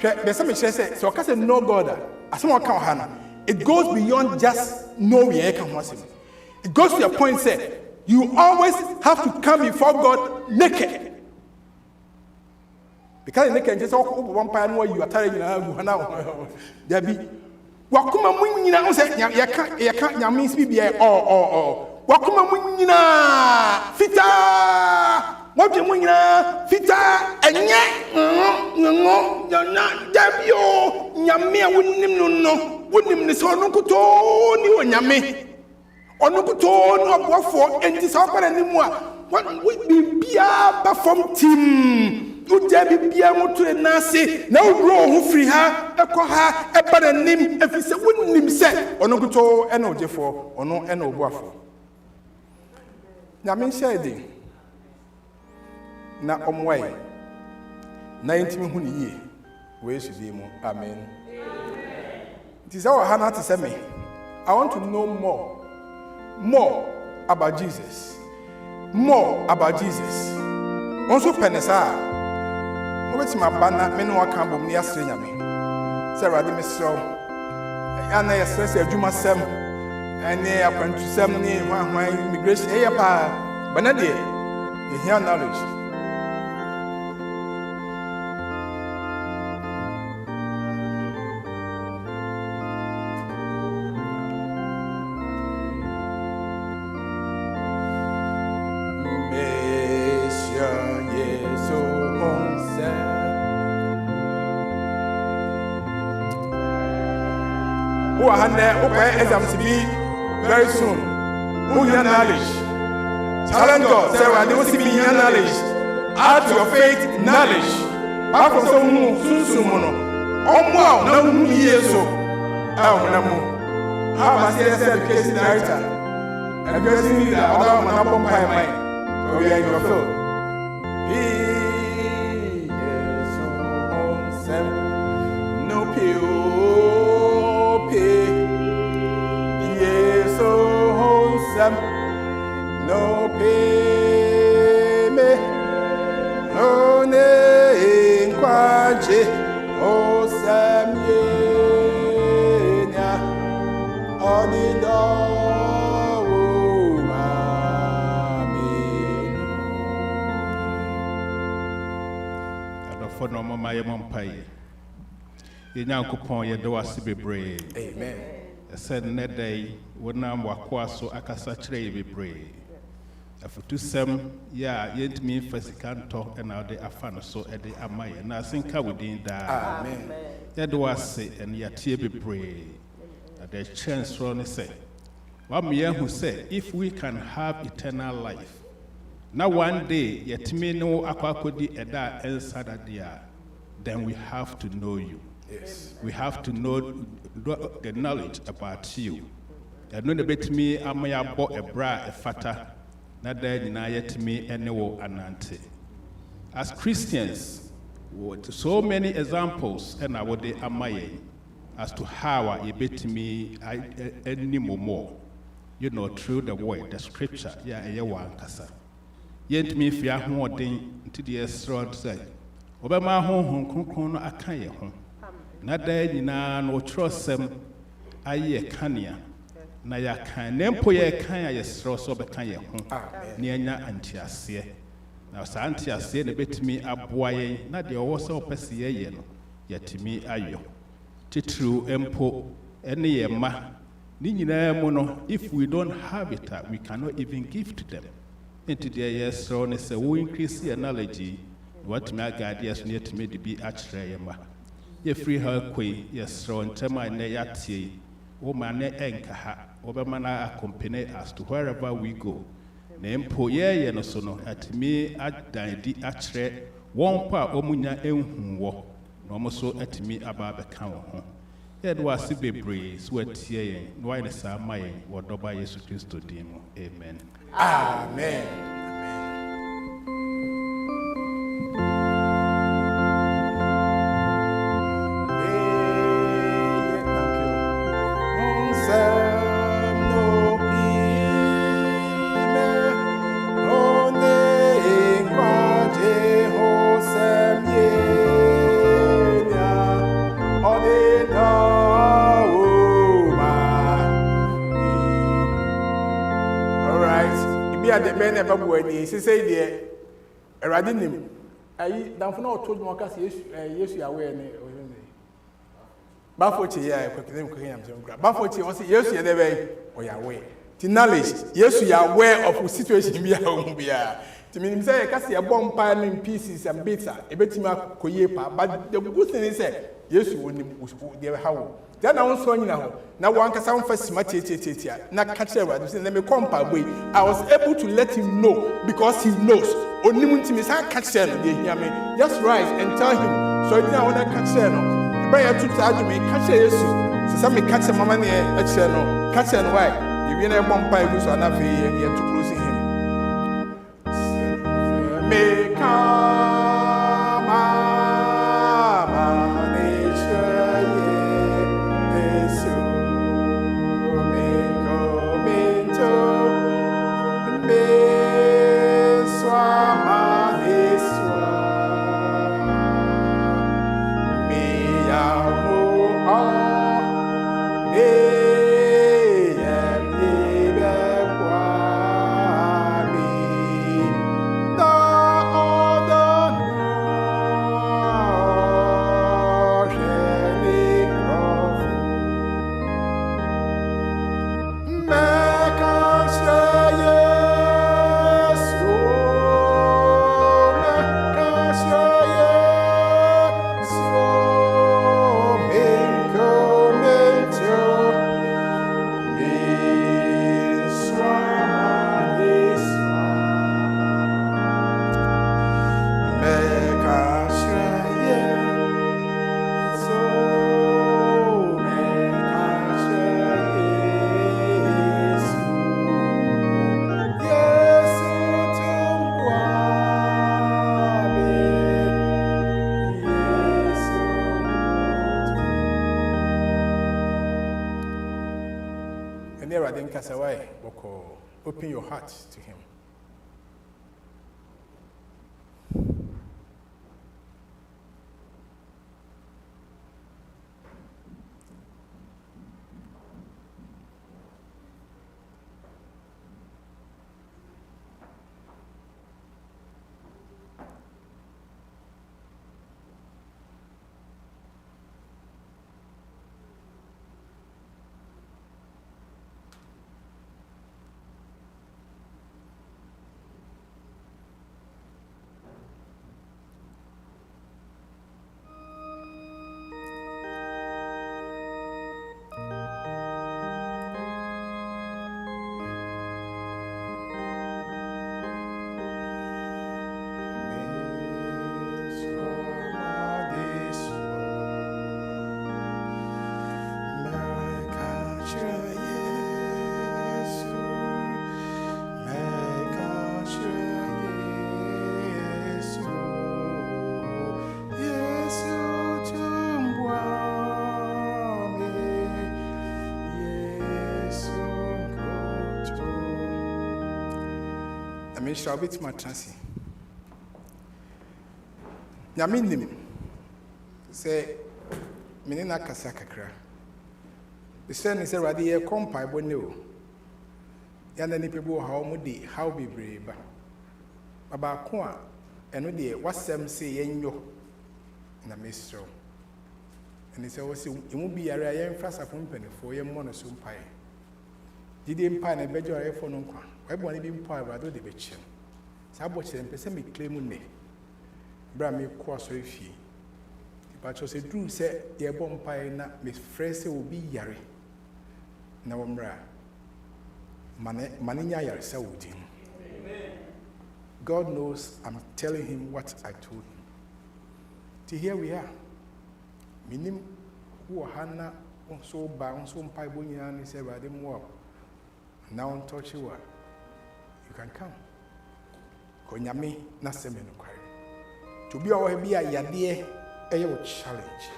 There's something she said. So I can't say no God. As someone can hana, it goes beyond just knowing I can watch him. It goes to a point, say, you always have to come before God naked. Because they can just walk over one pan where you are telling now. There be Wakuma Munina said, ya can't means be or Wakuma Munina Fita what you Munina Fita and yet no, Dabio Yamia wouldn't him the son of Kuto, you and Yame. Or no Kuto, no what for, and this offer anymore. What would be Bia from Tim? You debi bia moto na se na wo ho firi ha ekọ ha eba na nim efise wonnim se ono guto e na ogefo ono e na obuafo na men shade na omwai na yentimi hu ni yie we sudi mu amen. It is our hand to say me I want to know more about Jesus, more about Jesus. Also penesa what's my banner? Men who come from near Srinyame. Sarah, the Miss Show. And I stress a Juma Sem and they are going to send me my immigration. Hey, pa, Benadi, you hear knowledge. who are okay exams to be very soon. Who your knowledge? Challenge God. Say, I don't see me your knowledge. Add to your faith knowledge. Back from some wow, no years so. Oh, no. How about education director? Education leader, other man, I'm on my mind. So we are in your field. He is so no pay. He is so no pay me. No name quaje. Oh, Samuel, Onido, for no more my mumpai. You now coupon your doors be brave. Amen. I said, Ned day, when I'm wakwaso, akasatre be brave. If to some, yet me first canto and now they are fan so at the Amaya, and I think I would in that. Amen. That was say, and yet be brave. The chance run say, one man who said, if we can have eternal life. Now one day, yet me know aquakodi eda elsada dia, then we have to know you. Yes. We have to know the knowledge about you. And know the bit me amaya bo a bra a fata, not there deny yet me anywhere anante. As Christians, so many examples and I would amaye as to how I bit me any more. You know, through the word, the scripture, one kasa. Yet me fear more than to the restaurant say, Obama home, I can't home. Not there, no trust them, I cania. Na ya kan nempo ye kan ya yesro so be kan ye ho na anya antiase na sa antiase ne betimi aboa ye na de owo so pese ye no yetimi ayo titru empo ene ye ma ni nyina mu no if we don't have it we cannot even give to them into the yesro ne say we increase your knowledge what me agade yes ne yetimi de bi akire ye ma ye free her kwe yesro ntema ne yatie o mane enkaha obamana accompany us to wherever we go nempo ye no so no atimi adandi akire won pa omunya enhu wo no mo so atimi aba be kan wo ho ye do ase bebre so atie yen no why ne sa mayen wo doba Yesu Kristo dim amen. Amen. The men ever were the say the Radinim. I don't know told me yes, you are aware. Bafoti, Bafoti was yes, you are aware. We are aware. The knowledge, yes, you are aware of the situation we are. To me, say, I can see a bomb pile in pieces and bits, a bit koyepa, but the good thing is, yes, you wouldn't give how. Then I was saying now one can sound first matia, not catch ever, let me compare way. I was able to let him know because he knows. Only when Timmy can't catch them, they hear me. Just rise and tell him. So I didn't want to catch them. The prayer to tell me, catch Jesus. So some catch them, mamma, catch them, why? You win a bomb pie, who's on a way to closing him. Make the Penera then Casaway, open your heart to him. Shall be my transi. Yaminim say, Menina Casacra. The son is already a compy bonno. Yanani people how moody, how be brave. About Qua, and with the what some say in yo in a mistro. And it's always it won't be a rare fast a company for your monosum pie. Did the empire and bedger a phone on. Everyone being power rather the bitch. Sabbath and Pessamic claim me. Brammy cross with ye. But you say, Drew said, your bompire not Miss Frese will be yari. Now, Maninya yari saudi. God knows I'm telling him what I told him. To here we are. Minim who Hannah so bound, so pibonia and said, I didn't walk. Now, on touch you are. You can come. Konyame na seme no kware. To be our be a yade a challenge.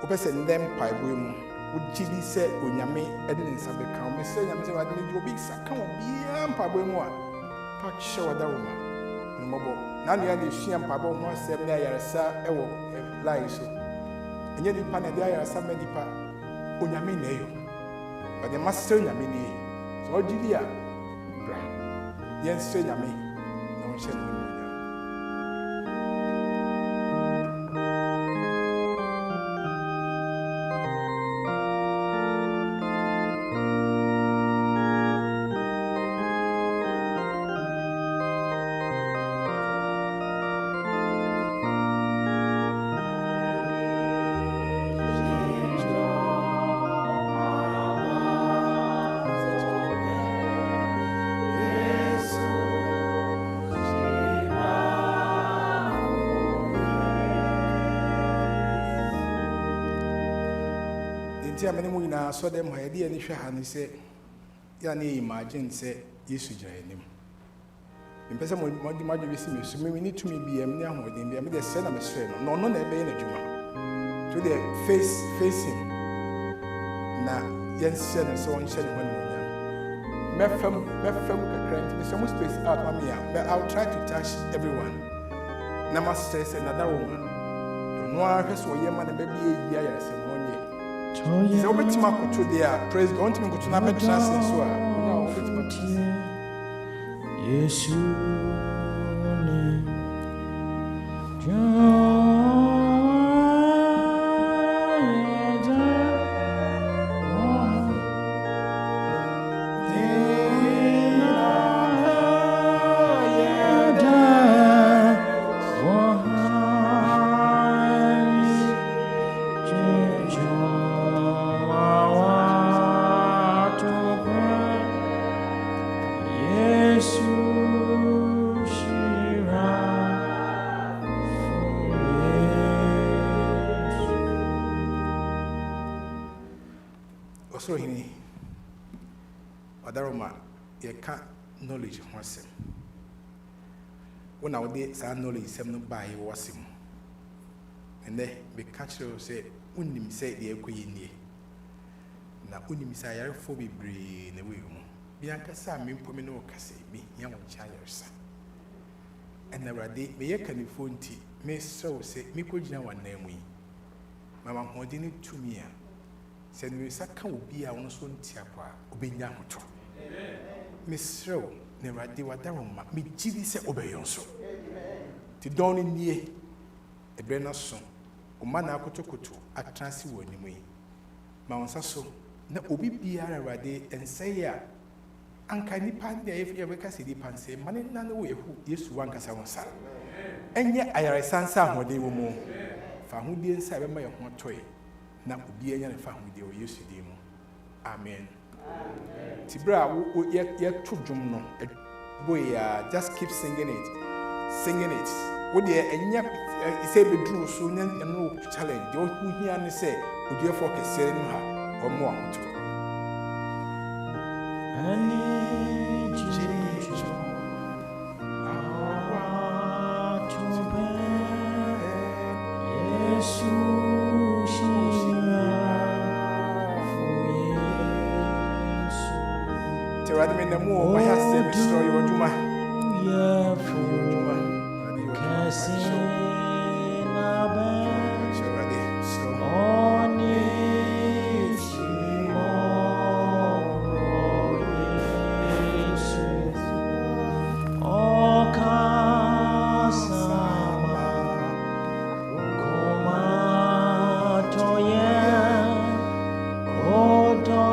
Opese ndem paibo mu ugidi se onyame ede nsa be kan me se nyame se wade ni obi saka obi am paibo mu a pa hye wada roma nmobo na no ya de hia paibo ho asem na yaresa e wo lai so enye ni pa na de yaresa ma nipa onyame na eyo but the master nyame ni so ugidi a bra yen se nyame I saw them my idea and Shahani say, Yanni imagine say, yes, you him. In person, what imagine we see me, so we need to be a mere with him, be a son of a strain, no, no, never in a juma. To the face him. Now, yes, send and so on, send one more. Mefam, crank, Mr. Most space out, Mamma, but I'll try to touch everyone. Namaste, another woman. No, I guess what your man and baby a year and 1 year. Is a bit more to their praise. Don't even go to Nabet Transit. So, yes, knowledge was him. When I did some knowledge, some by was him. And they be catcher say, Undim say the Queen. na unimisa yarefo bebree na we mu bianka sa mempomi no kase bi ya wo cha yaresa ena rade me ye kanifo nti me so se me kogina wanamu yi mama hodi ni tumi a se no saka obi a wono so ntia kwa obenya hoto me sro ne rade wadaroma me gidi se obeyon so ti don nie ebre na so o mana akotokoto atransi wo ni mu yi ma wonsa so na obi biara rade ensey a anka nipa ndi ayefi yebeka se nipa nse mane na no ehu Yesu wankasa wonsa enye ayaresansa ahode wo mu fa hodie nsa be ma ye ho toy na obi enya ne fa hodie o Yesu di mu amen tibra wo ye tudum no boy just keep singing it wo de enya say bedru so nya no challenge de wo hia ne say odie for kese no ha omo ahoto Radme na mu ma ya se mi story oduma ya fu kasi na ba oni mo Yesu o kasama koma toye odo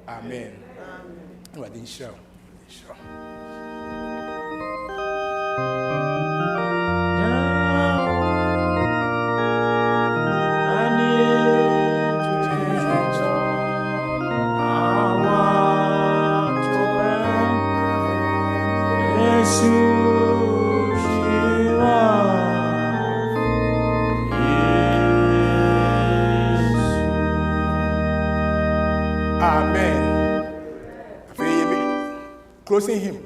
Amen. What didn't show. Amen. Closing him.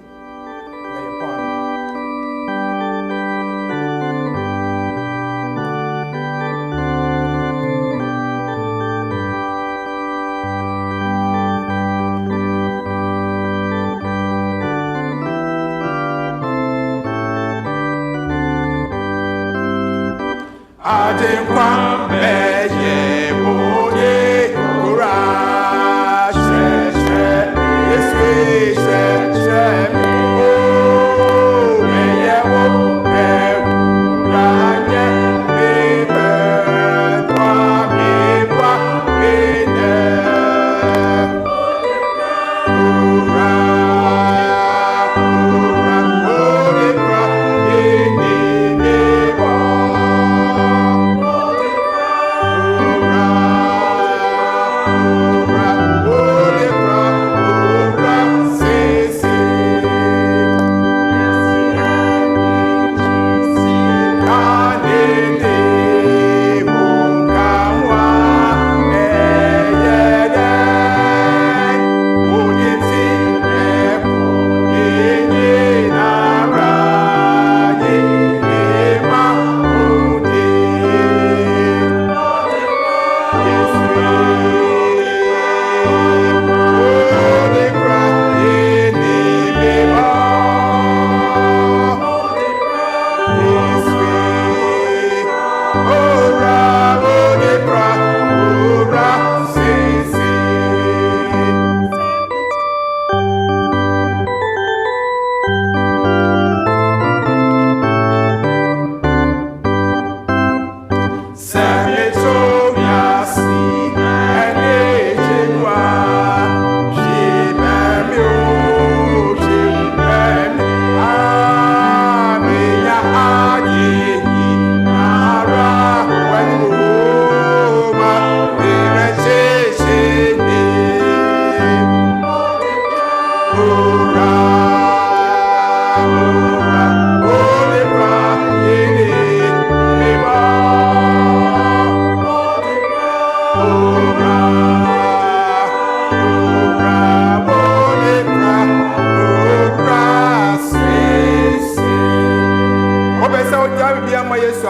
Yes,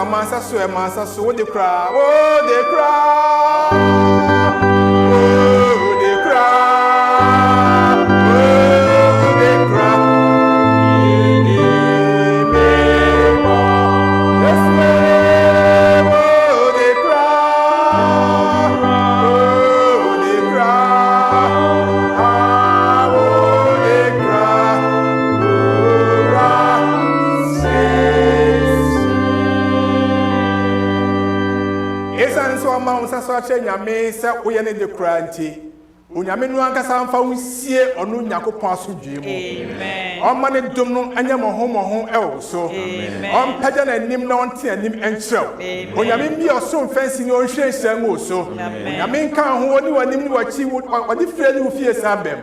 mansa so wo de kra wo de kra so ache nyame se woye ne de kranti onyame no ankasa mfa wusie onu nyakopon asodwe mu amen omma ne dom no anya moho ewo so amen ompaja na nim na onte anim enchew onyame bi oso mfansi ni onhwenhyan wo so onyame nka ho ni wanim ni wachi wode fire ni ofie sabem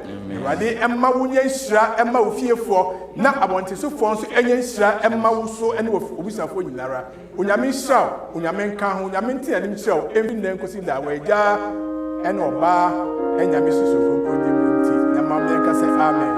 wade emma wunya nhira emma ofiefo na abontesofo nso enya nhira emma wo so ene obusafo nyinara onyame hyaw onyame nka ho onyame nte anim hyaw embi na nkosi da waja ene oba enyame susu ko ndi munti na mamle nka se amen